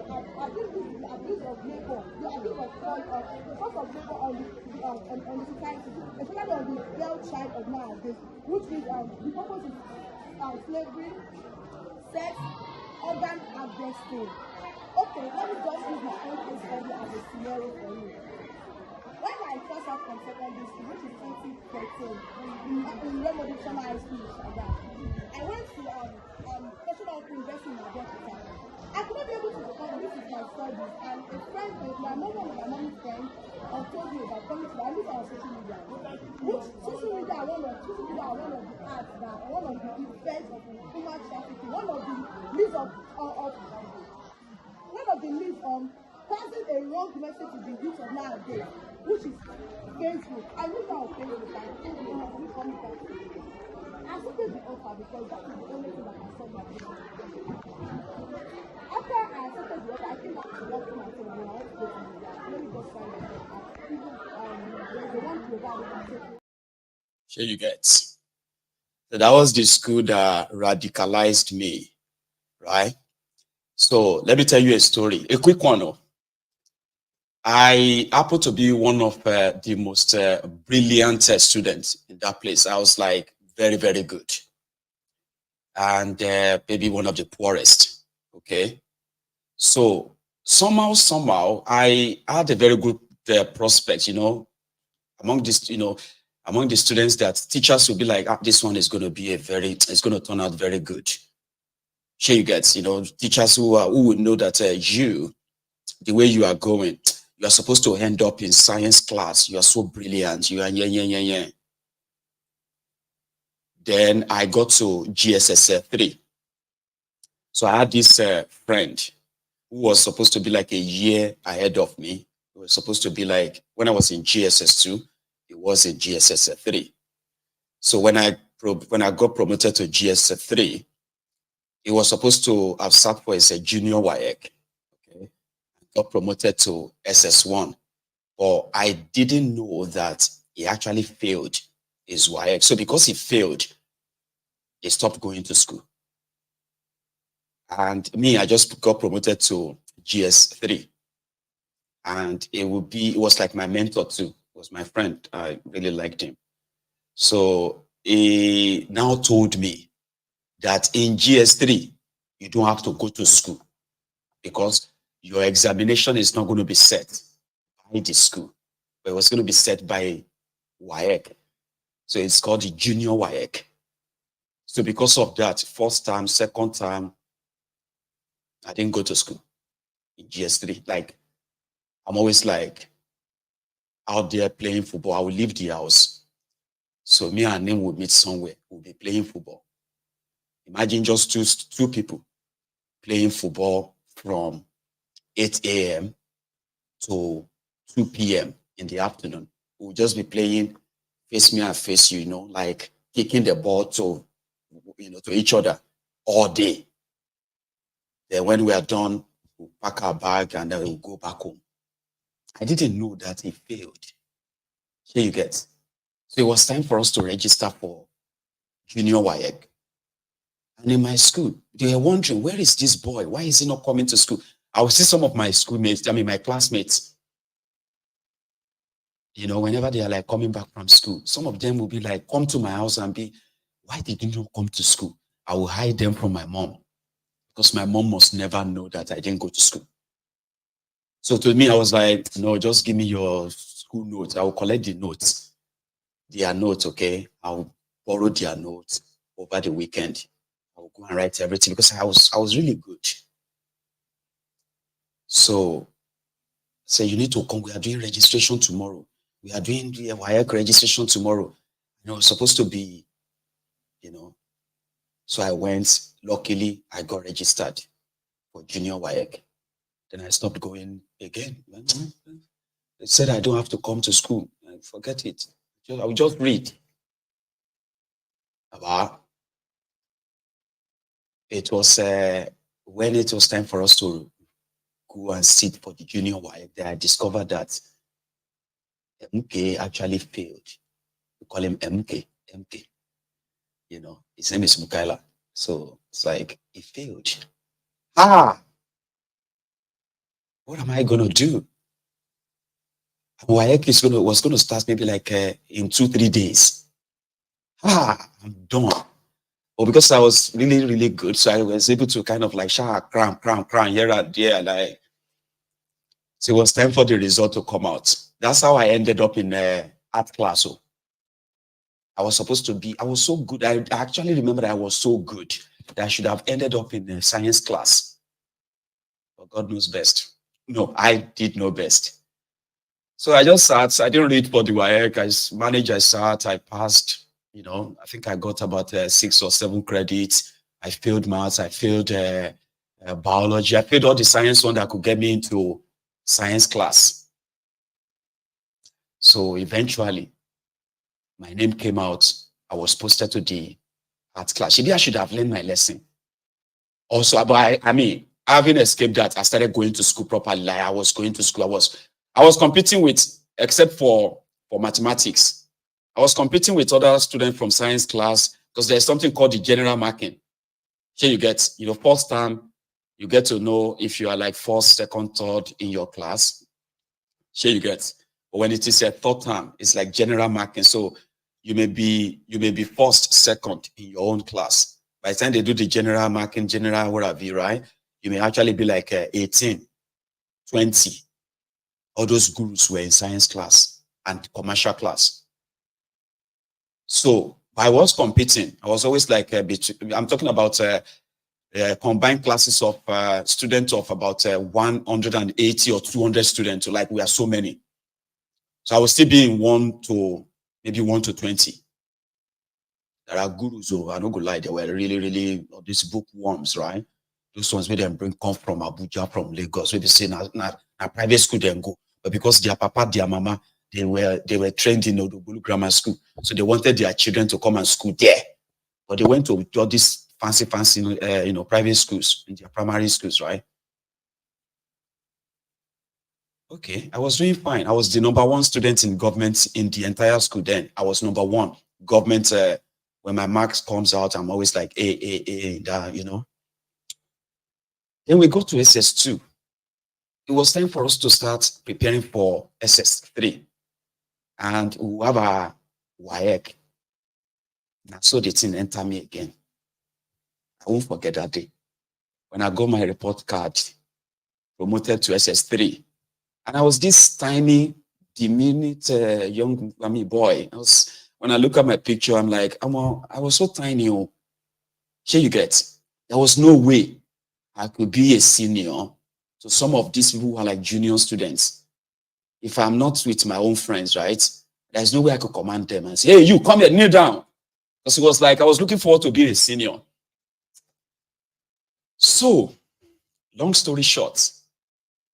of labor, the abuse of the force of labor on the society, especially on the girl child of nowadays, which means the purpose is slavery, sex, organ harvesting. Okay, let me just use my own case study as a scenario for you. When I first out from secondary school, which is 2013, in Remo Dictionary High School in Shaga, I went to National University in Nigeria. I could not be able to come. This is my studies, and a friend, my mother and my mommy's friend, told me about coming to. I look on social media. Which social media are one of the acts that one of the effects of human trafficking, one of the means of passing a wrong message to the youth of nowadays, which is Facebook. I look on Facebook and I accepted the offer because that is the only thing that I saw my business. After I Here you get. So that was the school that radicalized me, right? So let me tell you a story, a quick one. I happen to be one of the most brilliant students in that place. I was like very, very good. And maybe one of the poorest, okay? So somehow, I had a very good prospect, among this, among the students that teachers will be like, this one is going to be it's going to turn out very good. Here you get, teachers who would know that the way you are going, you are supposed to end up in science class. You are so brilliant. You are, yeah. Then I got to GSS 3. So I had this friend who was supposed to be like a year ahead of me. It was supposed to be like, when I was in GSS 2, it was in GSS 3. So when I got promoted to GSS 3, it was supposed to have sat for as a junior WAEC. Okay, got promoted to SS1, but I didn't know that he actually failed his WAEC. So because he failed, he stopped going to school. And me, I just got promoted to GS3. And it was like my mentor too. It was my friend. I really liked him. So he now told me that in GS3, you don't have to go to school because your examination is not going to be set by the school, but it was going to be set by WAEC. So it's called the junior WAEC. So because of that, first time, second time, I didn't go to school in GS3. Like, I'm always like out there playing football. I will leave the house. So me and him would meet somewhere. We'll be playing football. Imagine just two people playing football from 8 a.m. to 2 p.m. in the afternoon. We'll just be playing face me and face you, like kicking the ball to each other all day. Then when we are done, we'll pack our bag and then we'll go back home. I didn't know that he failed. Here you get. So it was time for us to register for junior WAEC. And in my school, they were wondering, where is this boy? Why is he not coming to school? I would see some of my schoolmates, my classmates, whenever they are like coming back from school, some of them will be like, come to my house and be, why did you not come to school? I will hide them from my mom because my mom must never know that I didn't go to school. So to me, I was like, no, just give me your school notes. I will collect the notes, their notes, okay? I'll borrow their notes over the weekend. I will go and write everything because I was really good. So you need to come. We are doing registration tomorrow. We are doing the WAEC registration tomorrow. It's supposed to be, So I went. Luckily, I got registered for junior WAEC. Then I stopped going again. They said I don't have to come to school. Forget it. I will just read. It was when it was time for us to go and sit for the junior WAEC, that I discovered that MK actually failed. We call him MK. His name is Mukaila. So it's like, he failed. What am I going to do? WAEC was going to start maybe like in 2-3 days. I'm done. But because I was really, really good, so I was able to kind of like cram here and there. So it was time for the result to come out. That's how I ended up in art class. I was supposed to be, I was so good. I actually remember that I was so good that I should have ended up in a science class. But God knows best. No, I did know best. So I just sat. I didn't read for the WAEC. I sat. I passed. I think I got about 6 or 7 credits. I failed maths. I failed biology. I failed all the science one that could get me into science class. So eventually, my name came out. I was posted to the art class. Maybe I should have learned my lesson. Also, but having escaped that, I started going to school properly. Like I was going to school. I was competing with, except for mathematics, I was competing with other students from science class because there's something called the general marking. Here you get, first term, you get to know if you are like first, second, third in your class. Here you get. But when it is a third term, it's like general marking. So you may be first, second in your own class. By the time they do the general marking, general whatever, right? You may actually be like 18, 20. All those gurus were in science class and commercial class. So I was competing. I was always like, I'm talking about combined classes of students of about 180 or 200 students. So like we are so many. So I will still be in 1 to 20. There are gurus who, I don't go lie, they were really these bookworms, right? Those ones where they come from Abuja, from Lagos, where they say na private school they go. But because their papa, their mama, they were trained in Odogulu Grammar School. So they wanted their children to come and school there. But they went to all these fancy, private schools, in their primary schools, right? Okay, I was doing fine. I was the number 1 student in government in the entire school then. I was number 1. Government, when my marks comes out, I'm always like, that. Then we go to SS2. It was time for us to start preparing for SS3. And we have a WAEC. So the thing enter me again. I won't forget that day. When I got my report card, promoted to SS3. And I was this tiny, diminutive young boy. When I look at my picture, I'm like, I was so tiny. Here you get. There was no way I could be a senior to some of these people who are like junior students. If I'm not with my own friends, right? There's no way I could command them and say, hey, you come here, kneel down. Because it was like I was looking forward to being a senior. So, long story short,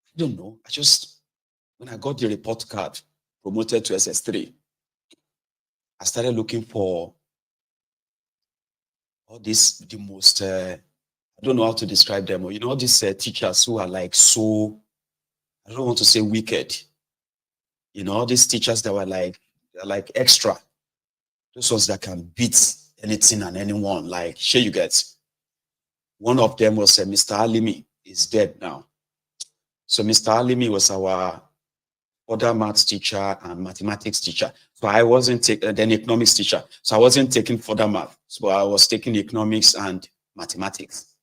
I don't know. When I got the report card, promoted to SS3, I started looking for all this, the most, I don't know how to describe them. All these teachers who are like so, I don't want to say wicked. All these teachers that were like extra. Those ones that can beat anything and anyone. Like, here you get. One of them was Mr. Alimi. He's dead now. So Mr. Alimi was our other maths teacher and mathematics teacher. So I wasn't taking, then economics teacher. So I wasn't taking further math. So I was taking economics and mathematics.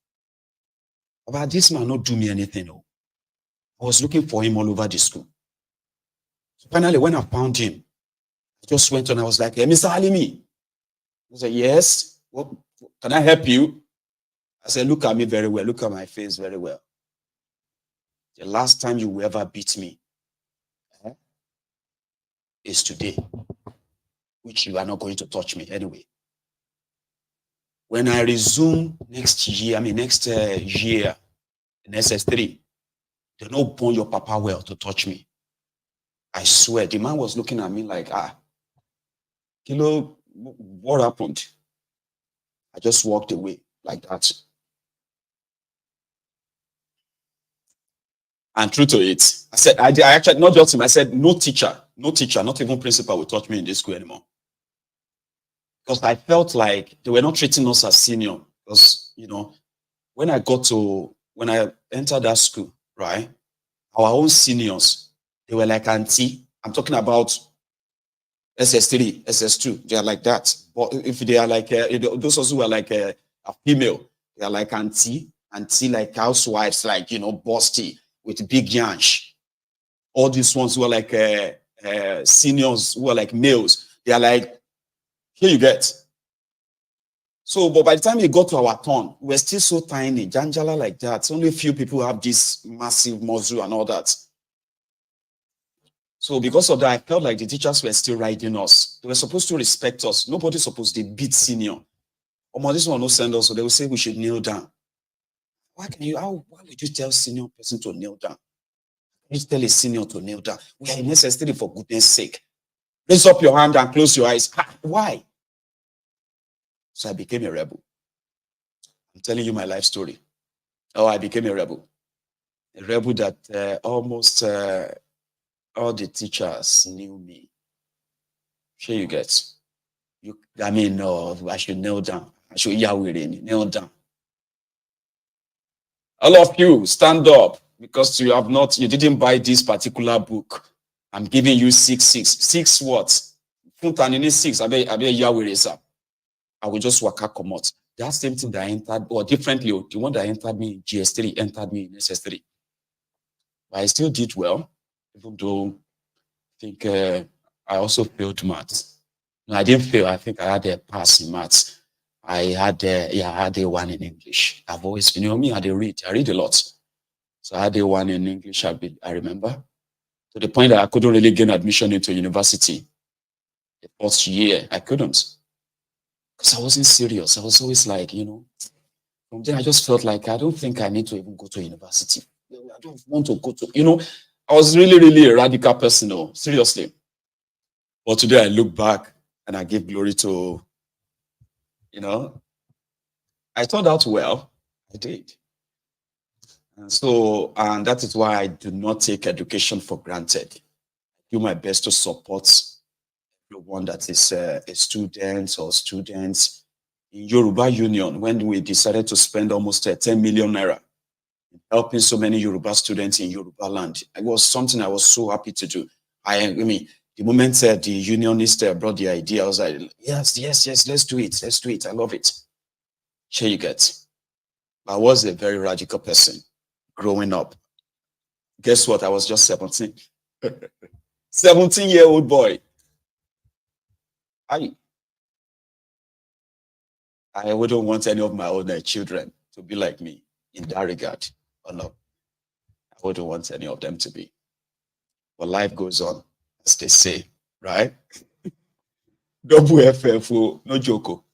But this man not do me anything. No. I was looking for him all over the school. So finally, when I found him, I just went on. I was like, hey, Mr. Alimi. I said, yes. What, can I help you? I said, look at me very well. Look at my face very well. The last time you will ever beat me is today, which you are not going to touch me anyway. When I resume next year in SS3, they don't burn your papa well to touch me. I swear, the man was looking at me like, Kilo, what happened? I just walked away like that. And true to it, I said, I actually, not just him, I said, no teacher, not even principal will touch me in this school anymore. Because I felt like they were not treating us as senior. Because, when I entered that school, right, our own seniors, they were like auntie. I'm talking about SS3, SS2, they are like that. But if they are like, those also were like a female, they are like auntie like housewives, like, busty, with big yansh. All these ones who are like seniors, who are like males, they are like, here you get. So, but by the time it got to our turn, we're still so tiny, janjala like that. Only a few people have this massive muscle and all that. So because of that, I felt like the teachers were still riding us. They were supposed to respect us. Nobody's supposed to beat senior. This one will send us, so they will say we should kneel down. Why would you tell senior person to kneel down? You tell a senior to kneel down. We are necessary for goodness sake. Raise up your hand and close your eyes. Why? So I became a rebel. I'm telling you my life story. I became a rebel. A rebel that almost all the teachers knew me. Sure you get. I mean, no, I should kneel down. I should kneel down. All of you, stand up because you didn't buy this particular book. I'm giving you 6 what? Funtanini 6. I will just work out come out. That same thing that entered, or differently, the one that entered me in GS3 entered me in SS3. But I still did well, even though I think I also failed maths. No, I didn't fail. I think I had a pass in maths. I had a 1 in English. I've always, me, I read a lot. So I had a 1 in English, I remember. To the point that I couldn't really gain admission into university. The first year, I couldn't. Because I wasn't serious. I was always like, from then I just felt like I don't think I need to even go to university. I don't want to go to, I was really, really a radical person, seriously. But today I look back and I give glory to, I turned out well. I did. And that is why I do not take education for granted. I do my best to support everyone that is a student or students. In Yoruba Union, when we decided to spend almost 10 million naira helping so many Yoruba students in Yoruba land, it was something I was so happy to do. I mean, the moment the unionist brought the idea, I was like, yes, let's do it. I love it. Here you get. I was a very radical person growing up. Guess what? I was just 17. 17-year-old boy. I wouldn't want any of my own children to be like me in that regard. Or no. I wouldn't want any of them to be. But life goes on, as they say, right? Double FF, no joke.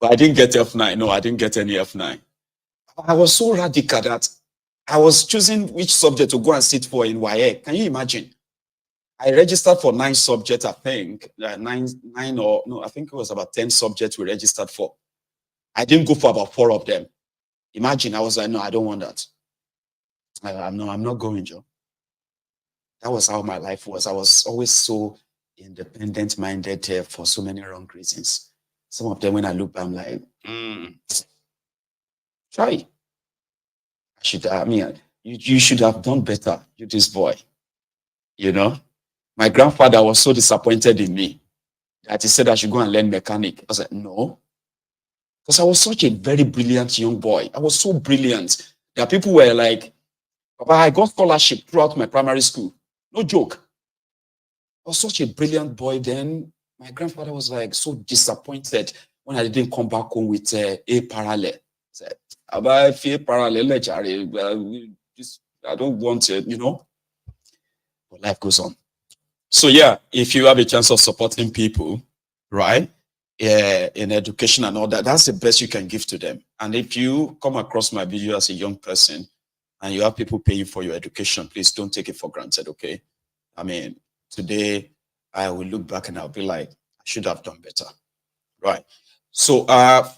But I didn't get F9. No, I didn't get any F9. I was so radical that I was choosing which subject to go and sit for in WAEC. Can you imagine? I registered for 9 subjects, I think. I think it was about 10 subjects we registered for. I didn't go for about 4 of them. Imagine, I was like, no, I don't want that. I'm not going, Joe. That was how my life was. I was always so independent-minded for so many wrong reasons. Some of them, when I look back, I'm like, try. You should have done better, you this boy. My grandfather was so disappointed in me that he said I should go and learn mechanic. I was like, no. Because I was such a very brilliant young boy. I was so brilliant that people were like, Papa, I got scholarship throughout my primary school. No joke. I was such a brilliant boy then. My grandfather was like so disappointed when I didn't come back home with a parallel. I said, I feel parallel, I don't want it, But life goes on. So yeah, if you have a chance of supporting people, right, in education and all that, that's the best you can give to them. And if you come across my video as a young person and you have people paying for your education, please don't take it for granted, okay? I mean, today I will look back and I'll be like, I should have done better, right? So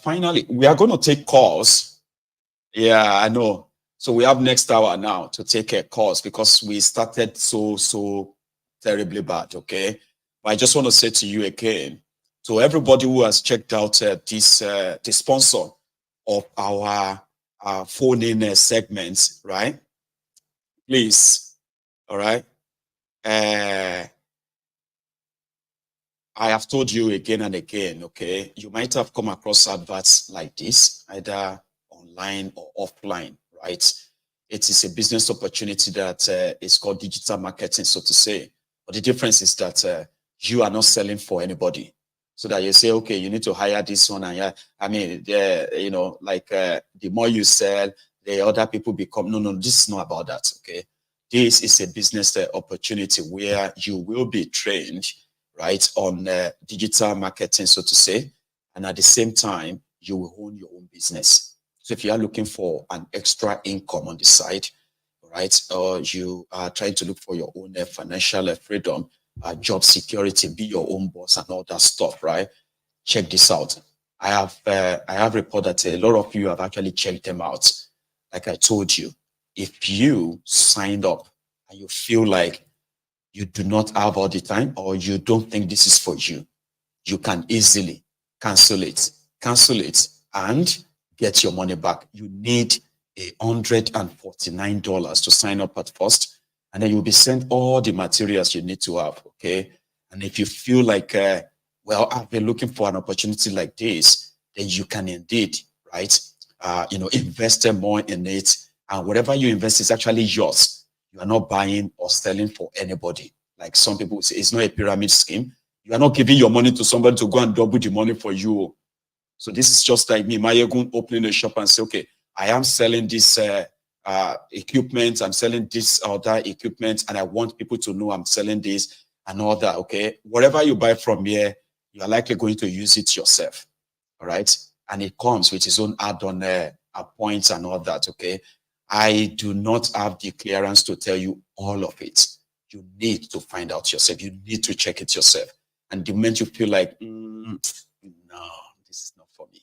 finally, we are going to take calls. Yeah, I know. So we have next hour now to take a calls because we started so terribly bad, okay? But I just want to say to you again, to everybody who has checked out the sponsor of our phone-in segments, right? Please, all right? I have told you again and again, okay? You might have come across adverts like this, either online or offline, right? It is a business opportunity that is called digital marketing, so to say. But the difference is that you are not selling for anybody. So that you say, okay, you need to hire this one. And the more you sell, the other people become, no, this is not about that, okay? This is a business opportunity where you will be trained, right, on digital marketing, so to say. And at the same time, you will own your own business. So if you are looking for an extra income on the side, right, or you are trying to look for your own financial freedom, job security, be your own boss and all that stuff, right? Check this out. I have reported that a lot of you have actually checked them out. Like I told you, if you signed up and you feel like you do not have all the time, or you don't think this is for you, you can easily cancel it, and get your money back. You need $149 to sign up at first, and then you'll be sent all the materials you need to have, okay? And if you feel like, well, I've been looking for an opportunity like this, then you can indeed, right, invest more in it, and whatever you invest is actually yours. You are not buying or selling for anybody. Like some people say, it's not a pyramid scheme. You are not giving your money to somebody to go and double the money for you. So this is just like me, Mayegun, opening a shop and say, okay, I am selling this equipment, I'm selling this other equipment, and I want people to know I'm selling this and all that, okay? Whatever you buy from here, you are likely going to use it yourself, all right? And it comes with its own add-on points and all that, okay? I do not have the clearance to tell you all of it. You need to find out yourself. You need to check it yourself. And the moment you feel like, no, this is not for me,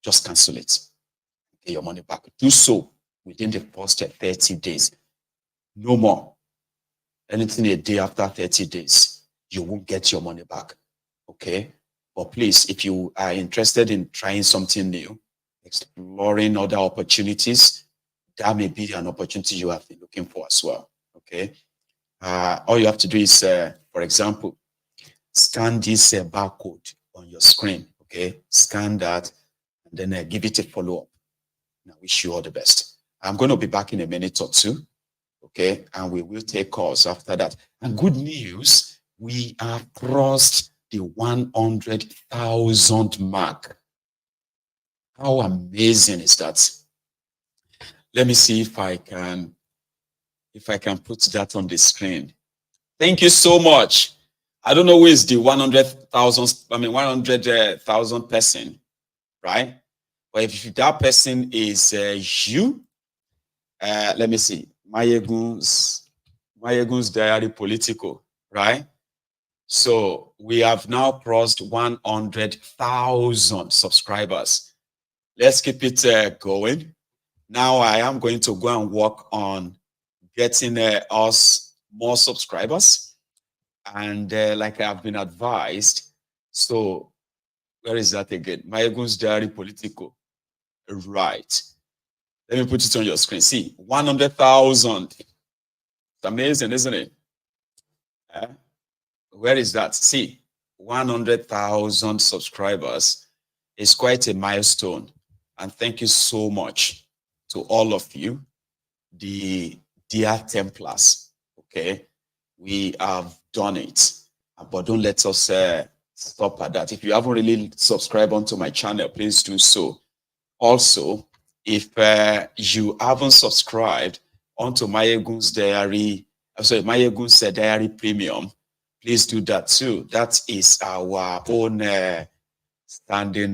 just cancel it. Get your money back. Do so within the first 30 days. No more. Anything a day after 30 days, you won't get your money back. Okay? But please, if you are interested in trying something new, exploring other opportunities, that may be an opportunity you have been looking for as well. Okay? All you have to do is, for example, scan this barcode on your screen. Okay? Scan that, and then give it a follow-up. I wish you all the best. I'm going to be back in a minute or two, okay? And we will take calls after that. And good news, we have crossed the 100,000 mark. How amazing is that? Let me see if I can put that on the screen. Thank you so much. I don't know who is the 100,000 person, right? But if that person is you, let me see, Mayegun's Diary Political, right? So we have now crossed 100,000 subscribers. Let's keep it going. Now I am going to go and work on getting us more subscribers. And like I have been advised, so where is that again? Mayegun's Diary Political. Right. Let me put it on your screen. See, 100,000. It's amazing, isn't it? Where is that? See, 100,000 subscribers is quite a milestone. And thank you so much to all of you, the dear Templars. Okay, we have done it. But don't let us stop at that. If you haven't really subscribed onto my channel, please do so. Also, if you haven't subscribed onto Mayegun's Diary, Mayegun's Diary Premium, please do that too. That is our own standing,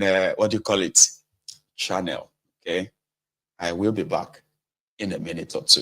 channel. Okay, I will be back in a minute or two.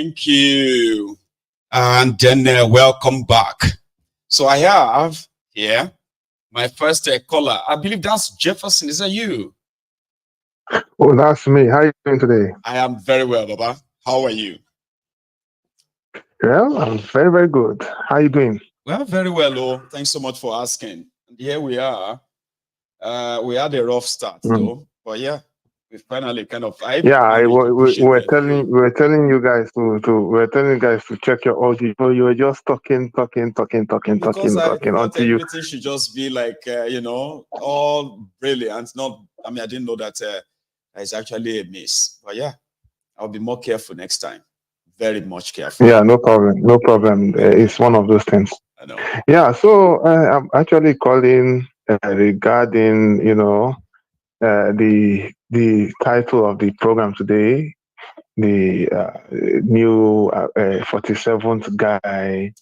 Thank you. And then welcome back. So I have here my first caller. I believe that's Jefferson. Is that you? Oh, that's me. How are you doing today? I am very well, Baba. How are you? Well, I'm very, very good. How are you doing? Well, very well, oh. Thanks so much for asking. And here we are. We had a rough start, though. But yeah, we finally kind of. We were telling you guys to check your audio. You were just talking until everything should just be like all brilliant. I didn't know that it's actually a miss. But yeah, I'll be more careful next time. Very much careful. Yeah, no problem. It's one of those things. I know. Yeah, so I'm actually calling regarding the title of the program today, the new 47th guy,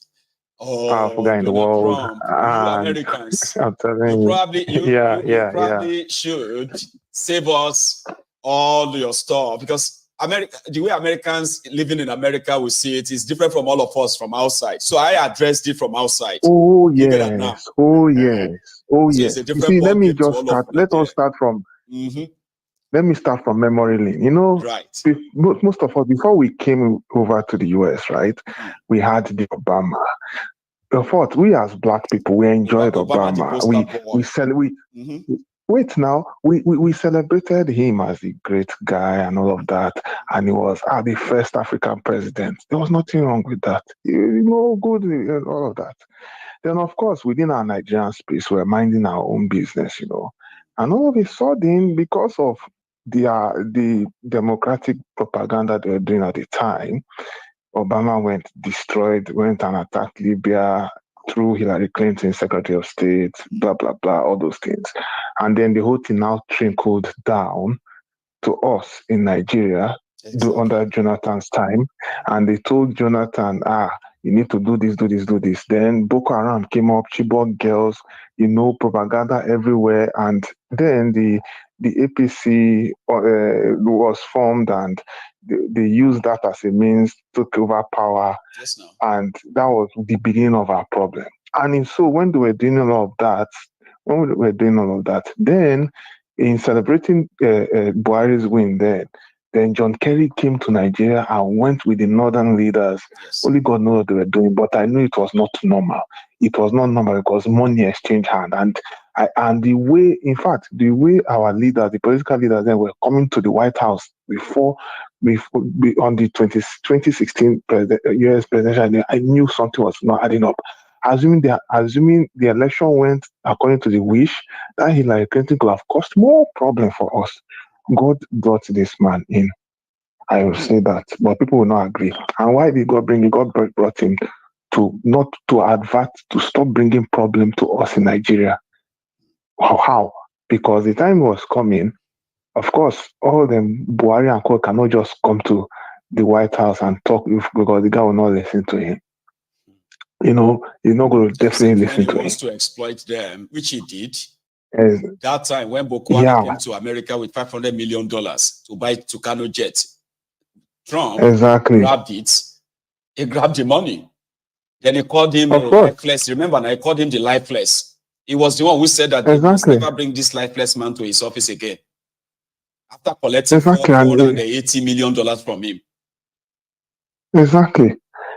powerful guy in the world. Americans, I'm telling you, you probably should save us all your stuff, because the way Americans living in America will see it is different from all of us from outside. So I addressed it from outside. Oh yes. So yes. You see, let me just start. Let us start from. Let me start from memory lane. Right. Most of us, before we came over to the US, right, we had the Obama. But we as Black people, we enjoyed Obama. We celebrate. Wait now, we celebrated him as a great guy and all of that, and he was the first African president. There was nothing wrong with that. Good and all of that. Then, of course, within our Nigerian space, we're minding our own business, and all of a sudden, because of the democratic propaganda they were doing at the time, Obama went and attacked Libya through Hillary Clinton, Secretary of State, blah, blah, blah, all those things. And then the whole thing now trickled down to us in Nigeria under Jonathan's time. And they told Jonathan, you need to do this. Then Boko Haram came up, Chibok girls, propaganda everywhere. And then the APC was formed, and they used that as a means to take over power. Yes, no. And that was the beginning of our problem. And so when they were doing all of that, then in celebrating Buhari's win then John Kerry came to Nigeria and went with the northern leaders. Yes. Only God knows what they were doing, but I knew it was not normal. It was not normal because money exchanged hand. And the way our leaders, the political leaders then were coming to the White House before on the 2016 US presidential, I knew something was not adding up. Assuming the election went according to the wish, that Hillary Clinton could have caused more problem for us. God brought this man in. I will say that, but people will not agree. And why did God bring him? God brought him to stop bringing problem to us in Nigeria. How? Because the time was coming. Of course, all them Buhari and Co cannot just come to the White House and talk because the guy will not listen to him. He's not going to definitely listen to him. He wants to exploit them, which he did. That time when Boko Haram came to America with $500 million to buy Tucano jet, Trump grabbed it. He grabbed the money. Then he called him lifeless. Remember, I called him the lifeless. He was the one who said that he must never bring this lifeless man to his office again. After collecting $480 million from him. Exactly.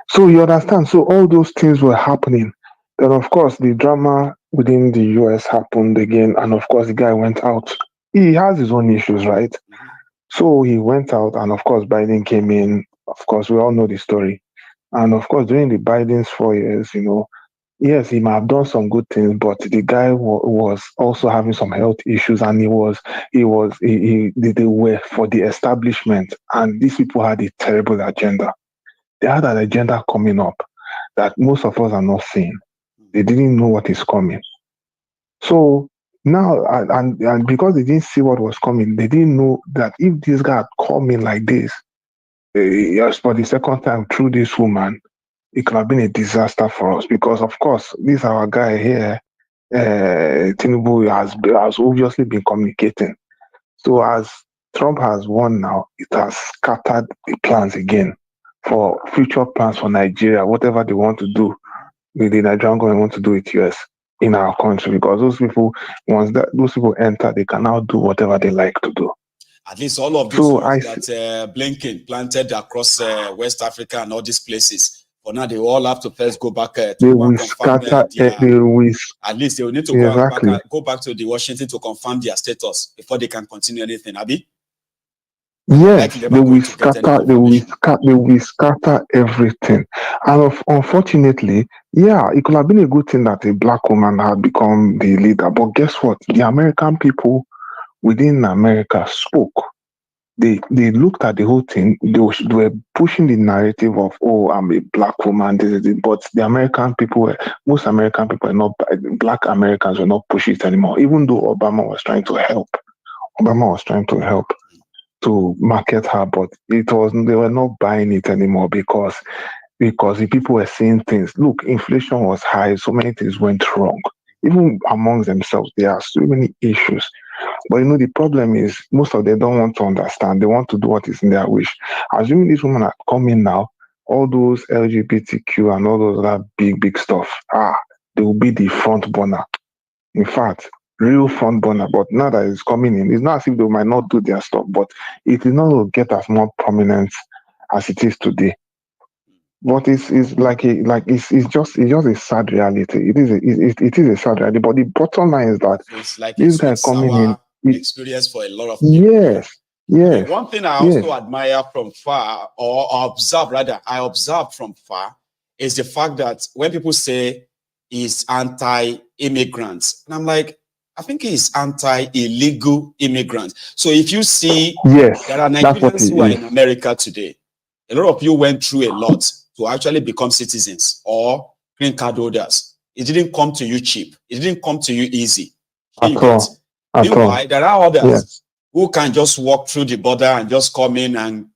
So you understand. So all those things were happening. Then, of course, the drama within the US happened again. And, of course, the guy went out. He has his own issues, right? So he went out. And, of course, Biden came in. Of course, we all know the story. And, of course, during the Biden's 4 years, yes, he might have done some good things, but the guy was also having some health issues. And they were for the establishment. And these people had a terrible agenda. They had an agenda coming up that most of us are not seeing. They didn't know what is coming. So now, and because they didn't see what was coming, they didn't know that if this guy had come in like this, for the second time through this woman, it could have been a disaster for us. Because, of course, this our guy here, thiefnubu, has obviously been communicating. So as Trump has won now, it has scattered the plans again for future plans for Nigeria, whatever they want to do, the Nigerian government want to do with US in our country, because those people, once those people enter, they can now do whatever they like to do. At least all of those ones that Blinken planted across West Africa and all these places, for now they all have to first go back to they will scatter. At least they will need to go back to the Washington to confirm their status before they can continue anything, Abi? Yes, they will scatter. They will scatter everything. And unfortunately, yeah, it could have been a good thing that a black woman had become the leader. But guess what? The American people within America spoke. They looked at the whole thing. They were pushing the narrative of, oh, I'm a black woman. But the American people, most American people, black Americans were not pushing it anymore. Even though Obama was trying to help. To market her, but they were not buying it anymore because the people were saying things. Look, inflation was high, so many things went wrong. Even amongst themselves, there are so many issues. But the problem is most of them don't want to understand. They want to do what is in their wish. Assuming this woman are coming now, all those LGBTQ and all those other big stuff, they will be the front burner. In fact, real front burner. But now that it's coming in, it's not as if they might not do their stuff, but it is not going to get as more prominence as it is today. But it's just a sad reality. It is a sad reality. But the bottom line is that it's like this guy coming in experience for a lot of people. Yes. Okay, one thing I also admire from far, or I observe from far, is the fact that when people say he's anti-immigrants, and I'm like, I think he's anti-illegal immigrants. So if you see, there are Nigerians who are in America today. A lot of you went through a lot to actually become citizens or green card holders. It didn't come to you cheap. It didn't come to you easy. Meanwhile, there are others who can just walk through the border and just come in and,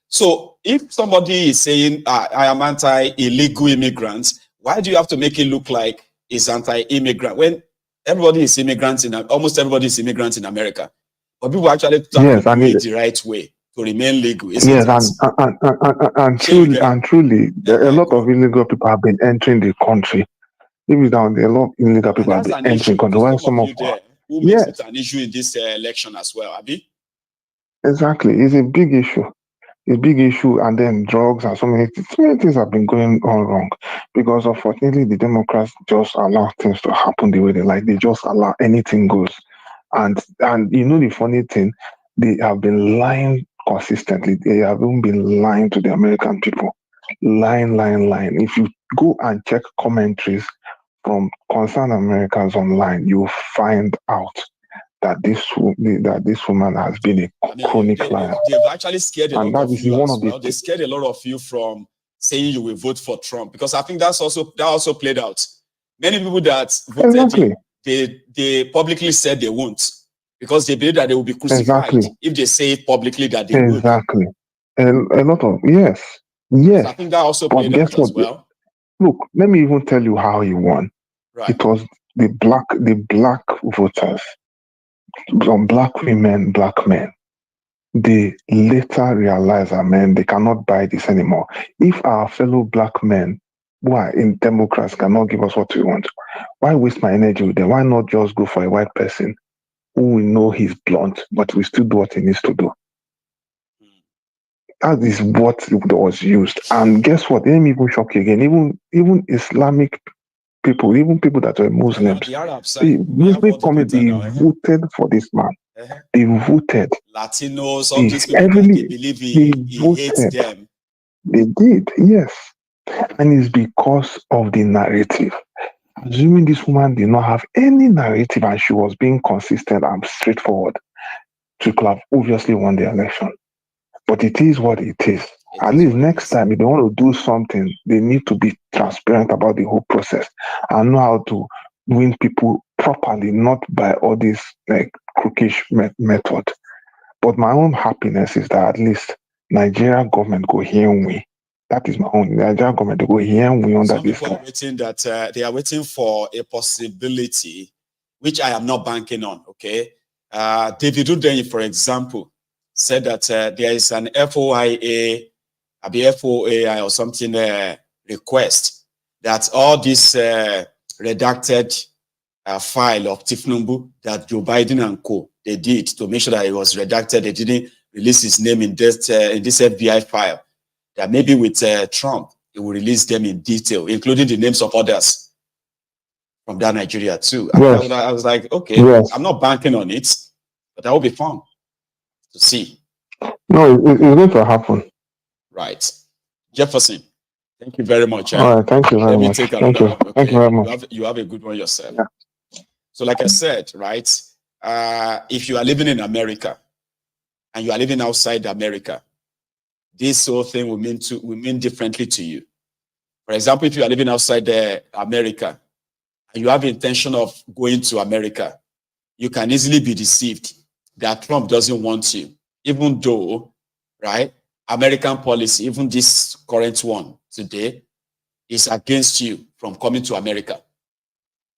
So if somebody is saying, I am anti-illegal immigrants, why do you have to make it look like it's anti-immigrant when everybody is immigrants almost everybody is immigrants in America? But people actually do it the right way to remain legal. And truly, a lot of illegal people have been entering the country. Even down there, a lot of illegal people have been entering the country. Why some of who makes it an issue in this election as well, Abi? Exactly, it's a big issue. A big issue, and then drugs and so many things have been going on wrong because unfortunately the Democrats just allow things to happen the way they like. They just allow anything goes, and the funny thing, they have been lying consistently. They have even been lying to the American people, lying. If you go and check commentaries from concerned Americans online, you'll find out that this woman has been a chronic liar. They've actually scared a lot of you as well. They scared a lot of you from saying you will vote for Trump, because I think that also played out. Many people that voted, they publicly said they won't, because they believe that they will be crucified if they say it publicly that they will. Exactly. And a lot of yes. So I think that also played out as well. Look, let me even tell you how he won. Right. It was the black voters. Some black women, black men, they later realize that, man, they cannot buy this anymore. If our fellow black men who are in Democrats cannot give us what we want, why waste my energy with them? Why not just go for a white person who we know he's blunt, but we still do what he needs to do? That is what was used. And guess what? They didn't even shock you again. Even Islamic people, even people that were Muslims, they voted for this man. They voted. Latinos, all these people, they believe he hates them. They did, yes. And it's because of the narrative. Assuming this woman did not have any narrative and she was being consistent and straightforward, she could have obviously won the election. But it is what it is. At least next time, if they want to do something, they need to be transparent about the whole process and know how to win people properly, not by all this crookish method. But my own happiness is that at least Nigeria government go here and we. That is my own. Nigeria government go here and we under this. Some people they are waiting for a possibility, which I am not banking on. Okay, David Udenyi, for example, said that there is an FOIA a FOAI or something request that all this redacted file of thiefnubu that Joe Biden and co they did to make sure that it was redacted. They didn't release his name in this FBI file. That maybe with Trump, he will release them in detail, including the names of others from that Nigeria too. Yes. I was like, okay, yes. I'm not banking on it, but that will be fun to see. No, it's going to happen. Right. Jefferson, thank you very much. All right, thank you very Let me much. take Thank you. another one. Okay. Thank you very much. You have a good one yourself. Yeah. So like I said, right, if you are living in America and you are living outside America, this whole thing will mean differently to you. For example, if you are living outside America and you have intention of going to America, you can easily be deceived that Trump doesn't want you, even though, right, American policy, even this current one today, is against you from coming to America.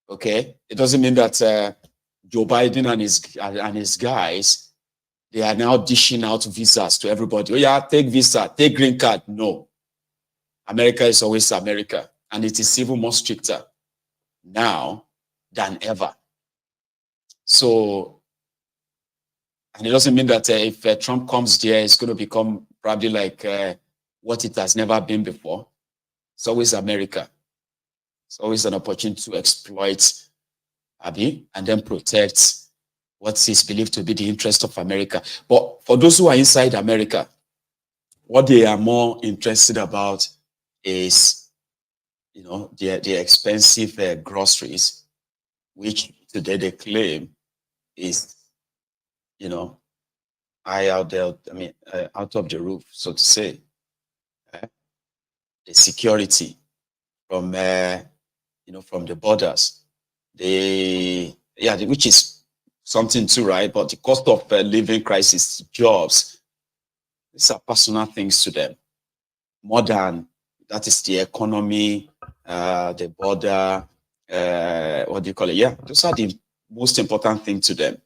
Okay, it doesn't mean that Joe Biden and his guys, they are now dishing out visas to everybody. Oh yeah, take visa, take green card. No, America is always America, and it is even more stricter now than ever. So, and it doesn't mean that if Trump comes there, it's going to become probably like what it has never been before. It's always America. It's always an opportunity to exploit, and then protect what is believed to be the interest of America. But for those who are inside America, what they are more interested about is, you know, the expensive groceries, which today they claim is, you know, out of the roof, so to say. The security from from the borders, which is something too, right? But the cost of living crisis, jobs, these are personal things to them, more than that is the economy, the border, what do you call it? Yeah, those are the most important thing to them.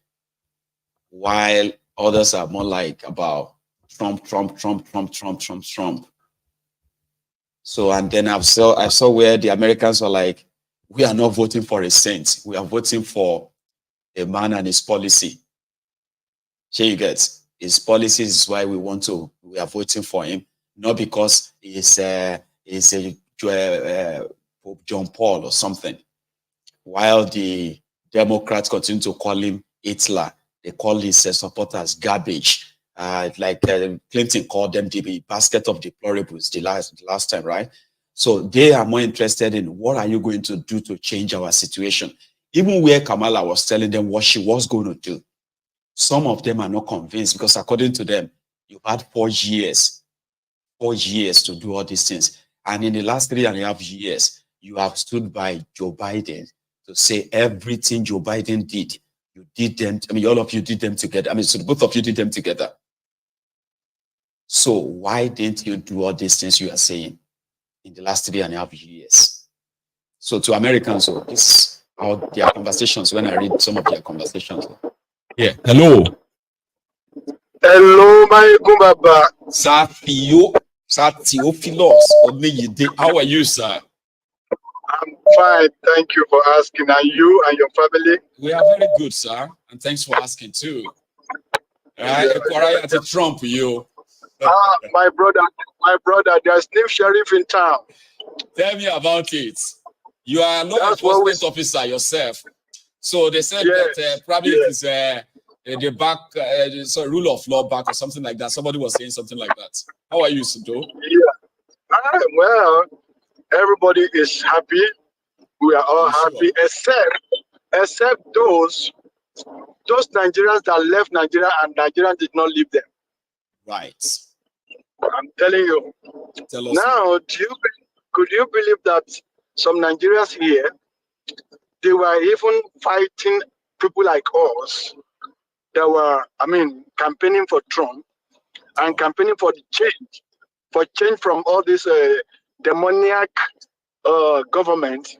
While others are more like about Trump. So, and then I saw where the Americans were like, we are not voting for a saint. We are voting for a man and his policy. Here you get his policies is why we are voting for him, not because he's Pope John Paul or something. While the Democrats continue to call him Hitler, they call his supporters garbage. Like Clinton called them the basket of deplorables the last time, right? So they are more interested in what are you going to do to change our situation. Even where Kamala was telling them what she was going to do, some of them are not convinced because according to them, you've had 4 years to do all these things. And in the last 3.5 years, you have stood by Joe Biden to say everything Joe Biden did, you did them. I mean, all of you did them together. So both of you did them together. So why didn't you do all these things you are saying in the last 3.5 years? So to Americans, this are their conversations when I read some of their conversations. Yeah. Hello. Hello, my Gumbaba. Sir Theophilus. How are you, sir? I'm fine. Thank you for asking. And you and your family? We are very good, sir. And thanks for asking too. Trump, you. My brother, there's new sheriff in town. Tell me about it. You are a law enforcement officer yourself. So they said that probably it is the back, rule of law back or something like that. Somebody was saying something like that. How are you, Sudo? Yeah. Well, everybody is happy. We are all happy, except those Nigerians that left Nigeria and Nigeria did not leave them. Right. I'm telling you. Tell us now, could you believe that some Nigerians here, they were even fighting people like us that were, campaigning for Trump and campaigning for change from all this demoniac government.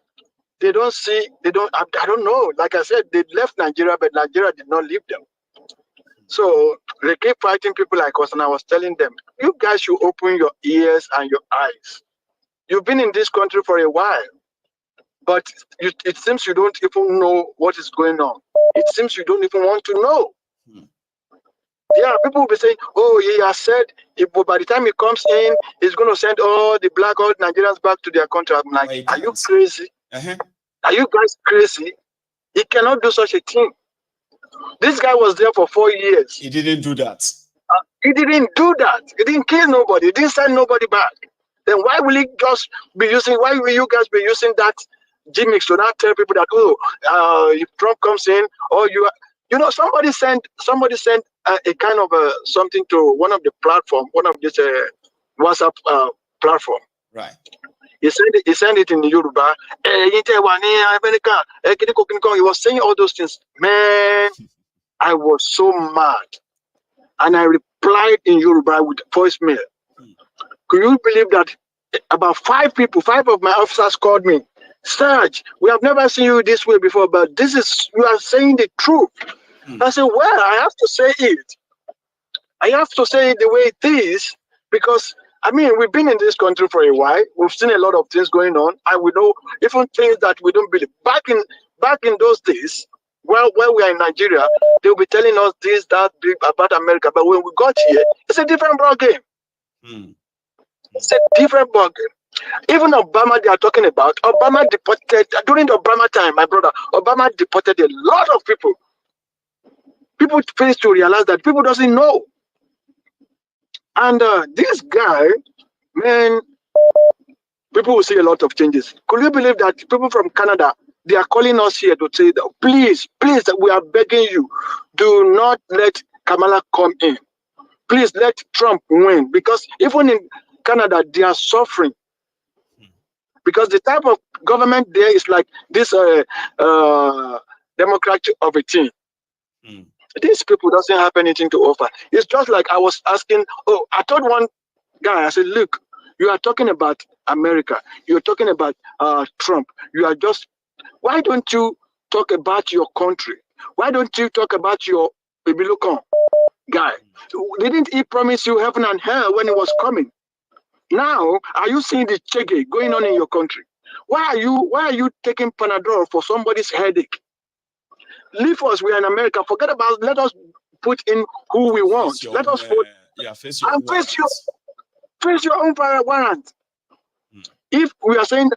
I don't know. Like I said, they left Nigeria, but Nigeria did not leave them. So they keep fighting people like us, and I was telling them, you guys should open your ears and your eyes. You've been in this country for a while, but it seems you don't even know what is going on. It seems you don't even want to know. Yeah, people will be saying, oh, he has said, by the time he comes in, he's going to send all the black old Nigerians back to their country. I'm like, are you crazy? Are you guys crazy? He cannot do such a thing. This guy was there for 4 years. He didn't do that. He didn't do that. He didn't kill nobody. He didn't send nobody back. Then why will he just be using, why will you guys be using that gimmicks to not tell people that, oh, if Trump comes in, or you know, somebody sent a kind of something to one of the platform, one of this WhatsApp platform. Right. He sent it in Yoruba. He was saying all those things. Man, I was so mad. And I replied in Yoruba with voicemail. Could you believe that about 5 of my officers called me? Sarge, we have never seen you this way before, but you are saying the truth. I said, well, I have to say it. I have to say it the way it is, because I mean, we've been in this country for a while. We've seen a lot of things going on, and we know even things that we don't believe. Back in those days, when we are in Nigeria, they'll be telling us this, that, about America. But when we got here, it's a different ball game. It's a different ball game. Even Obama, they are talking about. Obama deported during the Obama time. My brother, Obama deported a lot of people. People face to realize that people doesn't know. And this guy, man, people will see a lot of changes. Could you believe that people from Canada, they are calling us here to say, that, please, we are begging you, do not let Kamala come in. Please let Trump win. Because even in Canada, they are suffering. Because the type of government there is like this democratic of a thing. These people doesn't have anything to offer. It's just like I was asking, I told one guy, I said, look, you are talking about America. You're talking about Trump. You are just, why don't you talk about your country? Why don't you talk about your Bibilokon guy? Didn't he promise you heaven and hell when he was coming? Now, are you seeing the chege going on in your country? Why are you taking Panadol for somebody's headache? Leave us, we are in America. Forget about, let us put in who we want. Let us put, face your face your own warrant. If we are saying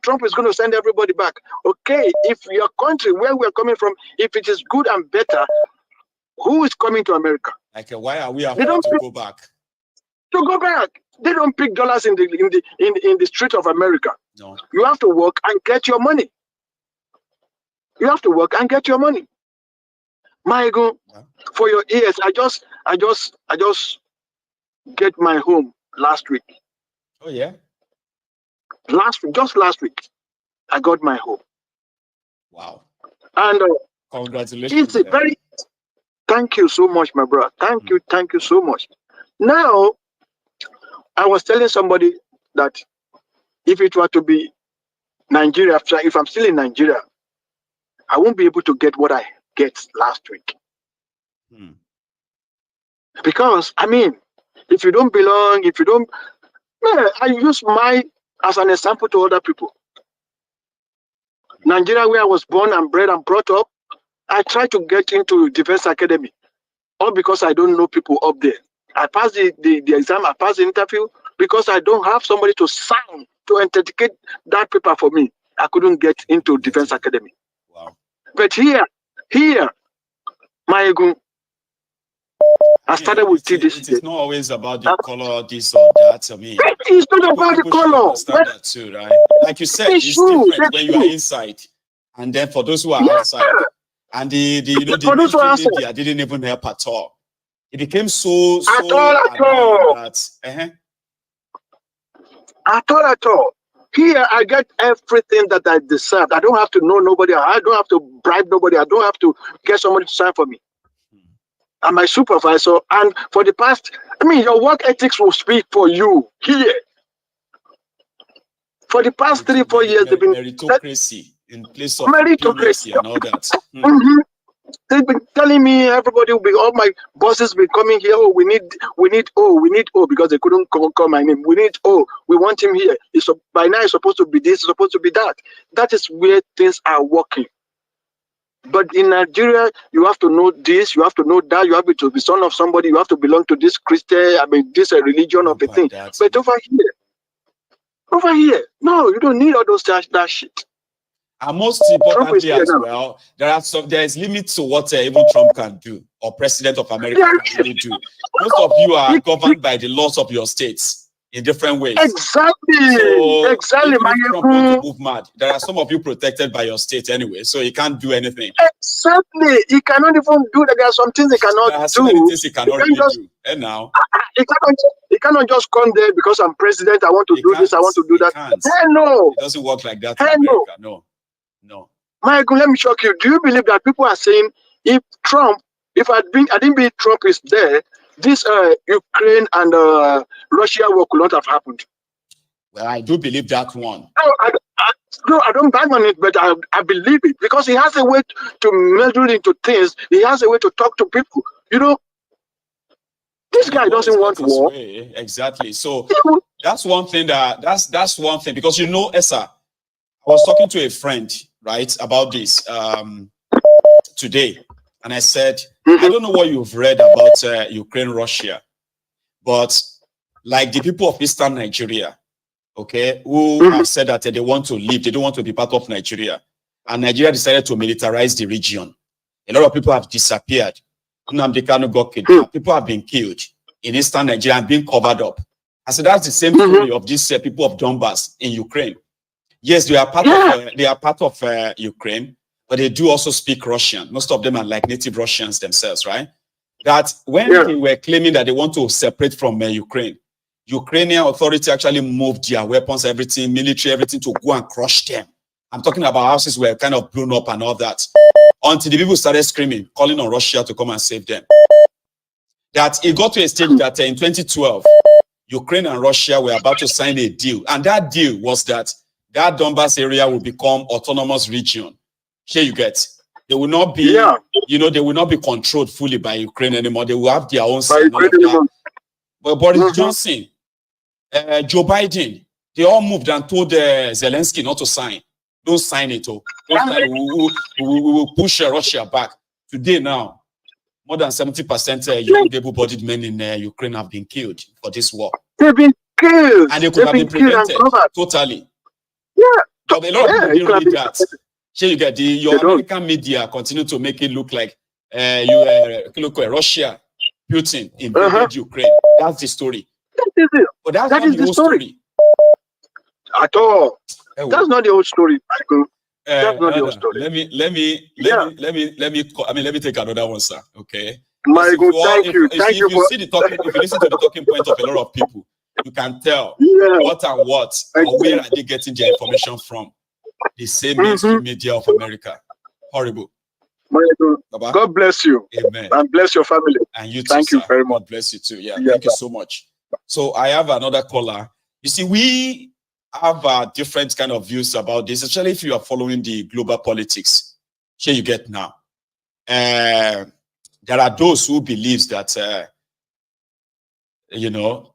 Trump is going to send everybody back, okay, if your country, where we are coming from, if it is good and better, who is coming to America? Like, why are we afraid to go back? To go back. They don't pick dollars in the street of America. No. You have to work and get your money. You have to work and get your money. Michael, for your ears, I just get my home last week. Oh yeah. Just last week, I got my home. Wow. And congratulations. It's thank you so much, my brother. Thank you so much. Now, I was telling somebody that if it were to be Nigeria, if I'm still in Nigeria, I won't be able to get what I get last week. Because, I mean, if you don't belong, if you don't, man, I use mine as an example to other people. Nigeria, where I was born and bred and brought up, I tried to get into Defense Academy, all because I don't know people up there. I passed the exam, I passed the interview, because I don't have somebody to sign, to authenticate that paper for me. I couldn't get into Defense Academy. Wow. But here, my ego, I started with TDC. It is not always about the color, this or that. I mean, it's not about the color. Understand that too, right? Like you said, it's different when you are inside, and then for those who are outside, and the military media didn't even help at all. It became so at all. At all. Here, I get everything that I deserve. I don't have to know nobody. I don't have to bribe nobody. I don't have to get somebody to sign for me. I'm my supervisor. And for the past, I mean, your work ethics will speak for you here. For the past 3-4 years, they've been meritocracy in place of meritocracy and all that. They've been telling me everybody will be, all my bosses will be coming here. Oh, we need because they couldn't call my name. We want him here. By now it's supposed to be this, it's supposed to be that. That is where things are working. But in Nigeria, you have to know this, you have to know that, you have to be son of somebody, you have to belong to this Christian, this religion of a thing. But over here, no, you don't need all those that shit. And most importantly as well, there is limits to what even Trump can do or President of America can really do. Most of you are governed by the laws of your states in different ways. Exactly. So exactly. If Trump wants to move mad, there are some of you protected by your state anyway, so he can't do anything. Exactly. He cannot even do that. There are some things he cannot do. There are so many things he cannot really do. And now he cannot just come there because I'm president. I want to do this. I want to do that. Hell no. It doesn't work like that in America. No. Michael, let me shock you. Do you believe that people are saying if I didn't believe Trump is there, this Ukraine and Russia war could not have happened? Well, I do believe that one. No, I don't bang on it, but I believe it because he has a way to meddle into things. He has a way to talk to people. You know, this guy doesn't want war. Exactly. So that's one thing that's one thing because Esa, I was talking to a friend, right, about this today, and I said, I don't know what you've read about Ukraine, Russia, but like the people of Eastern Nigeria, okay, who have said that they want to leave, they don't want to be part of Nigeria, and Nigeria decided to militarize the region. A lot of people have disappeared. Nnamdi Kanu got kidnapped. People have been killed in Eastern Nigeria and being covered up. I said that's the same story of these people of Donbass in Ukraine. Yes, they are part of Ukraine, but they do also speak Russian. Most of them are like native Russians themselves, right? That when they were claiming that they want to separate from Ukraine, Ukrainian authority actually moved their weapons, everything, military, everything to go and crush them. I'm talking about houses were kind of blown up and all that. Until the people started screaming, calling on Russia to come and save them. That it got to a stage that in 2012, Ukraine and Russia were about to sign a deal. And that deal was that Donbass area will become autonomous region. Here you get. They will not be, they will not be controlled fully by Ukraine anymore. They will have their own say. But Boris Johnson, Joe Biden, they all moved and told Zelensky not to sign. Don't sign it. Don't sign it. We will push Russia back. Today now, more than 70% young able-bodied men in Ukraine have been killed for this war. They've been killed. And they could have been prevented totally. Yeah. But a lot of people didn't read that. Here you get your American media continue to make it look like Russia, Putin invaded Ukraine. That's the story. But that's not the whole story. At all. That's not the whole story, Michael. That's not the whole story. Let me take another one, sir. Okay. Michael, thank you. If you listen to the talking point of a lot of people, you can tell what and what or where are they getting their information from. The same mainstream media of America. Horrible. Michael, God bless you. Amen. And bless your family. And you too, thank you very much. God bless you too. Thank you so much. So I have another caller. You see, we have different kind of views about this, especially if you are following the global politics. Here you get now. There are those who believes that,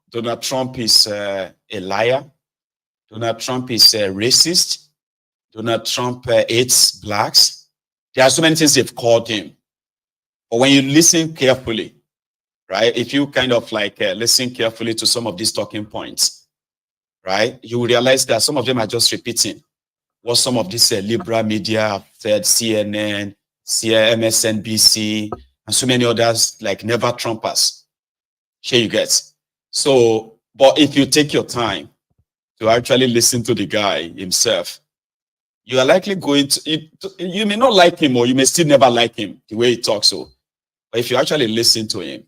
Donald Trump is a liar. Donald Trump is a racist. Donald Trump hates blacks. There are so many things they've called him. But when you listen carefully, right, if you kind of like listen carefully to some of these talking points, right, you will realize that some of them are just repeating what some of these liberal media have said, CNN, MSNBC, and so many others like never Trumpers. Here you get. So, but if you take your time to actually listen to the guy himself, you are likely going to, you may not like him or you may still never like him, the way he talks. So, but if you actually listen to him,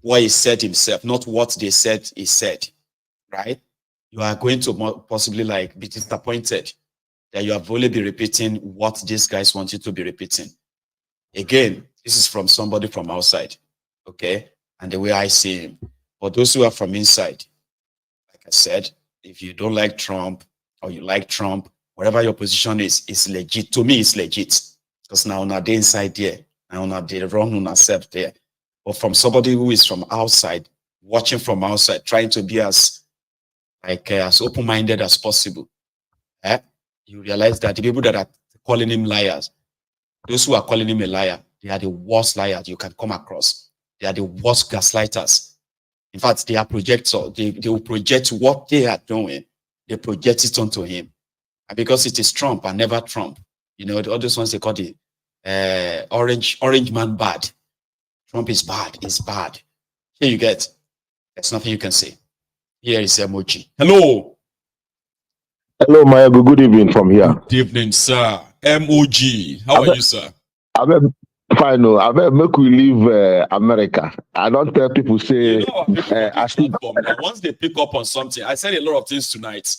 what he said himself, not what they said he said, right? You are going to possibly like be disappointed that you have only been repeating what these guys want you to be repeating. Again, this is from somebody from outside, okay? And the way I see him. But those who are from inside, like I said, if you don't like Trump or you like Trump, whatever your position is legit. To me, it's legit. Because now on the inside there, now on the wrong on ourselves there. But from somebody who is from outside, watching from outside, trying to be as as open-minded as possible, you realize that the people that are calling him liars, those who are calling him a liar, they are the worst liars you can come across. They are the worst gaslighters. In fact, they are projectors. They will project what they are doing. They project it onto him. And because it is Trump and never Trump, you know, all those ones they call the orange man bad. Trump is bad. He's bad. Here you get. There's nothing you can say. Here is emoji. Hello. Hello, Maya. Good evening from here. Good evening, sir. MOG. How are you, sir? Fine. I make we leave America. I don't tell people say. You know what people now, once they pick up on something, I said a lot of things tonight.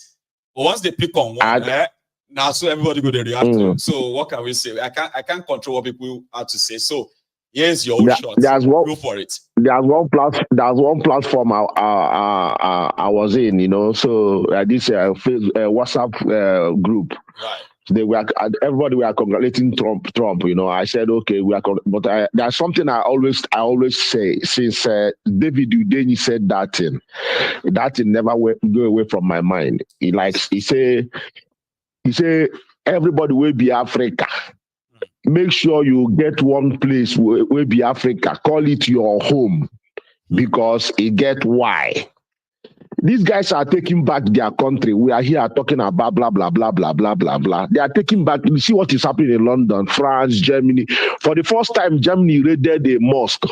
But once they pick on one, now so everybody go to react to. So what can we say? I can't control what people have to say. So here's your own shot. Go for it. There's one platform I was in, you know. So this WhatsApp group. Right. Everybody were congratulating Trump. You know, I said okay, but there's something I always say since David Udeni said that thing never go away from my mind. He say everybody will be Africa. Make sure you get one place will be Africa. Call it your home because it get why. These guys are taking back their country. We are here talking about blah, blah, blah, blah, blah, blah, blah. They are taking back. You see what is happening in London, France, Germany. For the first time, Germany raided a mosque.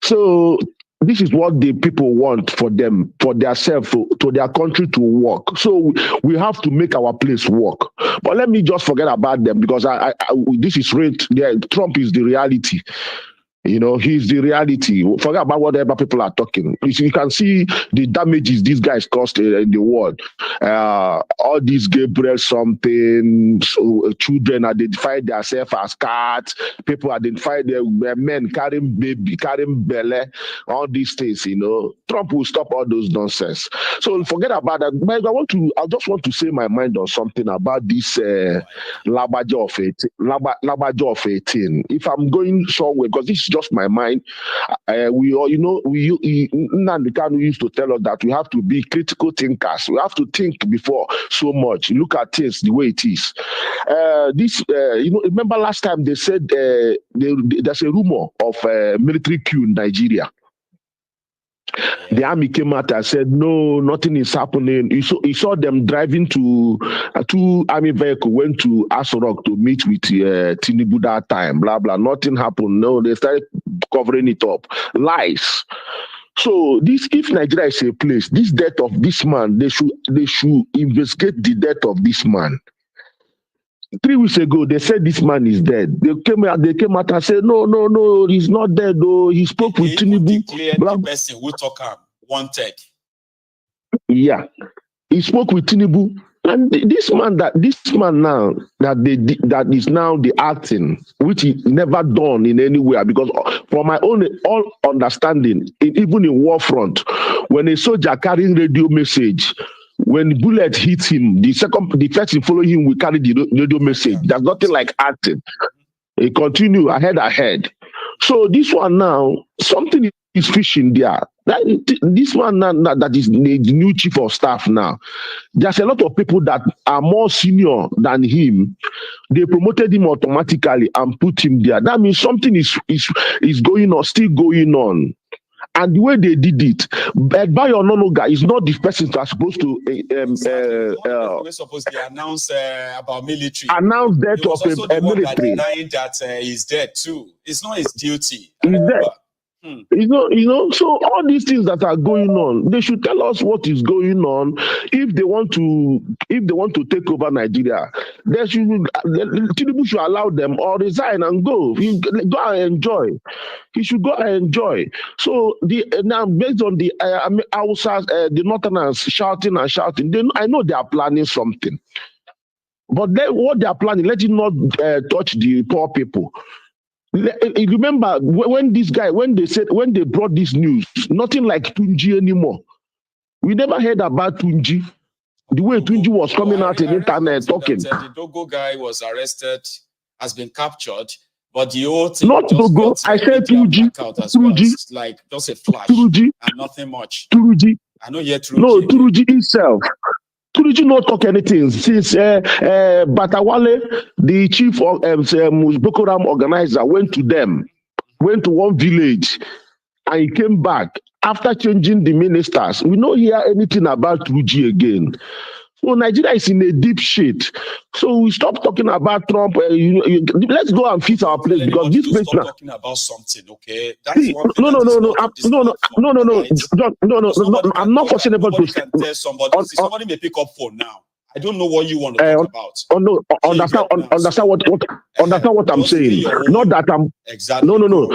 So this is what the people want for them, for themselves, to their country to work. So we have to make our place work. But let me just forget about them because this is Trump is the reality. You know, he's the reality. Forget about whatever people are talking. You can see the damages these guys caused in the world. All these Gabriel something, children identify themselves as cats. People identify their men carrying baby, carrying belly, all these things, you know. Trump will stop all those nonsense. So forget about that. But I just want to say my mind on something about this Lagbaja of 18. If I'm going somewhere, because this is just my mind. Nnamdi Kanu used to tell us that we have to be critical thinkers. We have to think before so much. Look at things the way it is. Remember last time they said there's a rumor of a military coup in Nigeria. The army came out and said, no, nothing is happening. You saw them driving to two army vehicles, went to Aso Rock to meet with Tinubu that time, blah, blah. Nothing happened. No, they started covering it up. Lies. So if Nigeria is a place, this death of this man, they should investigate the death of this man. 3 weeks ago, they said this man is dead. They came out and said, no, he's not dead, though. He spoke with Tinubu. The person who took him wanted. Yeah. He spoke with Tinubu. And this man now that is now the acting, which he never done in anywhere, because from my own understanding, even in war front, when a soldier carrying radio message, when bullet hits him, the person following him will carry the radio message. There's nothing like acting. He continue ahead. So this one now, something is fishing there. This one now, that is the new chief of staff now. There's a lot of people that are more senior than him. They promoted him automatically and put him there. That means something is going on, still going on. And the way they did it, Bayo Nonoga is not the person that's supposed to. We're supposed to announce about military. Announce death of a military. Denying that he's dead too. It's not his duty. He's dead. You know. So all these things that are going on, they should tell us what is going on. If they want to take over Nigeria, Tinubu should allow them or resign and go. Go and enjoy. He should go and enjoy. So now based on the Hausas, the Northerners shouting, I know they are planning something. But what they are planning, let it not touch the poor people. Remember when they brought this news, nothing like Tunji anymore. We never heard about Tunji. The way Tunji was coming out in the internet talking. The Dogo guy was arrested has been captured, but the whole thing Not just Togo. got I said media 2G. blackout as well. 2G. It's like just a flash 2G. and nothing much. 2G. I know yet No, 2G itself. 2G not talk anything since Batawale, the chief of Boko Haram organizer, went to them, went to one village, and he came back after changing the ministers. We don't hear anything about 2G again. So Nigeria is in a deep shit. So we stop talking about Trump. Let's go and fix our place because this place. Stop talking about something, okay? That's one thing. No. I'm not forcing anybody to. Can tell somebody. Somebody may pick up phone now. I don't know what you want to talk about. Understand what I'm saying. Not that I'm exactly. No.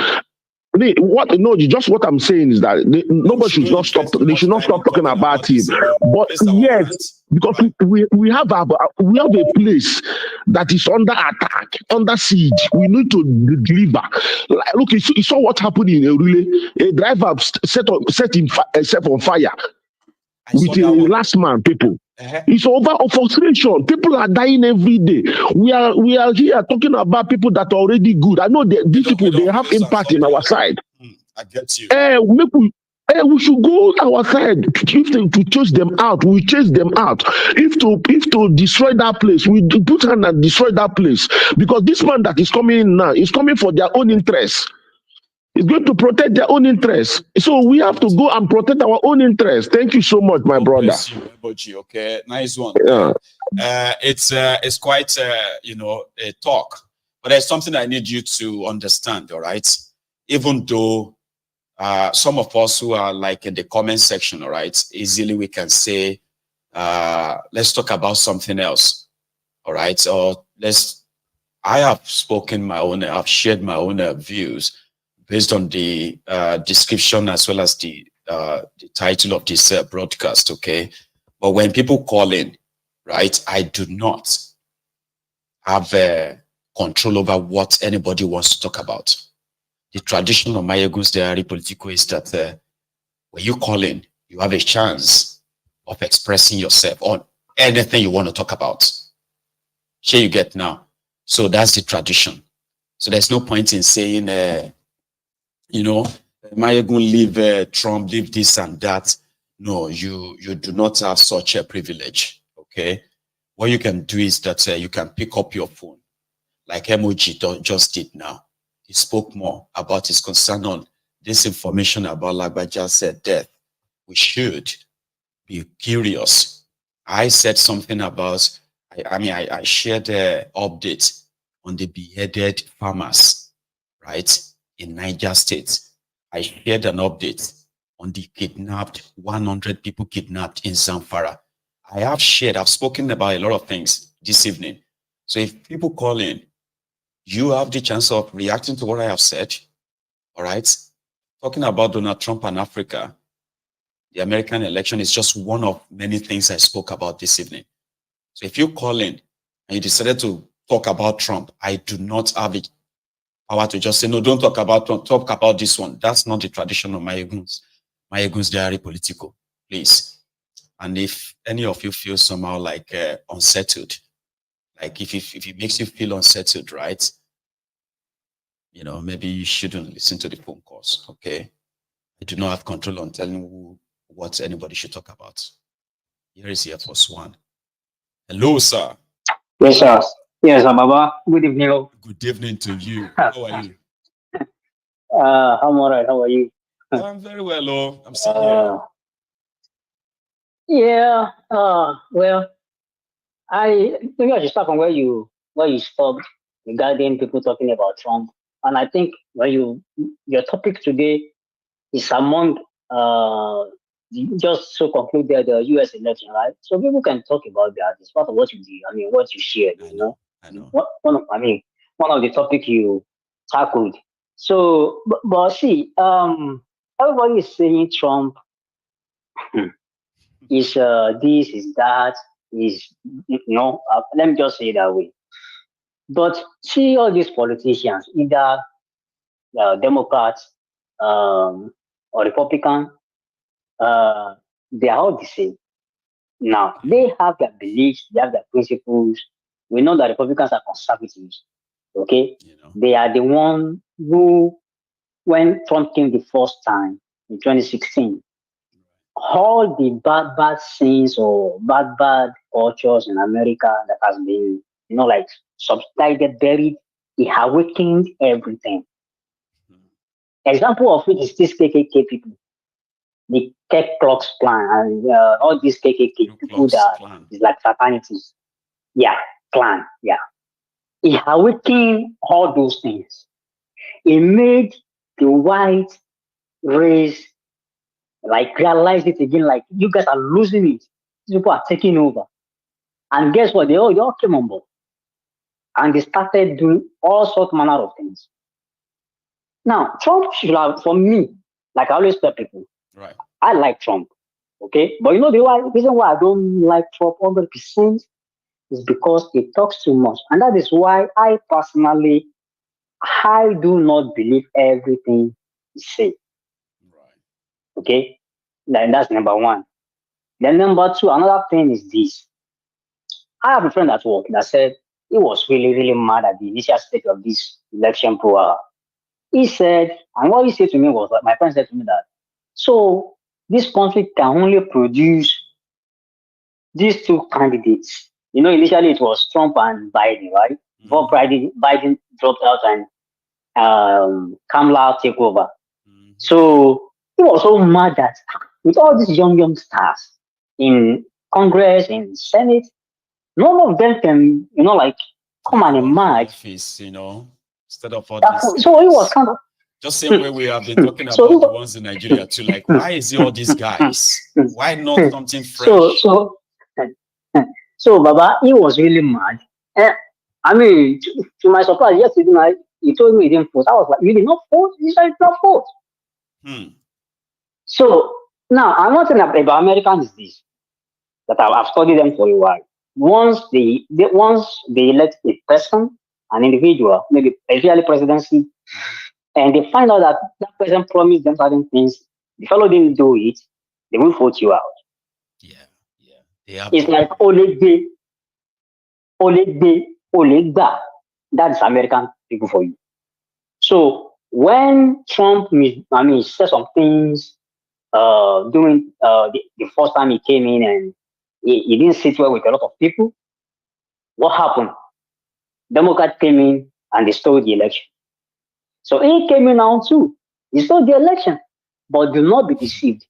Just what I'm saying is that nobody should not stop. They should not stop talking about him. But yes, because we have a place that is under attack, under siege. We need to deliver. Look, you saw what happened in Erule. A driver set himself on fire with the last man. People. It's over of frustration. People are dying every day. We are here talking about people that are already good. I know that these people they have impact in our side. I get you. We should go our side. If to chase them out, we chase them out. If to destroy that place, we put hand and destroy that place. Because this man that is coming in now is coming for their own interests. It's going to protect their own interests. So we have to go and protect our own interests. Thank you so much, my brother. Okay, nice one. Yeah. It's quite a talk, but there's something I need you to understand. All right, even though some of us who are like in the comment section, all right, easily we can say, let's talk about something else. All right, or I have spoken my own. I've shared my own views based on the description as well as the title of this broadcast, okay? But when people call in, right, I do not have control over what anybody wants to talk about. The tradition of Mayegun's Diary Politico is that when you call in, you have a chance of expressing yourself on anything you want to talk about. Here you get now. So that's the tradition. So there's no point in saying, Mayegun leave Trump, leave this and that. No, you do not have such a privilege, okay? What you can do is that you can pick up your phone, like Emoji just did now. He spoke more about his concern on this information about Lagbaja's death. We should be curious. I said something about, I shared an update on the beheaded farmers, right? In Niger State. I shared an update on the 100 people kidnapped in Zamfara. I've spoken about a lot of things this evening. So if people call in, you have the chance of reacting to what I have said. All right. Talking about Donald Trump and Africa, the American election is just one of many things I spoke about this evening. So if you call in and you decided to talk about Trump, I do not have it power to just say, no, don't talk about Trump, talk about this one. That's not the tradition of Mayegun's Diary Politico, please. And if any of you feel somehow like unsettled, like if it makes you feel unsettled, right? Maybe you shouldn't listen to the phone calls, okay? I do not have control on telling what anybody should talk about. Here is Air Force One. Hello, sir. Yes, sir. Yes, Baba. Good evening. Good evening to you. How are you? I'm all right. How are you? I'm very well, oh. I'm sitting here. Yeah. Well, maybe I should start from where you stopped regarding people talking about Trump. And I think your topic today is among just to conclude the U.S. election, right? So people can talk about that. It's part of what you do. What you shared. I know. One of the topics you tackled. So, but see, everybody is saying Trump is this, is that, is let me just say it that way. But see, all these politicians, either Democrats or Republican, they are all the same. Now, they have their beliefs, they have their principles. We know that Republicans are conservatives. Okay, they are the one who, when Trump came the first time in 2016, all the bad scenes or bad cultures in America that has been, like subsided, buried, he awakened everything. Example of it is this KKK people, the Ku Klux Klan, and all these KKK people that is like fraternities. Yeah, clan. Yeah, he awakened all those things. He made the white race like realize it again. Like, you guys are losing it. These people are taking over. And guess what? They all came on board. And they started doing all sorts manner of things. Now, Trump should have, for me, like I always tell people, right? I like Trump. Okay? But you know the reason why I don't like Trump 100% is because he talks too much. And that is why I personally, I do not believe everything he says. Okay? That's number one. Then number two, another thing is this. I have a friend at work that said he was really, really mad at the initial stage of this election program. He said, and what he said to me was, my friend said to me that, so this country can only produce these two candidates. Initially it was Trump and Biden, right? Before Biden dropped out and Kamala took over. So he was so mad that with all these young stars in Congress, in Senate, none of them can, come and emerge. Office, instead of all this. So it was kind of just same way we have been talking about the ones in Nigeria too. Like, why is it all these guys? Why not something fresh? So Baba, he was really mad. I mean, to my surprise, yesterday night, he told me he didn't vote. I was like, you did not vote? He said, not vote. So now, another thing about Americans is this, that I've studied them for a while. Once they elect a person, an individual, maybe especially presidency, and they find out that person promised them certain things, the fellow didn't do it, they will vote you out. It's like Oloyede, that's American people for you. So when Trump, said some things during the first time he came in and he didn't sit well with a lot of people, what happened? Democrats came in and they stole the election. So he came in now too. He stole the election. But do not be deceived.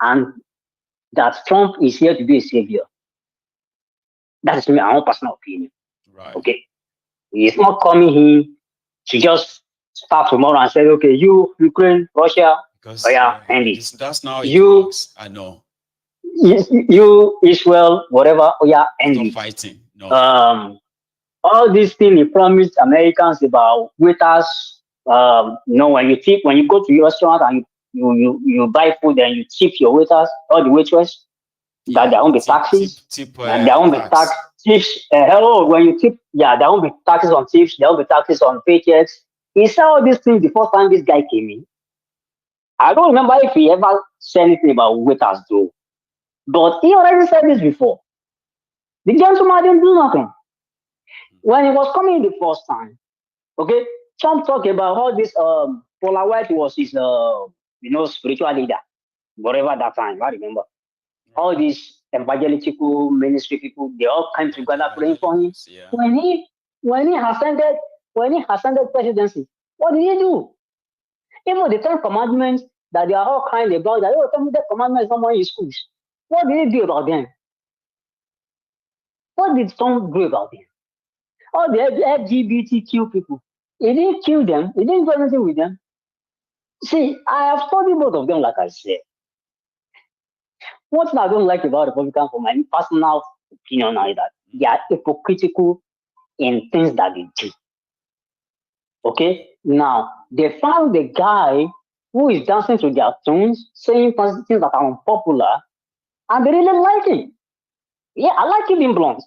And that Trump is here to be a savior. That is my own personal opinion. Right. Okay. He's not coming here to just start tomorrow and say, okay, you, Ukraine, Russia, end it. That's now it works. I know. You, Israel, whatever, end it. Fighting. No. All these things he promised Americans about waiters. When you go to your restaurant and you buy food and you tip your waiters, all the waitress, that there won't be taxes. There won't be tax tips. When you tip, there won't be taxes on tips. There won't be taxes on paychecks. He said all these things the first time this guy came in. I don't remember if he ever said anything about waiters though. But he already said this before. The gentleman didn't do nothing. When he was coming the first time, okay, Trump talked about how this Paula White was his spiritual leader, whatever that time, I remember. All these evangelical ministry people, they all came together praying for him. Yeah. When he ascended presidency, what did he do? Even the 10 commandments that they are all kind about, that the commandments are in schools. What did he do about them? What did Trump do about them? All the LGBTQ people, he didn't kill them. He didn't do anything with them. See, I have studied both of them, like I said. One thing I don't like about Republicans, for my personal opinion, is that they are hypocritical in things that they do. Okay? Now, they found the guy who is dancing to their tunes, saying things that are unpopular, and they really like him. Yeah, I like him in blunt.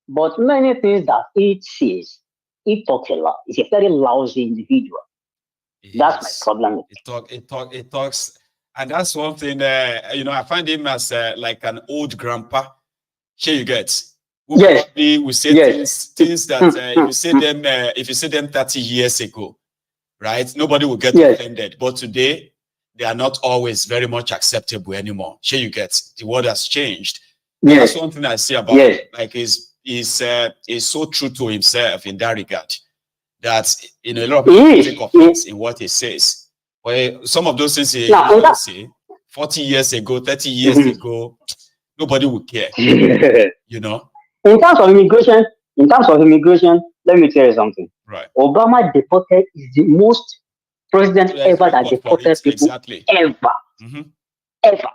But many things that he says, he talks a lot. He's a very lousy individual. That's my problem. It talks, and that's one thing. I find him as like an old grandpa. Here you get. who probably will say things that if you say them 30 years ago, right? Nobody will get offended. But today, they are not always very much acceptable anymore. Sure, you get the world has changed. That's one thing I see about him. Like is so true to himself in that regard that a lot of people take offense in what he says. But some of those things he say 40 years ago, 30 years ago, nobody would care. You know. In terms of immigration, let me tell you something. Right. Obama deported is the most president ever that deported people ever. Ever.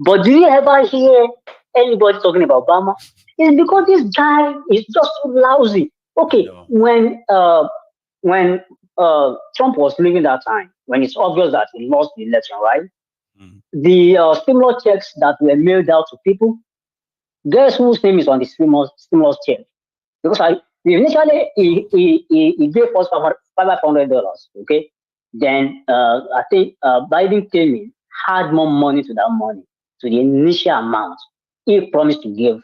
But do you ever hear anybody talking about Obama? It's because this guy is just so lousy. Okay, when Trump was leaving that time, when it's obvious that he lost the election, right? The stimulus checks that were mailed out to people, guess whose name is on the stimulus check? Because initially he gave us $500, okay? Then I think Biden came in, had more money to that money, to the initial amount he promised to give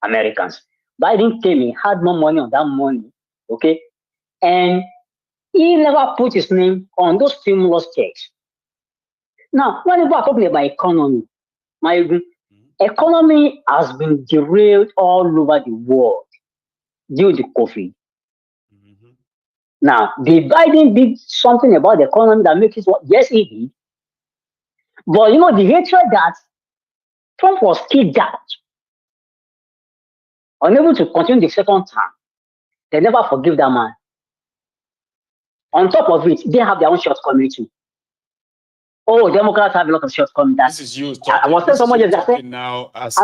Americans. Biden came in, had more money on that money, okay? And he never put his name on those stimulus checks. Now, when people are talking about economy, my economy has been derailed all over the world due to COVID. Now, the Biden did something about the economy that makes it what? Yes, he did. But you know, the hatred that Trump was kicked out, unable to continue the second term, they never forgive that man. On top of it, they have their own shortcomings too. Oh, Democrats have a lot of shortcomings. This is you talking, now as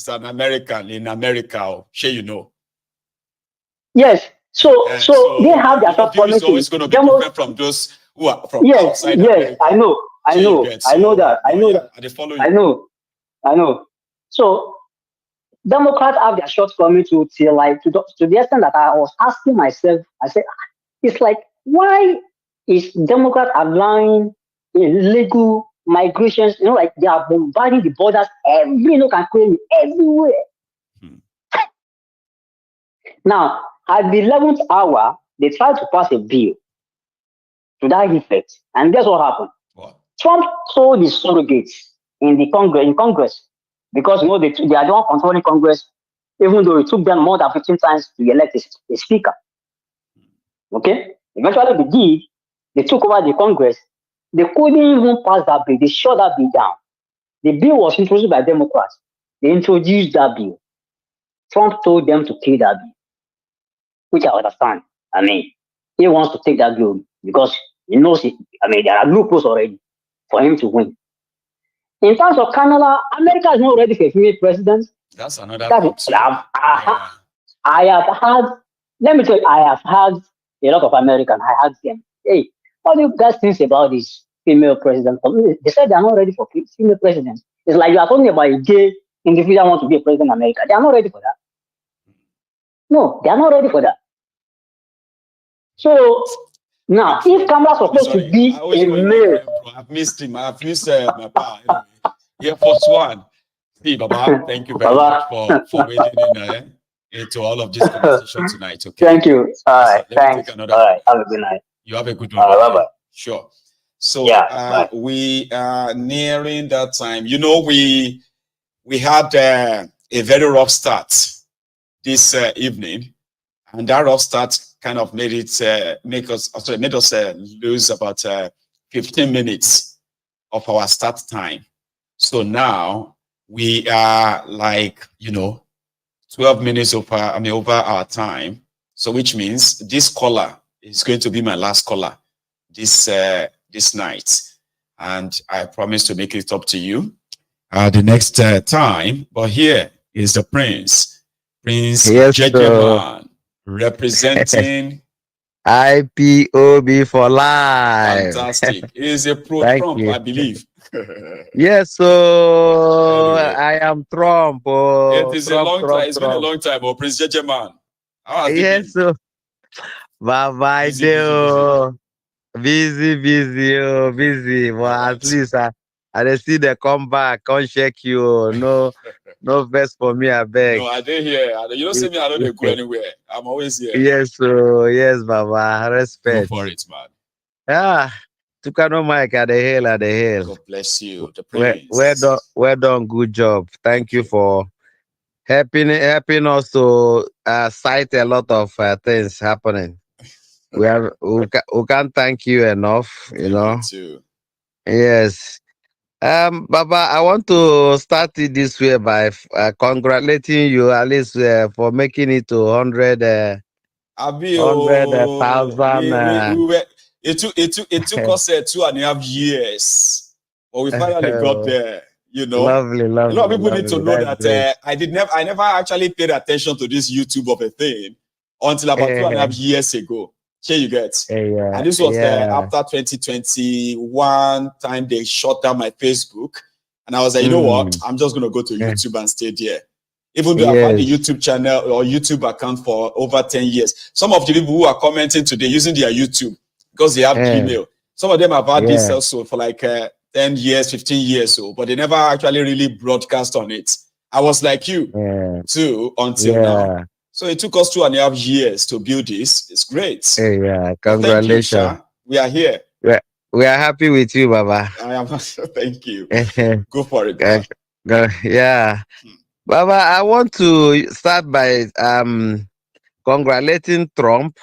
an American in America, sure you know. Yes. So they have their shortcomings. It's always going to be different from those who are from outside America. I know that. I know. So Democrats have their shortcomings to the extent that I was asking myself, I said, it's like, why is Democrat allowing illegal migrations? You know, like they are bombarding the borders everywhere. Now, at the 11th hour, they tried to pass a bill to that effect, and guess what happened? Trump told his surrogates in Congress, because you know they are the one controlling Congress, even though it took them more than 15 times to elect a speaker. Okay, eventually they did. They took over the Congress. They couldn't even pass that bill. They shut that bill down. The bill was introduced by Democrats. They introduced that bill. Trump told them to kill that bill, which I understand. I mean, he wants to take that bill because he knows there are loopholes already for him to win. In terms of Canada, America is not ready for a female president. That's another thing. I have had a lot of Americans. I asked them, hey, what do you guys think about this female president? They said they are not ready for female presidents. It's like you are talking about a gay individual who wants to be a president in America. They are not ready for that. No, they are not ready for that. So now, if Kamala supposed to be a male, I've missed him. I've missed my pa. Anyway. Here, first one. See, Baba, thank you very much for waiting into all of this conversation tonight. Okay. Thank you. All right. Thanks. All right. Have a good night. You have a good one. Bye-bye. Sure. So we are nearing that time. You know, we had a very rough start this evening, and that rough start kind of made us lose about 15 minutes of our start time. So now we are 12 minutes over our time. So which means this caller is going to be my last caller this night, and I promise to make it up to you the next time. But here is the Prince Jejeman, representing IPOB for life. Fantastic. He's a pro-Trump, I believe. Yes, so anyway. I am Trump. It is Trump, a long time. It's been a long time. Prince Jejeman. Yes, so bye-bye. Busy. Well, at least I see the comeback. Can't check you. No No best for me, I beg. No, I did here. You don't see me, I don't go anywhere. I'm always here. Yes, yes, Baba. Respect. Go for it, man. Ah, Tukano Mike at the hill. God bless you. The prince. Well done. Good job. Thank you for helping us to cite a lot of things happening. We can't thank you enough. You know. You too. Yes. Baba, I want to start it this way by congratulating you at least for making it to 100,000. It took us 2.5 years, but we finally got there. You know, lovely. A lot of people need to know that I never actually paid attention to this YouTube of a thing until about 2.5 years ago. Here you get, and this was after 2021 time they shut down my Facebook, and I was like, you know what, I'm just gonna go to YouTube and stay there. Even though I've had the YouTube channel or YouTube account for over 10 years. Some of the people who are commenting today using their YouTube because they have Gmail. Some of them have had this also for like 10 years, 15 years so, but they never actually really broadcast on it. I was like you too until now. So it took us 2.5 years to build this. It's great. Congratulations. We are here. We are happy with you, Baba. I am. Thank you. Go for it. Baba, I want to start by congratulating Trump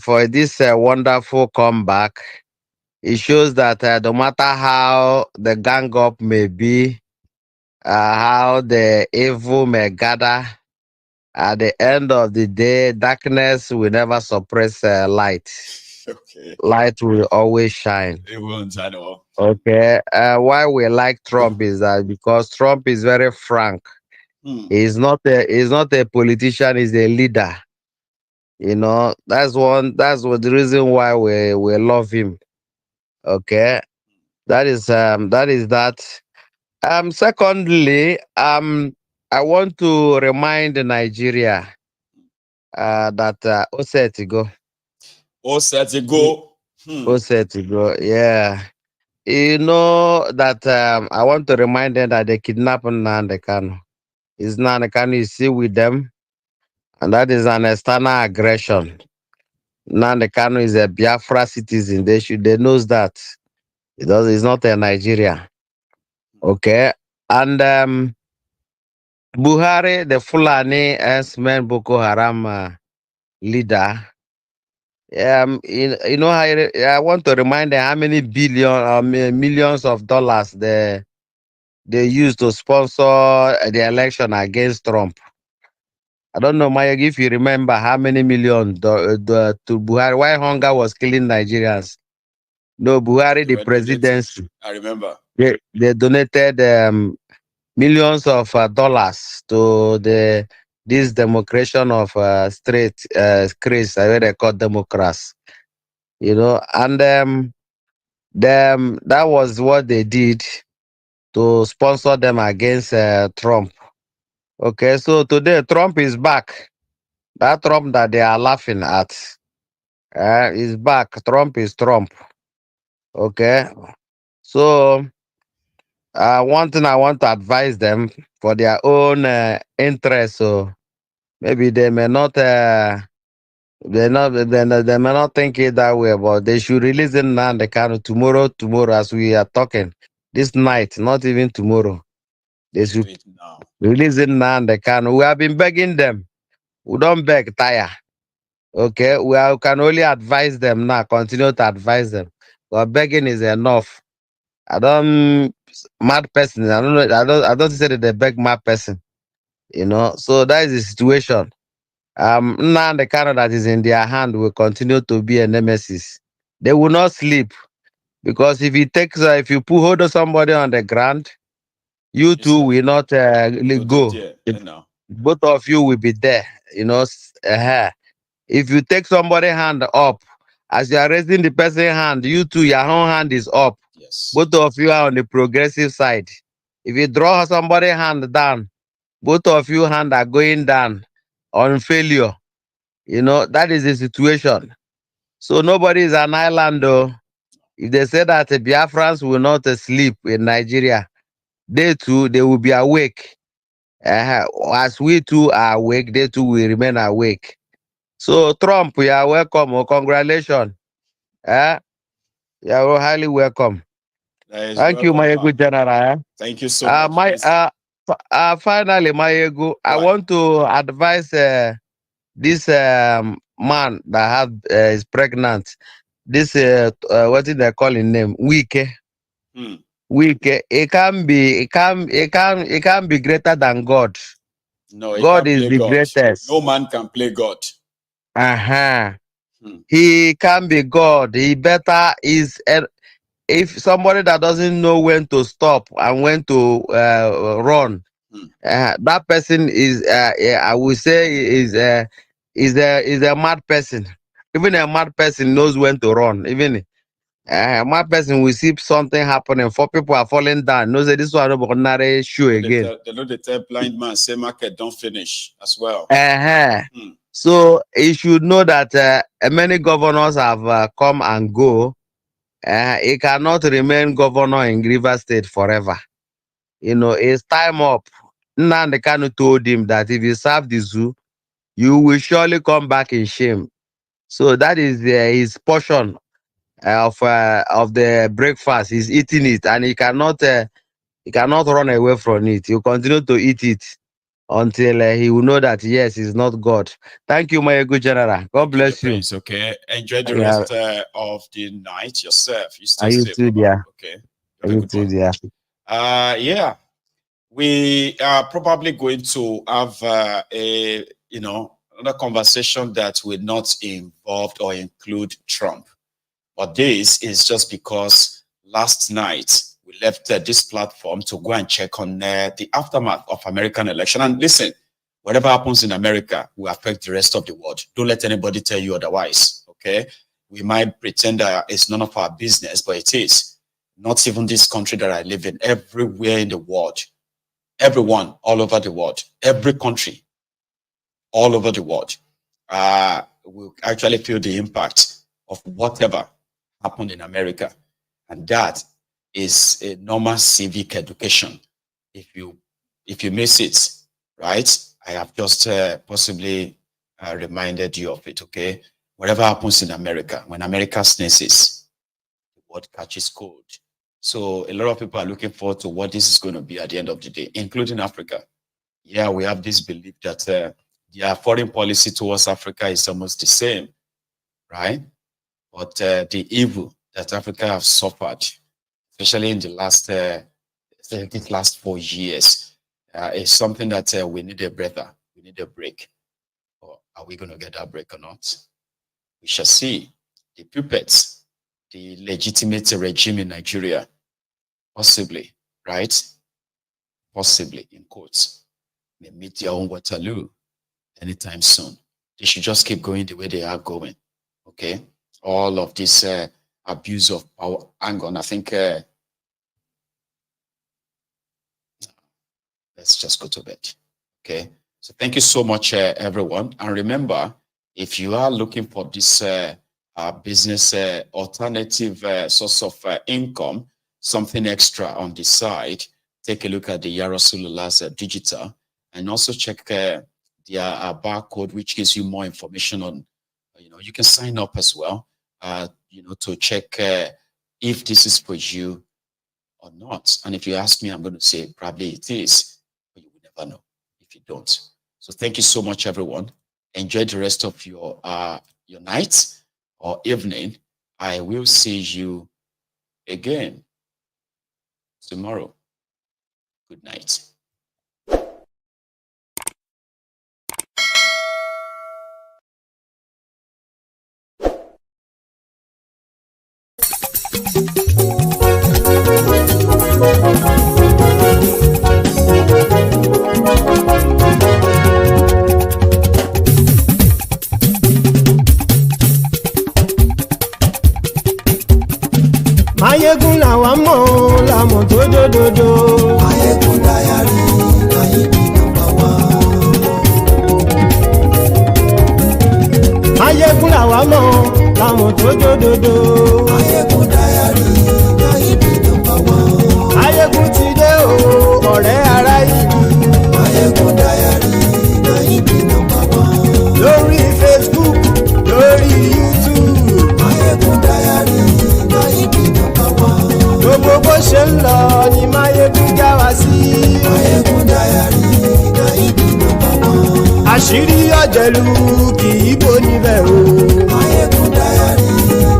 for this wonderful comeback. It shows that no matter how the gang up may be, how the evil may gather, at the end of the day, darkness will never suppress light. Light will always shine. It won't, I know. Okay. Why we like Trump is that because Trump is very frank. He's not a politician, he's a leader. You know, that's the reason why we love him. Okay. That is that. Secondly, I want to remind Nigeria that Osetigo, yeah. You know that I want to remind them that they kidnapped Nnamdi Kanu. Nnamdi Kanu is still with them, and that is an external aggression. Nnamdi Kanu is a Biafra citizen. They knows that. He's not a Nigeria. Okay. And Buhari, the Fulani S-Men Boko Haram leader, you know, I want to remind them how many millions of dollars they used to sponsor the election against Trump. I don't know, Maya, if you remember how many millions to Buhari, why hunger was killing Nigerians. No, Buhari, the presidency. I remember. They donated millions of dollars to this democration of straight Chris, I they call Democrats. You know, and that was what they did to sponsor them against Trump. Okay, so today Trump is back. That Trump that they are laughing at is back. Trump is Trump. Okay, so one thing I want to advise them for their own interest. So maybe they may not. They may not think it that way, but they should release it now. They can tomorrow as we are talking. This night, not even tomorrow. They should release it now. They can. We have been begging them. We don't beg, tire. Okay, we can only advise them now. Continue to advise them. But begging is enough. I don't mad person. I don't know. I don't say that they beg mad person. You know. So that is the situation. Now the Canada that is in their hand will continue to be a nemesis. They will not sleep because if you hold somebody on the ground, you two will not go. Both of you will be there. You know. If you take somebody hand up, as you are raising the person's hand, you too, your own hand is up. Yes. Both of you are on the progressive side. If you draw somebody's hand down, both of you hand are going down on failure. You know, that is the situation. So nobody is an island though. If they say that the Biafrans will not sleep in Nigeria, they too, they will be awake. As we too are awake, they too will remain awake. So Trump, you are welcome. Oh, congratulations. You are highly welcome. Thank you, my good general. Thank you so much. Finally, Mayegu, I want to advise this man that is pregnant. This what is they call his name? Wike. Wike. It can be greater than God. No, God is the greatest. No man can play God. He can be God. He better is if somebody that doesn't know when to stop and when to run, that person is I would say is a mad person. Even a mad person knows when to run. Even a mad person will see something happening, 4 people are falling down. Knows that this one is ordinary shoe again. They know they tell blind man say market don't finish as well. So he should know that many governors have come and go. He cannot remain governor in Rivers State forever. You know, it's time up. Nnamdi Kanu told him that if you serve the zoo, you will surely come back in shame. So that is his portion of the breakfast. He's eating it, and he cannot run away from it. He'll continue to eat it until he will know that yes, he's not God. Thank you, my good general. God bless you. Prince, okay, enjoy the rest of the night yourself. You stay safe. Okay. Yeah. We are probably going to have another conversation that will not involve or include Trump. But this is just because last night we left this platform to go and check on the aftermath of American election. And listen, whatever happens in America will affect the rest of the world. Don't let anybody tell you otherwise, okay? We might pretend that it's none of our business, but it is. Not even this country that I live in, everywhere in the world. Everyone all over the world, every country all over the world will actually feel the impact of whatever happened in America. And that is a normal civic education. If you miss it, right? I have just possibly reminded you of it, okay? Whatever happens in America, when America sneezes, the world catches cold. So a lot of people are looking forward to what this is going to be at the end of the day, including Africa. Yeah, we have this belief that their foreign policy towards Africa is almost the same, right? But the evil that Africa have suffered, especially in the last 4 years, is something that we need a breather, we need a break. Or are we going to get that break or not? We shall see. The puppets, the legitimate regime in Nigeria, possibly, right? Possibly, in quotes, may meet their own Waterloo anytime soon. They should just keep going the way they are going, okay? All of this abuse of power, hang on, I think, let's just go to bed, okay? So thank you so much, everyone. And remember, if you are looking for this business alternative source of income, something extra on the side, take a look at the Yarosulula's digital, and also check their barcode, which gives you more information on, you can sign up as well, to check if this is for you or not. And if you ask me, I'm going to say probably it is, but you will never know if you don't. So thank you so much, everyone. Enjoy the rest of your night or evening. I will see you again tomorrow. Good night. Mayegun làwa mọ̀ ọ́ làmọ̀ tó dòdòdò. Mayegun dayari láyé ní nọ́mbà wá. Mayegun làwa mọ̀ ọ́ làmọ̀ tó dòdòdò. Mayegun dayari láyé ní nọ́mbà wá. Mayegun ti dé o. ọ̀jẹ̀lú kì í bò níbẹ̀ o. Máyégún Diary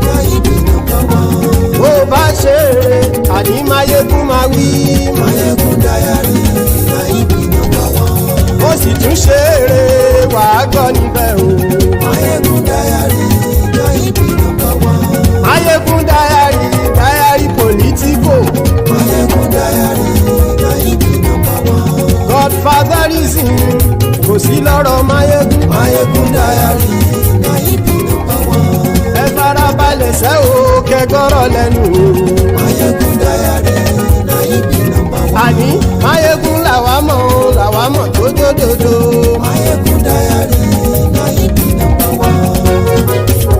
Náíbì number one. bó bá ṣe eré àní Máyégún máa wí. Máyégún Diary Náíbì number one. ó sì tún ṣe eré wàá gbọ́ níbẹ̀ o. Máyégún Diary Náíbì number one. Máyégún Diary politico. Máyégún Diary Náíbì number one. Godfatherism kò sí lọ́rọ̀ Máyégún. Máyégún Diary Náíbì number one. ẹ farabalẹ̀ sẹ́ o kẹgọ́rọ̀ lẹ́nu o. Máyégún Diary Náíbì number one. àní Máyégún làwa mọ̀ tó dòdòdò. Máyégún Diary Náíbì number one.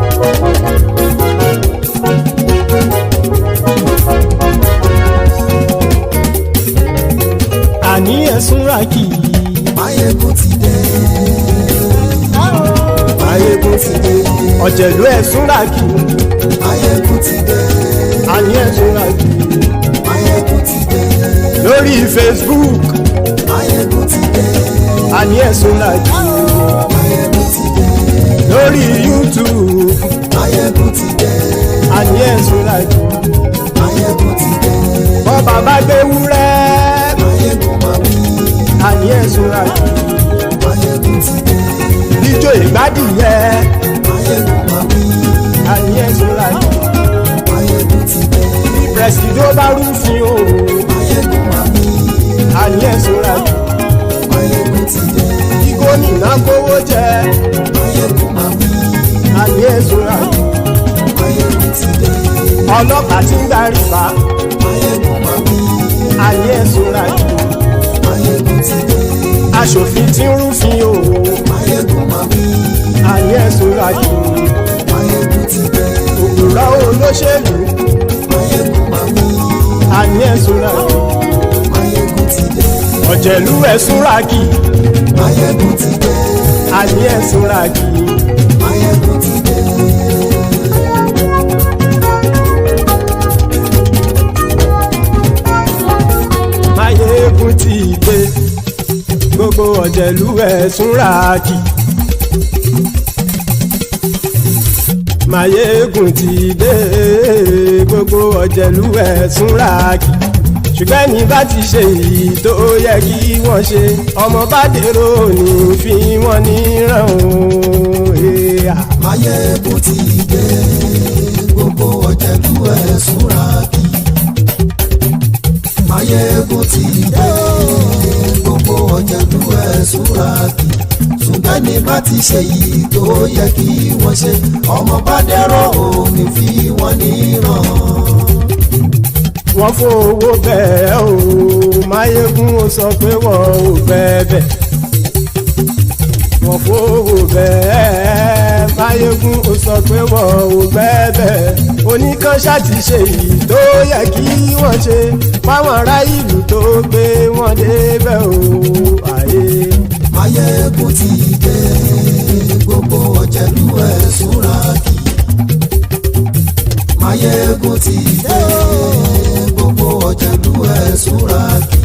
àní ẹ̀sùn ràkì. Máyégún ti dé. Máyégún ti dé. ọ̀jẹ̀lú ẹ̀sùn ràkì. Máyégún ti dé. àní ẹ̀sùn ràkì. Máyégún ti dé. lórí Facebook. Máyégún ti dé. àní ẹ̀sùn ràkì. Máyégún ti dé. lórí YouTube. Máyégún ti dé. àní ẹ̀sùn ràkì. Máyégún ti dé. bọ́ bàbá gbé wúrẹ́. Máyégún máa wí. àní ẹ̀sùn ràkì. Máyégún ti dé. ijó ìgbádìyẹ. Máyégún máa wí. àní ẹ̀sùn ràkì. Máyégún ti dé. bí pẹ̀sìdó bá rúfin o. Máyégún máa wí. àní ẹ̀sùn ràkì. Máyégún ti dé. bí gómìnà kówó jẹ. Máyégún máa wí. àní ẹ̀sùn ràkì. Máyégún ti dé. ọlọ́pàá tí ń gba rìbá. Máyégún máa wí. àní ẹ̀sùn ràkì. Máyégún ti dé. aṣòfin tí ń rúfin o. Máyégún máa wí. àní ẹ̀sùn ràkì. Máyégún ti dé. òpùrọ́ olóṣèlú. Máyégún máa wí. àní ẹ̀sùn ràkì. Máyégún ti dé. ọ̀jẹ̀lú ẹ̀sùn ràkì. Máyégún ti dé. àní ẹ̀sùn ràkì. Máyégún ti dé. Máyégún ti dé. gbogbo ọ̀jẹ̀lú ẹ̀sùn ràkì. Máyégún ti dé. gbogbo ọ̀jẹ̀lú ẹ̀sùn ràkì. ṣùgbọ́n ní bá ti ṣe èyí tó yẹ kí wọ́n ṣe ọmọ bá dèrò ní fi wọ́n níran o. Máyégún ti dé. Gbogbo ọ̀jẹ̀lú ẹ̀sùn ràkì. Máyégún ti dé. Gbogbo ọ̀jẹ̀lú ẹ̀sùn ràkì. ṣùgbọ́n ní bá ti ṣe yìí tó yẹ kí wọ́n ṣe ọmọ bá dẹ́rọ̀ ò ní fi wọ́n níran. wọ́n fowó bẹ́ẹ̀ o Máyégún ó sọ pé wọ́n ò bẹ́ẹ̀ wọ́n fowó bẹ́ẹ̀ Máyégún ó sọ pé wọ́n ò bẹ́ẹ̀ oníkan ṣáàtì ṣe èyí tó yẹ kí wọ́n ṣe fáwọn ará ìlú tó gbé wọn débẹ̀ o àyè. Máyégún ti dé gbogbo ọ̀jẹ̀lú ẹ̀sùn ràkì. Máyégún ti dé gbogbo ọ̀jẹ̀lú ẹ̀sùn ràkì.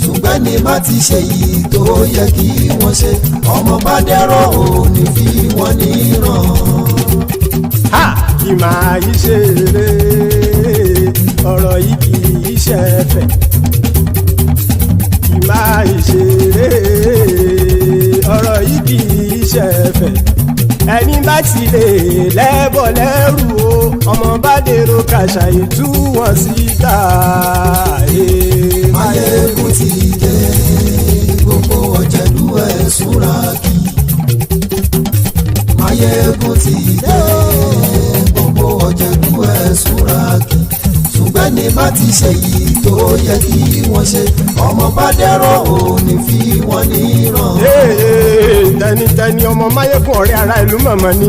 ṣùgbọ́n ní bá ti ṣe yìí tó yẹ kí wọ́n ṣe ọmọ bá dẹ́rọ̀ ò ní fi wọ́n níran. kì máa yí ṣe eré ọ̀rọ̀ yìí kì í ṣe ẹ̀fẹ̀ kì máa yí ṣe eré ọ̀rọ̀ yìí kì í ṣe ẹ̀fẹ̀ ẹni bá ti lè lẹ́bọ̀ lẹ́rù o ọmọ bá dèrò kàṣà ìtú wọn síta. Máyégún ti dé gbogbo ọ̀jẹ̀lú ẹ̀sùn ràkì. Máyégún ti dé gbogbo ọ̀jẹ̀lú ẹ̀sùn ràkì. ṣùgbọ́n ní bá ti ṣe yìí tó yẹ kí wọ́n ṣe ọmọ bá dẹ́rọ̀ ò ní fi wọ́n níran. tẹnitẹni ọmọ Máyégún ọ̀rẹ́ ara ìlú mọ̀mọ́ ni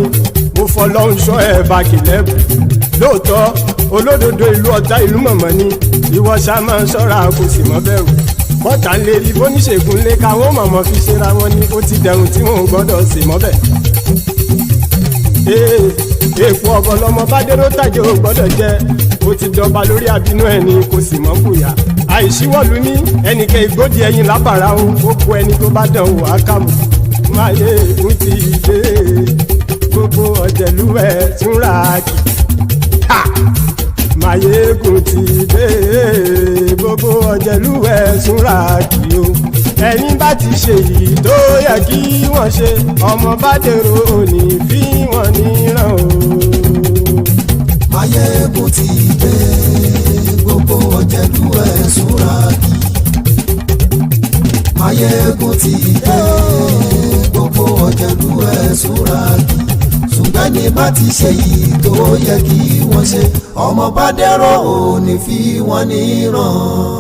mo fọlọ́hún sọ ẹ̀ bá kìlẹ́bù lóòótọ́ olódodo ìlú ọ̀tá ìlú mọ̀mọ́ ni ìwọ ṣá máa ń ṣọ́ra kò sì mọ́ bẹ̀rù bọ́tà ń lè rí bóníṣègùn lé káwọn mọ̀mọ́ fi ṣera wọn ni ó ti dẹrùn tí wọn ò gbọ́dọ̀ sì mọ́ bẹ̀. èèpo ọ̀bọ lọmọ bá dérò tàjẹ́ ò gbọ́dọ̀ jẹ́ ó ti dọba lórí abínú ẹni kò sì mọ́ bùyà àìsíwọ́lu ní ẹnìkẹ́ ìgbódì ẹyin lábàrá o ó kó ẹni tó bá dán o àkàmù máyégún ti dé gbogbo ọ̀jẹ̀lú ẹ̀ túnra kì máyégún ti dé gbogbo ọ̀jẹ̀lú ẹ̀ túnra kì o ẹ̀yin bá ti ṣe yìí tó yẹ kí wọ́n ṣe ọmọ bá dèrò òní fi wọ́n níran o. máyégún ti dé gbogbo ọ̀jẹ̀lú ẹ̀ túnra kì máyégún ti dé gbogbo ọ̀jẹ̀lú ẹ̀ túnra kì ṣùgbọ́n ní bá ti ṣe yìí tó yẹ kí wọ́n ṣe ọmọ bá dẹ́rọ̀ ò ní fi wọ́n níran.